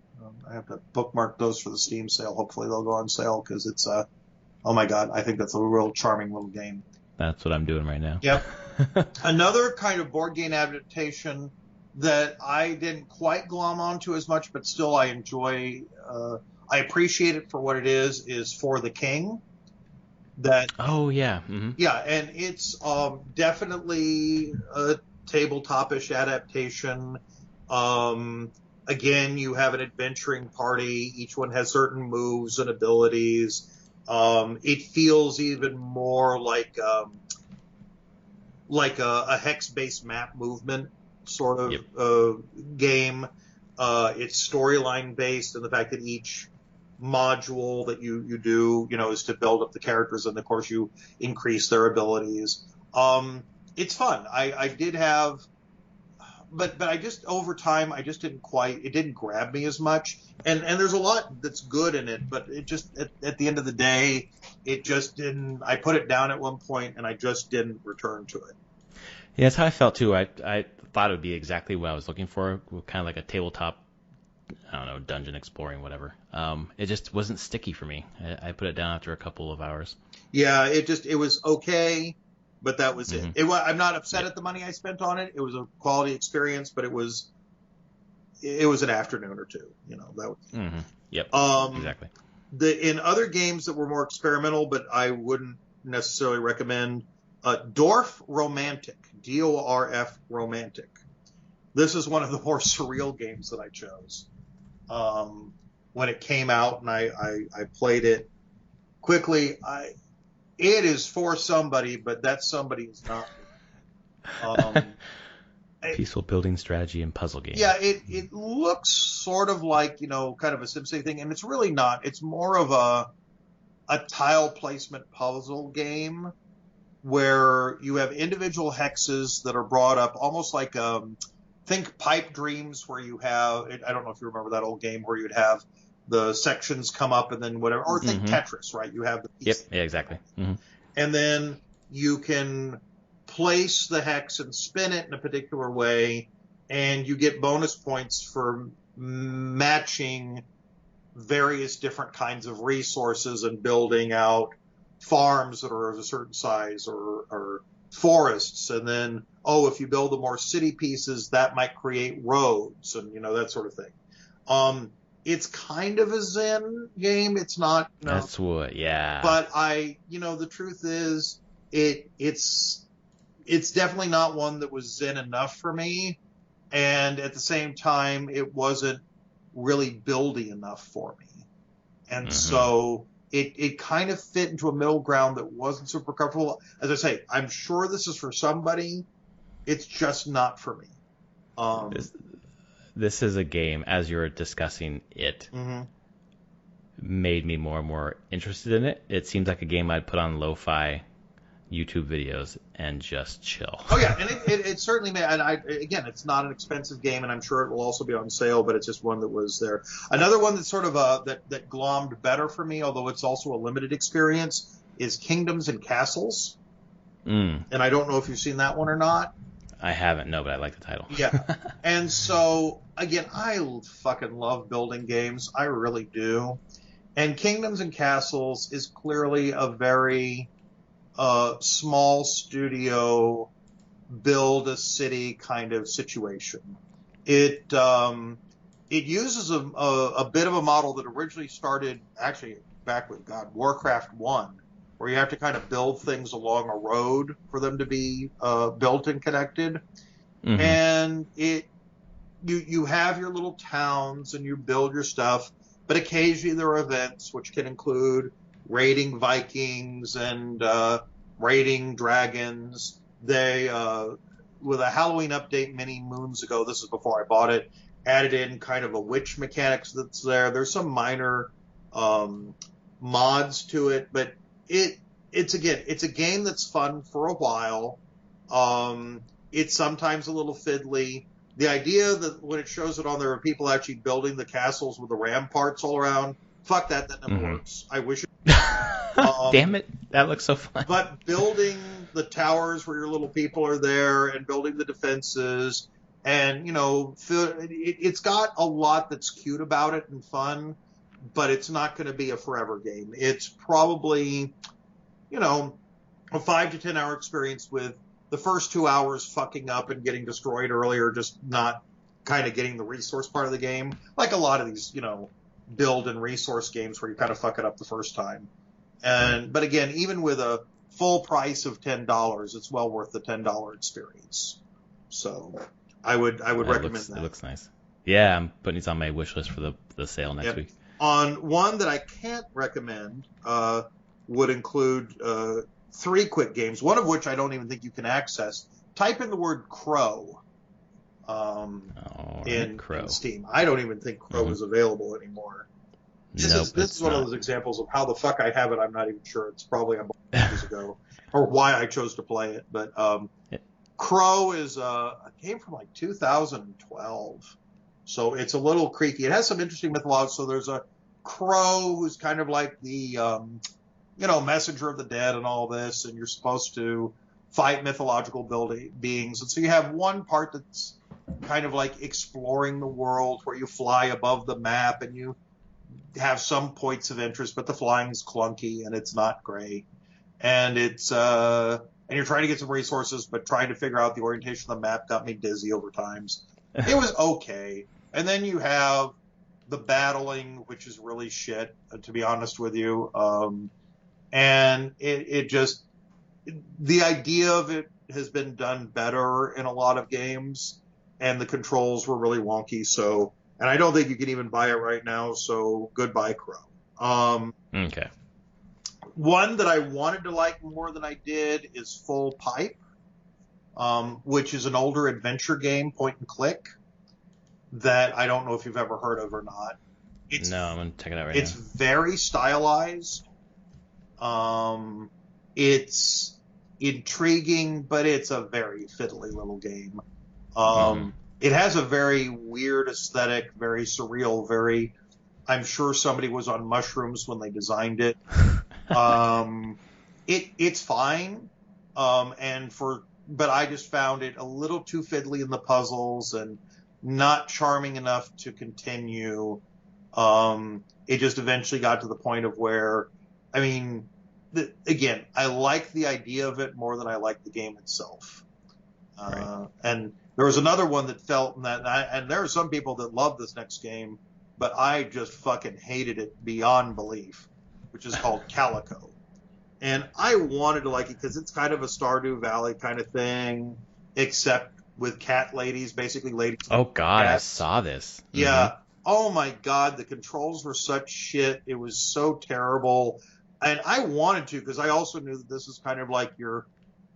S2: I have to bookmark those for the Steam sale. Hopefully they'll go on sale because it's oh my god, I think that's a real charming little game. That's
S1: what I'm doing right now.
S2: Yep. Another kind of board game adaptation that I didn't quite glom onto as much, but still I enjoy. I appreciate it for what it is For the King.
S1: Oh yeah. Mm-hmm.
S2: Yeah, and it's definitely a tabletop-ish adaptation. Again, you have an adventuring party. Each one has certain moves and abilities. It feels even more like a hex-based map movement sort of game. It's storyline based, and the fact that each module that you do, is to build up the characters, and of course you increase their abilities. It's fun. I did have, but I just over time I just it didn't grab me as much. And there's a lot that's good in it, but it just at the end of the day, it just didn't. I put it down at one point, and I just didn't return to it.
S1: Yeah, that's how I felt too. I thought it would be exactly what I was looking for, kind of like a tabletop, I don't know, dungeon exploring, whatever. It just wasn't sticky for me. I put it down after a couple of hours.
S2: Yeah, it was okay, but that was it. I'm not upset at the money I spent on it. It was a quality experience, but it was an afternoon or two. That was.
S1: Mm-hmm. Yep. Exactly.
S2: In other games that were more experimental, but I wouldn't necessarily recommend, Dorf Romantic, DORF Romantic. This is one of the more surreal games that I chose. When it came out and I played it quickly, it is for somebody, but that somebody is not me.
S1: Peaceful building strategy and puzzle game.
S2: Yeah, it looks sort of like, kind of a SimCity thing, and it's really not. It's more of a tile placement puzzle game where you have individual hexes that are brought up almost like think Pipe Dreams, where you have, I don't know if you remember that old game where you'd have the sections come up and then whatever, or think Tetris, right? You have the piece.
S1: Yep, yeah, exactly. Mm-hmm.
S2: And then you can place the hex and spin it in a particular way, and you get bonus points for matching various different kinds of resources and building out farms that are of a certain size or forests. And then, if you build the more city pieces, that might create roads and, that sort of thing. It's kind of a Zen game. It's not,
S1: That's what, yeah.
S2: But the truth is it's definitely not one that was Zen enough for me. And at the same time, it wasn't really buildy enough for me. And so it kind of fit into a middle ground that wasn't super comfortable. As I say, I'm sure this is for somebody. It's just not for me.
S1: This is a game, as you were discussing it, made me more and more interested in it. It seems like a game I'd put on lo-fi YouTube videos and just chill.
S2: Oh yeah, and it certainly may. And again, it's not an expensive game, and I'm sure it will also be on sale. But it's just one that was there. Another one that's sort of that glommed better for me, although it's also a limited experience, is Kingdoms and Castles. And I don't know if you've seen that one or not.
S1: I haven't, no, but I like the title.
S2: Yeah, and so again, I fucking love building games. I really do. And Kingdoms and Castles is clearly a very small studio, build a city kind of situation. It uses a bit of a model that originally started actually back with Warcraft 1, where you have to kind of build things along a road for them to be built and connected. And you have your little towns and you build your stuff, but occasionally there are events which can include raiding Vikings and raiding dragons. They, with a Halloween update many moons ago, this is before I bought it, added in kind of a witch mechanics that's there. There's some minor mods to it, but it's a game that's fun for a while. It's sometimes a little fiddly. The idea that when it shows it on there are people actually building the castles with the ramparts all around, fuck that never works. I wish it
S1: Damn it, that looks so fun.
S2: But building the towers where your little people are there and building the defenses and, it's got a lot that's cute about it and fun, but it's not going to be a forever game. It's probably, a 5 to 10 hour experience with the first 2 hours fucking up and getting destroyed earlier, just not kind of getting the resource part of the game. Like a lot of these, build and resource games where you kind of fuck it up the first time. But again, even with a full price of $10, it's well worth the $10 experience. So I would recommend that.
S1: It looks nice. Yeah, I'm putting these on my wish list for the sale next week.
S2: On one that I can't recommend would include 3 quick games, one of which I don't even think you can access. Type in the word Crow in Steam. I don't even think Crow is available anymore. This is one of those examples of how the fuck I have it. I'm not even sure. It's probably a years ago, or why I chose to play it. But Crow is a game from like 2012, so it's a little creaky. It has some interesting mythology. So there's a crow who's kind of like the messenger of the dead and all this, and you're supposed to fight mythological beings. And so you have one part that's kind of like exploring the world, where you fly above the map and you have some points of interest, but the flying's clunky and it's not great. And it's and you're trying to get some resources, but trying to figure out the orientation of the map got me dizzy over times. It was okay. And then you have the battling, which is really shit, to be honest with you. And it just, the idea of it has been done better in a lot of games, and the controls were really wonky. So, and I don't think you can even buy it right now. So goodbye, Crow.
S1: Okay.
S2: One that I wanted to like more than I did is Full Pipe, which is an older adventure game, point and click, that I don't know if you've ever heard of or not.
S1: No, I'm going to check it out right
S2: It's
S1: now.
S2: very stylized. It's intriguing, but it's a very fiddly little game. It has a very weird aesthetic, very surreal, I'm sure somebody was on mushrooms when they designed it. It's fine. And for but I just found it a little too fiddly in the puzzles and not charming enough to continue. It just eventually got to the point of where, I mean, again, I like the idea of it more than I like the game itself.
S1: Right.
S2: And there was another one that felt in that, and there are some people that love this next game, but I just fucking hated it beyond belief, which is called Calico. And I wanted to like it because it's kind of a Stardew Valley kind of thing, except with cat ladies, basically ladies.
S1: Oh God,
S2: cats.
S1: I saw this.
S2: Yeah. Oh my God, the controls were such shit. It was so terrible. And I wanted to, because I also knew that this was kind of like your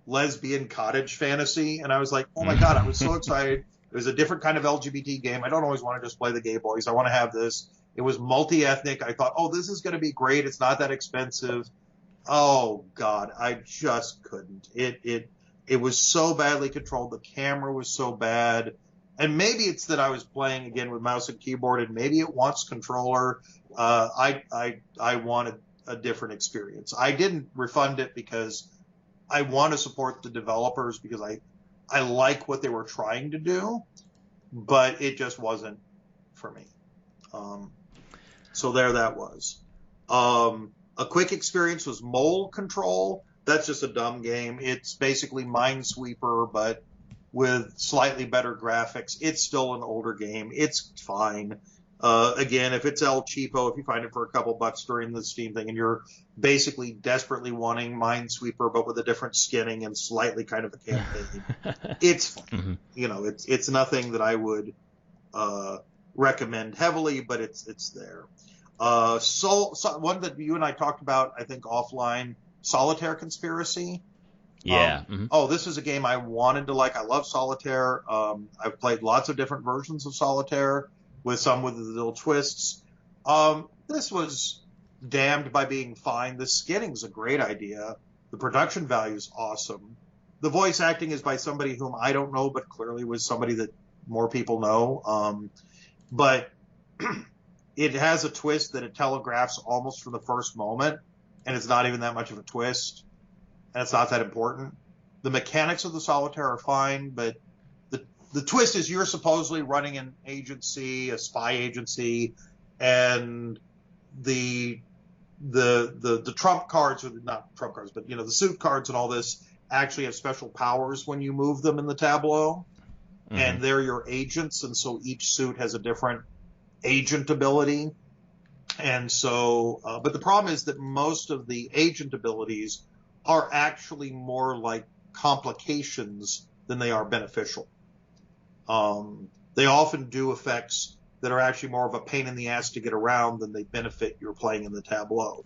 S2: lesbian cottage fantasy. And I was like, oh my God, I was so excited. It was a different kind of LGBT game. I don't always want to just play the gay boys. I want to have this. It was multi-ethnic. I thought, oh, this is going to be great. It's not that expensive. Oh God, I just couldn't. It was so badly controlled. The camera was so bad. And maybe it's that I was playing again with mouse and keyboard, and maybe it wants controller. I wanted a different experience. I didn't refund it because I want to support the developers because I like what they were trying to do, but it just wasn't for me. So there that was. A quick experience was Mole Control. That's just a dumb game. It's basically Minesweeper, but with slightly better graphics. It's still an older game. It's fine. Again, if it's El Cheapo, if you find it for a couple bucks during the Steam thing and you're basically desperately wanting Minesweeper but with a different skinning and slightly kind of a campaign, it's fun.
S1: Mm-hmm.
S2: You know, it's nothing that I would recommend heavily, but it's there. So one that you and I talked about, I think offline, Solitaire Conspiracy.
S1: Yeah.
S2: Oh, this is a game I wanted to like. I love Solitaire. I've played lots of different versions of Solitaire, with some with the little twists. This was damned by being fine. The skinning's a great idea. The production value is awesome. The voice acting is by somebody whom I don't know, but clearly was somebody that more people know. But it has a twist that it telegraphs almost from the first moment, and it's not even that much of a twist, and it's not that important. The mechanics of the Solitaire are fine, but the twist is you're supposedly running an agency, a spy agency, and the trump cards, or not trump cards, but the suit cards and all this actually have special powers when you move them in the tableau, and they're your agents, and so each suit has a different agent ability. And so, but the problem is that most of the agent abilities are actually more like complications than they are beneficial. They often do effects that are actually more of a pain in the ass to get around than they benefit your playing in the tableau.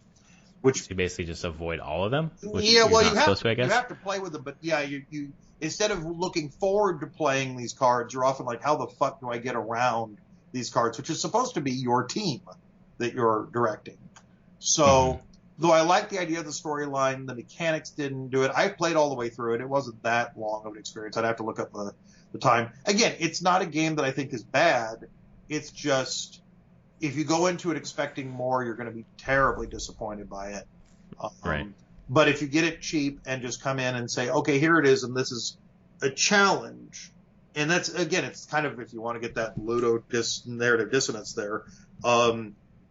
S2: Which
S1: so you basically just avoid all of them?
S2: Well, you have to play with them, but yeah, you instead of looking forward to playing these cards, you're often like, how the fuck do I get around these cards, which is supposed to be your team that you're directing. So, though I like the idea of the storyline, the mechanics didn't do it. I played all the way through it. It wasn't that long of an experience. I'd have to look up the time. Again, it's not a game that I think is bad. It's just, if you go into it expecting more, you're going to be terribly disappointed by it.
S1: Right.
S2: But if you get it cheap and just come in and say, okay, here it is, and this is a challenge, and that's, again, it's kind of, if you want to get that narrative dissonance there,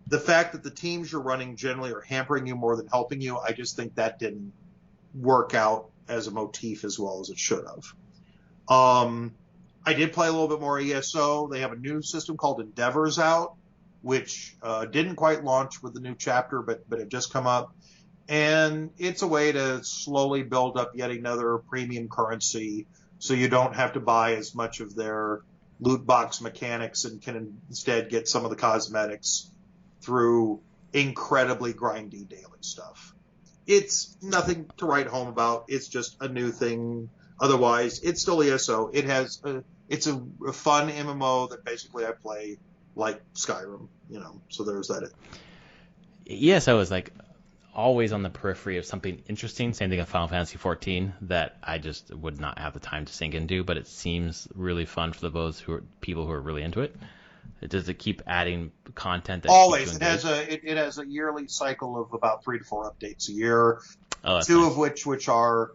S2: the fact that the teams you're running generally are hampering you more than helping you, I just think that didn't work out as a motif as well as it should have. I did play a little bit more ESO. They have a new system called Endeavors out, which didn't quite launch with the new chapter, but it just come up. And it's a way to slowly build up yet another premium currency so you don't have to buy as much of their loot box mechanics and can instead get some of the cosmetics through incredibly grindy daily stuff. It's nothing to write home about. It's just a new thing. Otherwise, it's still ESO. It's a fun MMO that basically I play like Skyrim, so there's that.
S1: Yes, I was like always on the periphery of something interesting. Same thing with Final Fantasy XIV that I just would not have the time to sink into, but it seems really fun for those people who are really into it. Does it keep adding content? That
S2: always. It has a yearly cycle of about 3 to 4 updates a year.
S1: Oh,
S2: two
S1: nice.
S2: of which are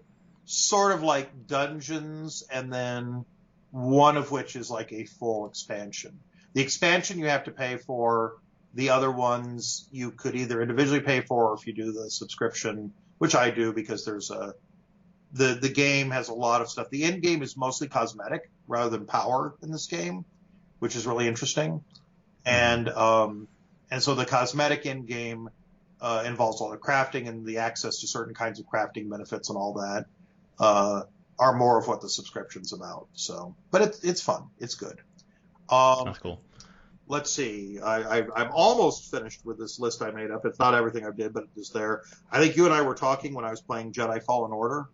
S2: sort of like dungeons, and then one of which is like a full expansion. The expansion you have to pay for. The other ones you could either individually pay for, or if you do the subscription, which I do because there's the game has a lot of stuff. The end game is mostly cosmetic rather than power in this game, which is really interesting. And so the cosmetic end game involves all the crafting, and the access to certain kinds of crafting benefits and all that are more of what the subscription's about. So, but it's fun. It's good.
S1: That's cool.
S2: Let's see. I'm almost finished with this list I made up. It's not everything I did, but it is there. I think you and I were talking when I was playing Jedi Fallen Order.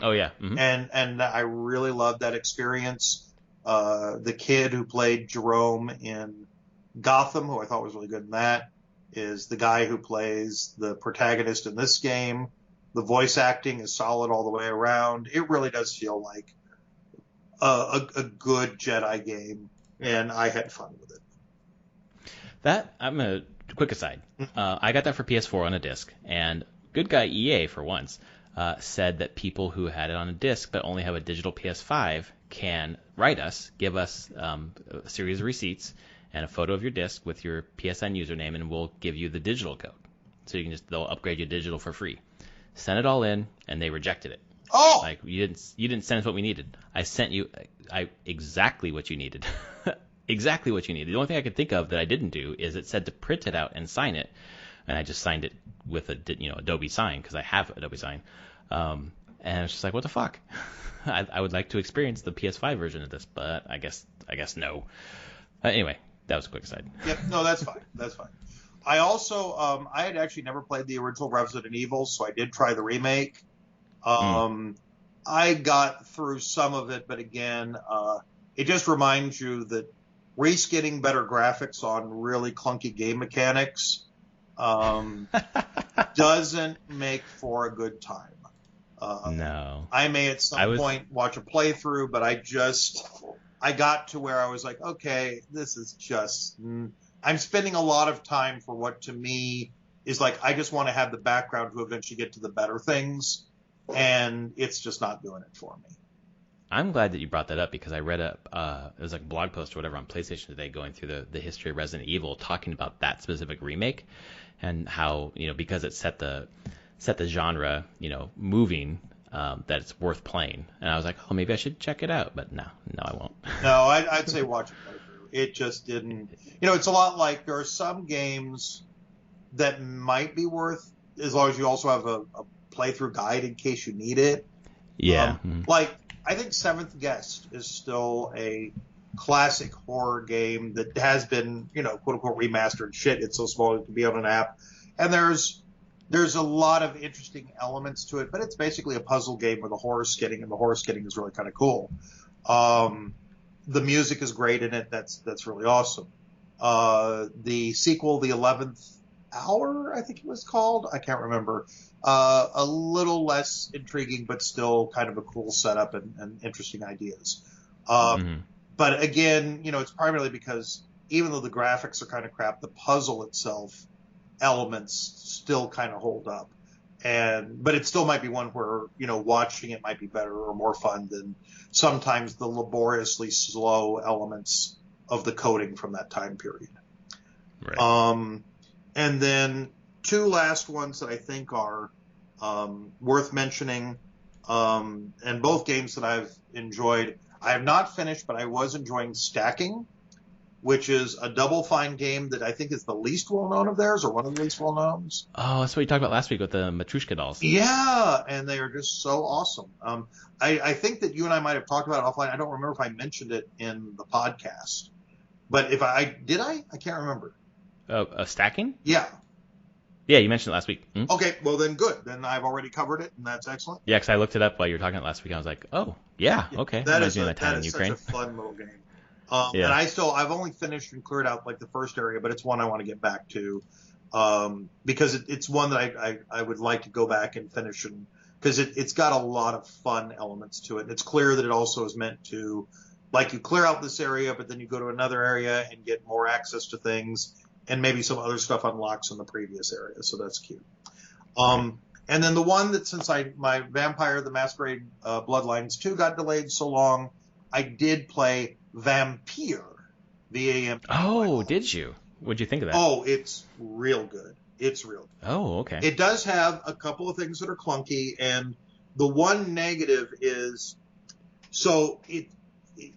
S1: Oh, yeah.
S2: And I really loved that experience. The kid who played Jerome in Gotham, who I thought was really good in that, is the guy who plays the protagonist in this game. The voice acting is solid all the way around. It really does feel like a good Jedi game, and I had fun with it.
S1: I'm a quick aside. I got that for PS4 on a disc, and good guy EA for once said that people who had it on a disc but only have a digital PS5 can write us, give us a series of receipts and a photo of your disc with your PSN username, and we'll give you the digital code. So they'll upgrade you digital for free. Sent it all in, and they rejected it.
S2: Oh,
S1: like you didn't send us what we needed. I sent you exactly what you needed. Exactly what you needed. The only thing I could think of that I didn't do is it said to print it out and sign it, and I just signed it with Adobe Sign because I have Adobe Sign, and it's just like, what the fuck? I would like to experience the PS5 version of this, but I guess no. Anyway, that was a quick aside.
S2: Yep, no, that's fine. That's fine. I also I had actually never played the original Resident Evil, so I did try the remake. I got through some of it, but again, it just reminds you that reskinning better graphics on really clunky game mechanics doesn't make for a good time.
S1: No.
S2: I may at some point watch a playthrough, but I got to where I was like, okay, this is just... I'm spending a lot of time for what to me is like, I just want to have the background to eventually get to the better things, and it's just not doing it for me.
S1: I'm glad that you brought that up because I read it was like a blog post or whatever on PlayStation today going through the history of Resident Evil, talking about that specific remake and how, because it set the genre, moving, that it's worth playing. And I was like, oh, maybe I should check it out, but no, I won't.
S2: No, I'd say watch it playthrough. It just didn't. It's a lot like there are some games that might be worth, as long as you also have a playthrough guide in case you need it.
S1: Yeah.
S2: Like, I think Seventh Guest is still a classic horror game that has been, quote unquote remastered. Shit, it's so small it can be on an app. And there's a lot of interesting elements to it, but it's basically a puzzle game with a horror skinning, and the horror skinning is really kind of cool. The music is great in it. That's really awesome. The sequel, The 11th Hour, I think it was called. I can't remember. A little less intriguing, but still kind of a cool setup and interesting ideas. But again, it's primarily because even though the graphics are kind of crap, the puzzle itself elements still kind of hold up. But it still might be one where, watching it might be better or more fun than sometimes the laboriously slow elements of the coding from that time period.
S1: Right.
S2: And then two last ones that I think are worth mentioning, and both games that I've enjoyed. I have not finished, but I was enjoying Stacking, which is a Double Fine game that I think is the least well-known of theirs, or one of the least well-knowns.
S1: Oh, that's what you talked about last week with the Matryoshka dolls.
S2: Yeah, and they are just so awesome. I think that you and I might have talked about it offline. I don't remember if I mentioned it in the podcast. But if I can't remember.
S1: Stacking?
S2: Yeah.
S1: Yeah, you mentioned it last week.
S2: Okay, well then good. Then I've already covered it, and that's excellent.
S1: Yeah, because I looked it up while you were talking last week. I was like, oh, yeah, okay.
S2: That is such a fun little game. And I've only finished and cleared out like the first area, but it's one I want to get back to because it's one that I would like to go back and finish, and because it's got a lot of fun elements to it. And it's clear that it also is meant to, like, you clear out this area, but then you go to another area and get more access to things, and maybe some other stuff unlocks in the previous area. So that's cute. And And then the one that since my Vampire the Masquerade Bloodlines 2 got delayed so long, I did play Vampire, VAMP.
S1: Oh, did you? What'd you think of that?
S2: Oh, it's real good. It's real good.
S1: Oh, okay.
S2: It does have a couple of things that are clunky, and the one negative is, so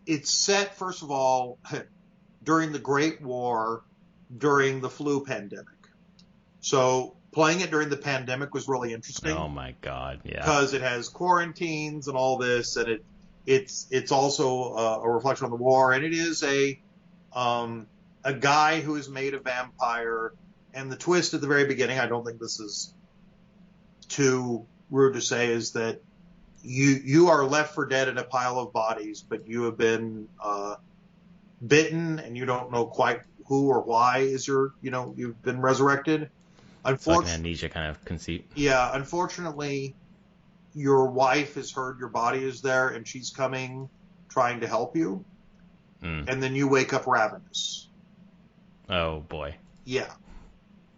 S2: it's set, first of all, during the Great War, during the flu pandemic. So playing it during the pandemic was really interesting.
S1: Oh my God, yeah.
S2: Because it has quarantines and all this, and it's also a reflection on the war, and it is a guy who is made a vampire. And the twist at the very beginning, I don't think this is too rude to say, is that you are left for dead in a pile of bodies, but you have been bitten, and you don't know quite who or why you've been resurrected.
S1: It's like an amnesia kind of conceit.
S2: Yeah, unfortunately, your wife has heard your body is there, and she's coming, trying to help you, and then you wake up ravenous.
S1: Oh boy.
S2: Yeah.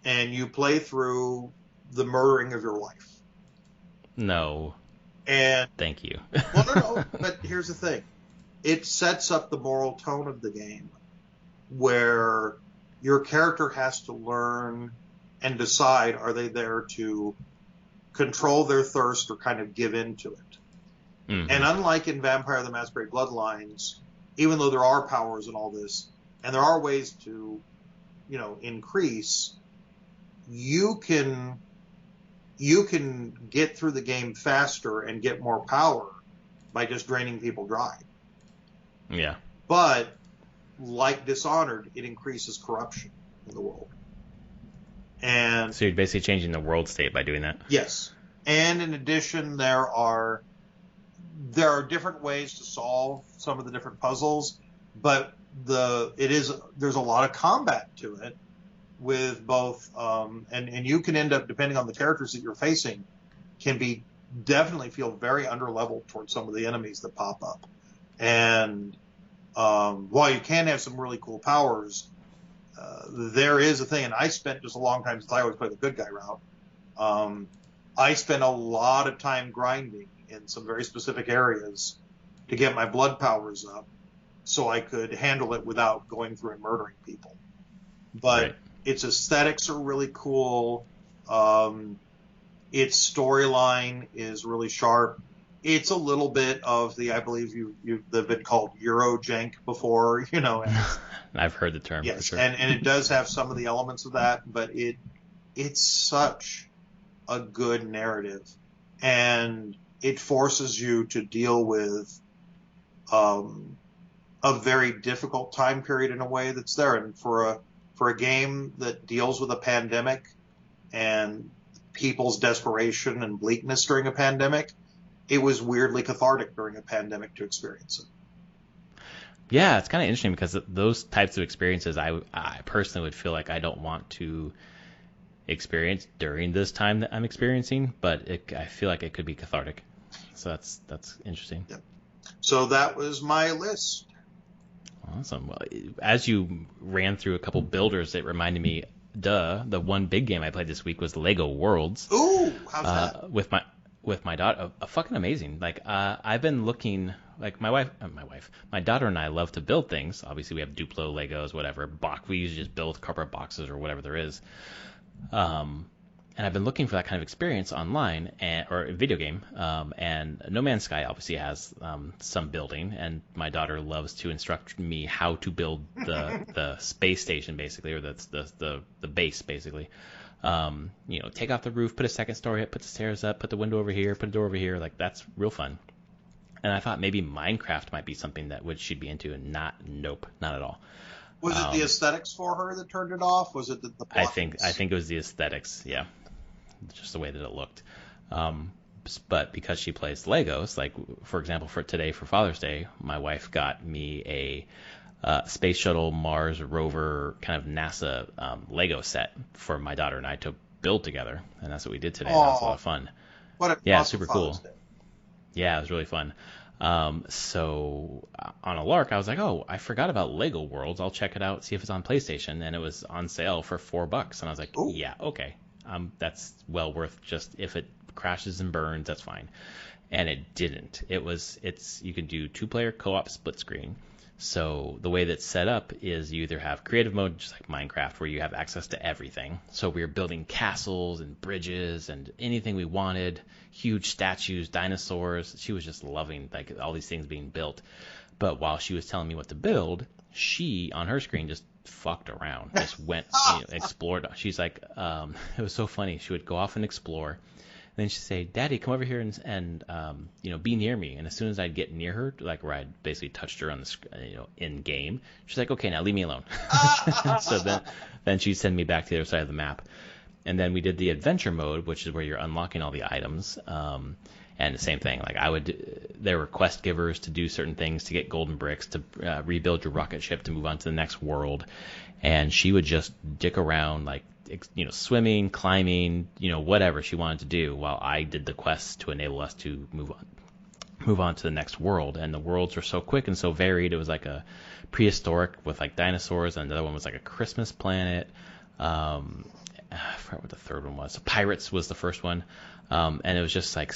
S2: And you play through the murdering of your wife.
S1: No.
S2: And
S1: thank you.
S2: Well, no. But here's the thing: it sets up the moral tone of the game, where your character has to learn and decide: are they there to control their thirst or kind of give in to it? Mm-hmm. And unlike in Vampire the Masquerade Bloodlines, even though there are powers and all this, and there are ways to, increase. You can get through the game faster and get more power by just draining people dry.
S1: Yeah.
S2: But like Dishonored, it increases corruption in the world. And
S1: so you're basically changing the world state by doing that?
S2: Yes. And in addition, there are different ways to solve some of the different puzzles, but there's a lot of combat to it. With both, and you can end up, depending on the characters that you're facing, definitely feel very underleveled towards some of the enemies that pop up. And while you can have some really cool powers, there is a thing, and I spent just a long time since I always play the good guy route. I spent a lot of time grinding in some very specific areas to get my blood powers up so I could handle it without going through and murdering people. But right. Its aesthetics are really cool. Its storyline is really sharp. It's a little bit of I believe they've been called Eurojank before, And
S1: I've heard the term.
S2: Yes,
S1: for sure.
S2: and it does have some of the elements of that, but it's such a good narrative, and it forces you to deal with a very difficult time period in a way that's there, and for a game that deals with a pandemic and people's desperation and bleakness during a pandemic, it was weirdly cathartic during a pandemic to experience it.
S1: Yeah, it's kind of interesting because those types of experiences, I personally would feel like I don't want to experience during this time that I'm experiencing, but I feel like it could be cathartic. So that's interesting.
S2: Yep. So that was my list.
S1: Awesome. Well, as you ran through a couple builders, it reminded me, the one big game I played this week was Lego Worlds.
S2: Ooh, how's that?
S1: With my daughter, fucking amazing. Like, I've been looking, like my daughter and I love to build things. Obviously, we have Duplo, Legos, whatever. We usually just build cardboard boxes or whatever there is. And I've been looking for that kind of experience online or a video game. And No Man's Sky obviously has some building, and my daughter loves to instruct me how to build the space station, basically, or the base, basically. Take off the roof, put a second story up, put the stairs up, put the window over here, put a door over here. Like, that's real fun. And I thought maybe Minecraft might be something that she'd be into, and nope, not at all.
S2: Was it the aesthetics for her that turned it off? Was it the
S1: I think it was the aesthetics, yeah. Just the way that it looked. But because she plays Legos, like, for example, for Father's Day, my wife got me a Space Shuttle Mars rover kind of NASA Lego set for my daughter and I to build together, and that's what we did today. That was a lot of fun. Super cool. Yeah, it was really fun. So on a lark, I was like, oh, I forgot about Lego Worlds. I'll check it out, see if it's on PlayStation, and it was on sale for $4, and I was like, ooh. Yeah, okay. That's well worth just if it crashes and burns, that's fine. And it didn't. You can do 2-player co-op split screen. So the way that's set up is you either have creative mode, just like Minecraft, where you have access to everything. So we were building castles and bridges and anything we wanted, huge statues, dinosaurs. She was just loving like all these things being built. But while she was telling me what to build, she on her screen just fucked around, just went, explored. She's like, it was so funny. She would go off and explore. Then she'd say, "Daddy, come over here and be near me." And as soon as I'd get near her, like where I'd basically touched her on the in game, she's like, "Okay, now leave me alone." So then she'd send me back to the other side of the map. And then we did the adventure mode, which is where you're unlocking all the items. And the same thing, like there were quest givers to do certain things to get golden bricks, to rebuild your rocket ship to move on to the next world. And she would just dick around, like, swimming, climbing, whatever she wanted to do, while I did the quests to enable us to move on to the next world. And the worlds were so quick and so varied. It was like a prehistoric with like dinosaurs, and another one was like a Christmas planet. I forgot what the third one was. So Pirates was the first one. And it was just like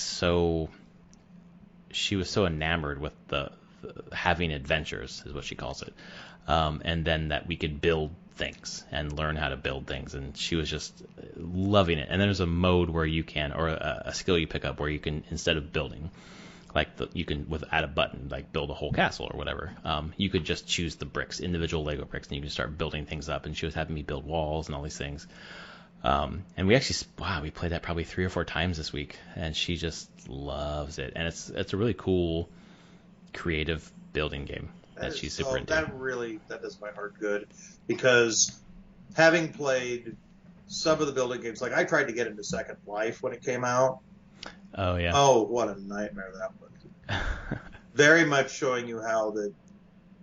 S1: she was so enamored with the having adventures, is what she calls it. And then that we could build things and learn how to build things. And she was just loving it. And then there's a mode where you can, or a skill you pick up where you can, instead of building, like you can, add a button, like build a whole castle or whatever. You could just choose the bricks, individual Lego bricks, and you can start building things up. And she was having me build walls and all these things. And we actually, we played that probably 3 or 4 times this week, and she just loves it. And it's a really cool, creative building game that she's super into.
S2: That does my heart good, because having played some of the building games, like I tried to get into Second Life when it came out.
S1: Oh yeah.
S2: Oh, what a nightmare that was. Very much showing you how that,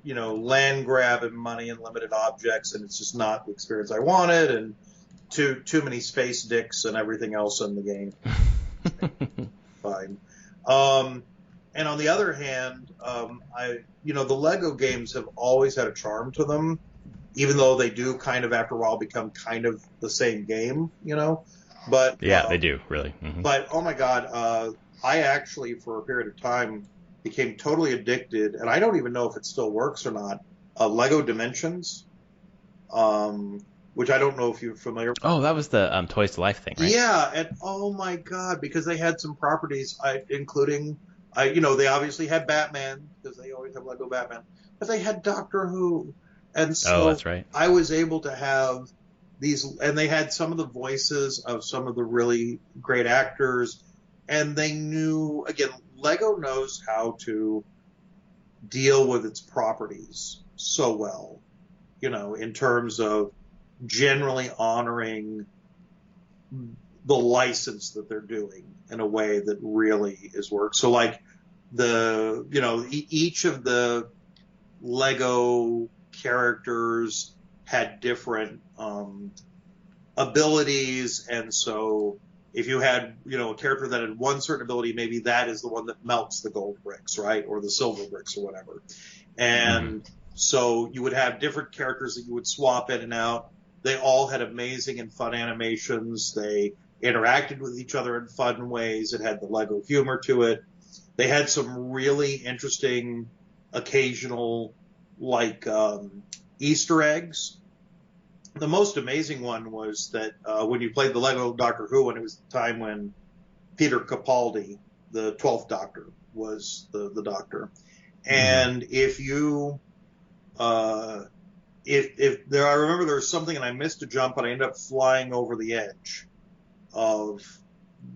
S2: land grab and money and limited objects, and it's just not the experience I wanted, and too many space dicks and everything else in the game. Fine. And on the other hand, the Lego games have always had a charm to them, even though they do kind of after a while become kind of the same game, But
S1: yeah, they do really. Mm-hmm.
S2: But oh my God, I actually for a period of time became totally addicted, and I don't even know if it still works or not. Lego Dimensions. Which I don't know if you're familiar with.
S1: Oh, that was the Toys to Life thing, right?
S2: Yeah, and oh my God, because they had some properties, including, they obviously had Batman, because they always have Lego Batman, but they had Doctor Who. And so
S1: that's right.
S2: I was able to have these, and they had some of the voices of some of the really great actors, and they knew, again, Lego knows how to deal with its properties so well, in terms of generally honoring the license that they're doing in a way that really is work. So like each of the Lego characters had different abilities. And so if you had, a character that had one certain ability, maybe that is the one that melts the gold bricks, right? Or the silver bricks or whatever. And so you would have different characters that you would swap in and out. They all had amazing and fun animations. They interacted with each other in fun ways. It had the Lego humor to it. They had some really interesting occasional, like, Easter eggs. The most amazing one was that when you played the Lego Doctor Who, and it was the time when Peter Capaldi, the 12th Doctor, was the Doctor. And if you... If there, I remember there was something and I missed a jump and I ended up flying over the edge of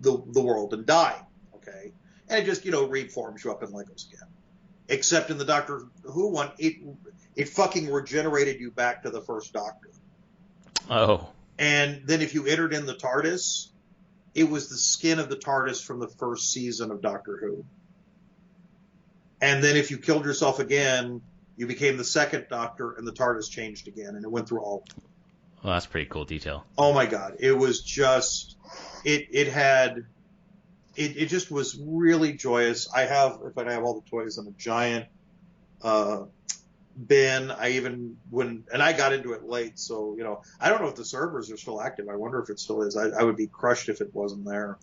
S2: the world and dying. Okay. And it just, reforms you up in Legos again. Except in the Doctor Who one, it fucking regenerated you back to the first Doctor.
S1: Oh.
S2: And then if you entered in the TARDIS, it was the skin of the TARDIS from the first season of Doctor Who. And then if you killed yourself again, you became the second Doctor, and the TARDIS changed again, and it went through all.
S1: Well, that's pretty cool detail.
S2: Oh my God, it was just, it just was really joyous. I have all the toys in a giant bin. I got into it late, so I don't know if the servers are still active. I wonder if it still is. I would be crushed if it wasn't there.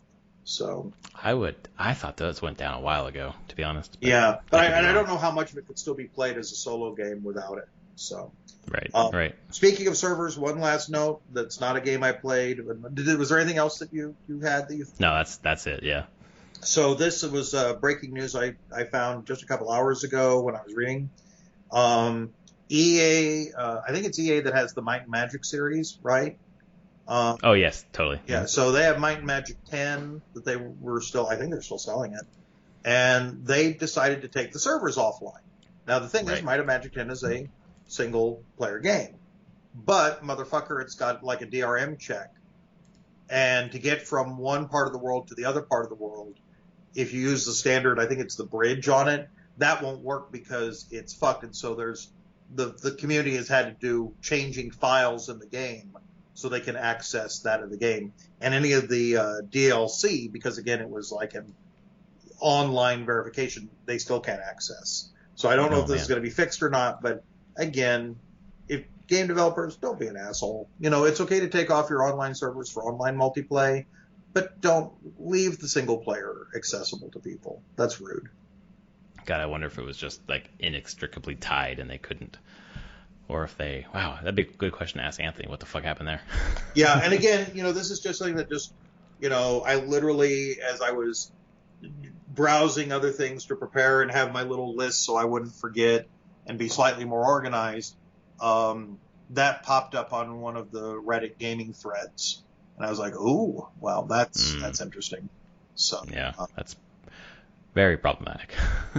S2: So
S1: I thought those went down a while ago, to be honest.
S2: yeah, but
S1: I could be
S2: I don't
S1: wrong.
S2: know how much of it could still be played as a solo game without it. So
S1: Right,
S2: um,
S1: right.
S2: speaking of servers, one last note. That's not a game I played. Was there anything else that you had that you?
S1: No, that's it. Yeah.
S2: So this was breaking news I found just a couple hours ago when I was reading. EA, I think it's EA that has the Might and Magic series, right? Um,
S1: Oh yes, totally.
S2: yeah, so they have Might and Magic 10 that they were still, I think they're still selling it. And they decided to take the servers offline. Now, the thing is,
S1: Right.
S2: Might and Magic 10 is a single player game. But, motherfucker, it's got like a DRM check. And to get from one part of the world to the other part of the world, if you use the standard, I think it's the bridge on it, that won't work because it's fucked. And so there's the community has had to do changing files in the game so they can access that in the game. And any of the DLC, because again, it was like an online verification, they still can't access. So I don't know if this is going to be fixed or not, but again, if game developers, don't be an asshole. You know, it's okay to take off your online servers for online multiplayer, but don't leave the single player accessible to people. That's rude.
S1: God, I wonder if it was just like inextricably tied and they couldn't, or if they. Wow, that'd be a good question to ask Anthony. What the fuck happened there?
S2: Yeah, and again, you know, this is just something that just, you know, I literally, as I was browsing other things to prepare and have my little list so I wouldn't forget and be slightly more organized, that popped up on one of the Reddit gaming threads, and I was like, "Ooh, well, that's interesting." So
S1: yeah, that's very problematic.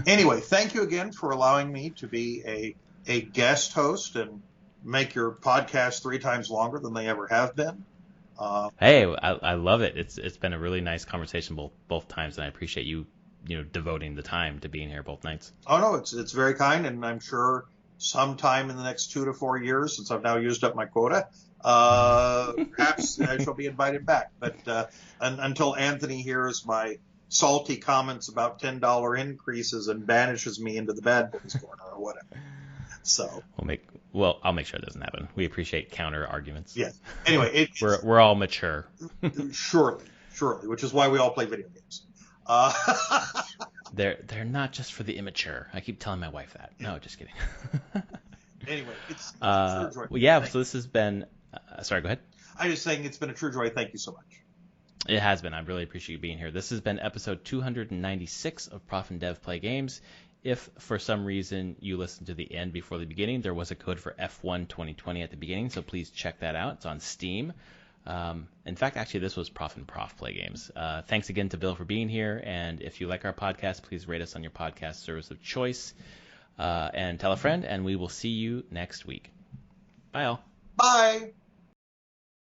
S2: Anyway, thank you again for allowing me to be a guest host and make your podcast 3 times longer than they ever have been.
S1: Hey, I love it. It's been a really nice conversation both times, and I appreciate you devoting the time to being here both nights.
S2: Oh no, it's very kind, and I'm sure sometime in the next 2 to 4 years, since I've now used up my quota, perhaps I shall be invited back. But until Anthony hears my salty comments about $10 increases and banishes me into the bad boys corner or whatever. So
S1: I'll make sure it doesn't happen. We appreciate counter arguments.
S2: yes. Anyway,
S1: we're all mature.
S2: surely, which is why we all play video games.
S1: They're not just for the immature. I keep telling my wife that. No, just kidding.
S2: Anyway, it's a true joy.
S1: Well, yeah. So this has been. Sorry, go ahead.
S2: I'm just saying it's been a true joy. Thank you so much.
S1: It has been. I really appreciate you being here. This has been episode 296 of Prof and Dev Play Games. If for some reason you listened to the end before the beginning, there was a code for F1 2020 at the beginning, so please check that out. It's on Steam. In fact, actually, this was Prof and Prof Play Games. Thanks again to Bill for being here, and if you like our podcast, please rate us on your podcast service of choice, and tell a friend, and we will see you next week. Bye, all.
S2: Bye.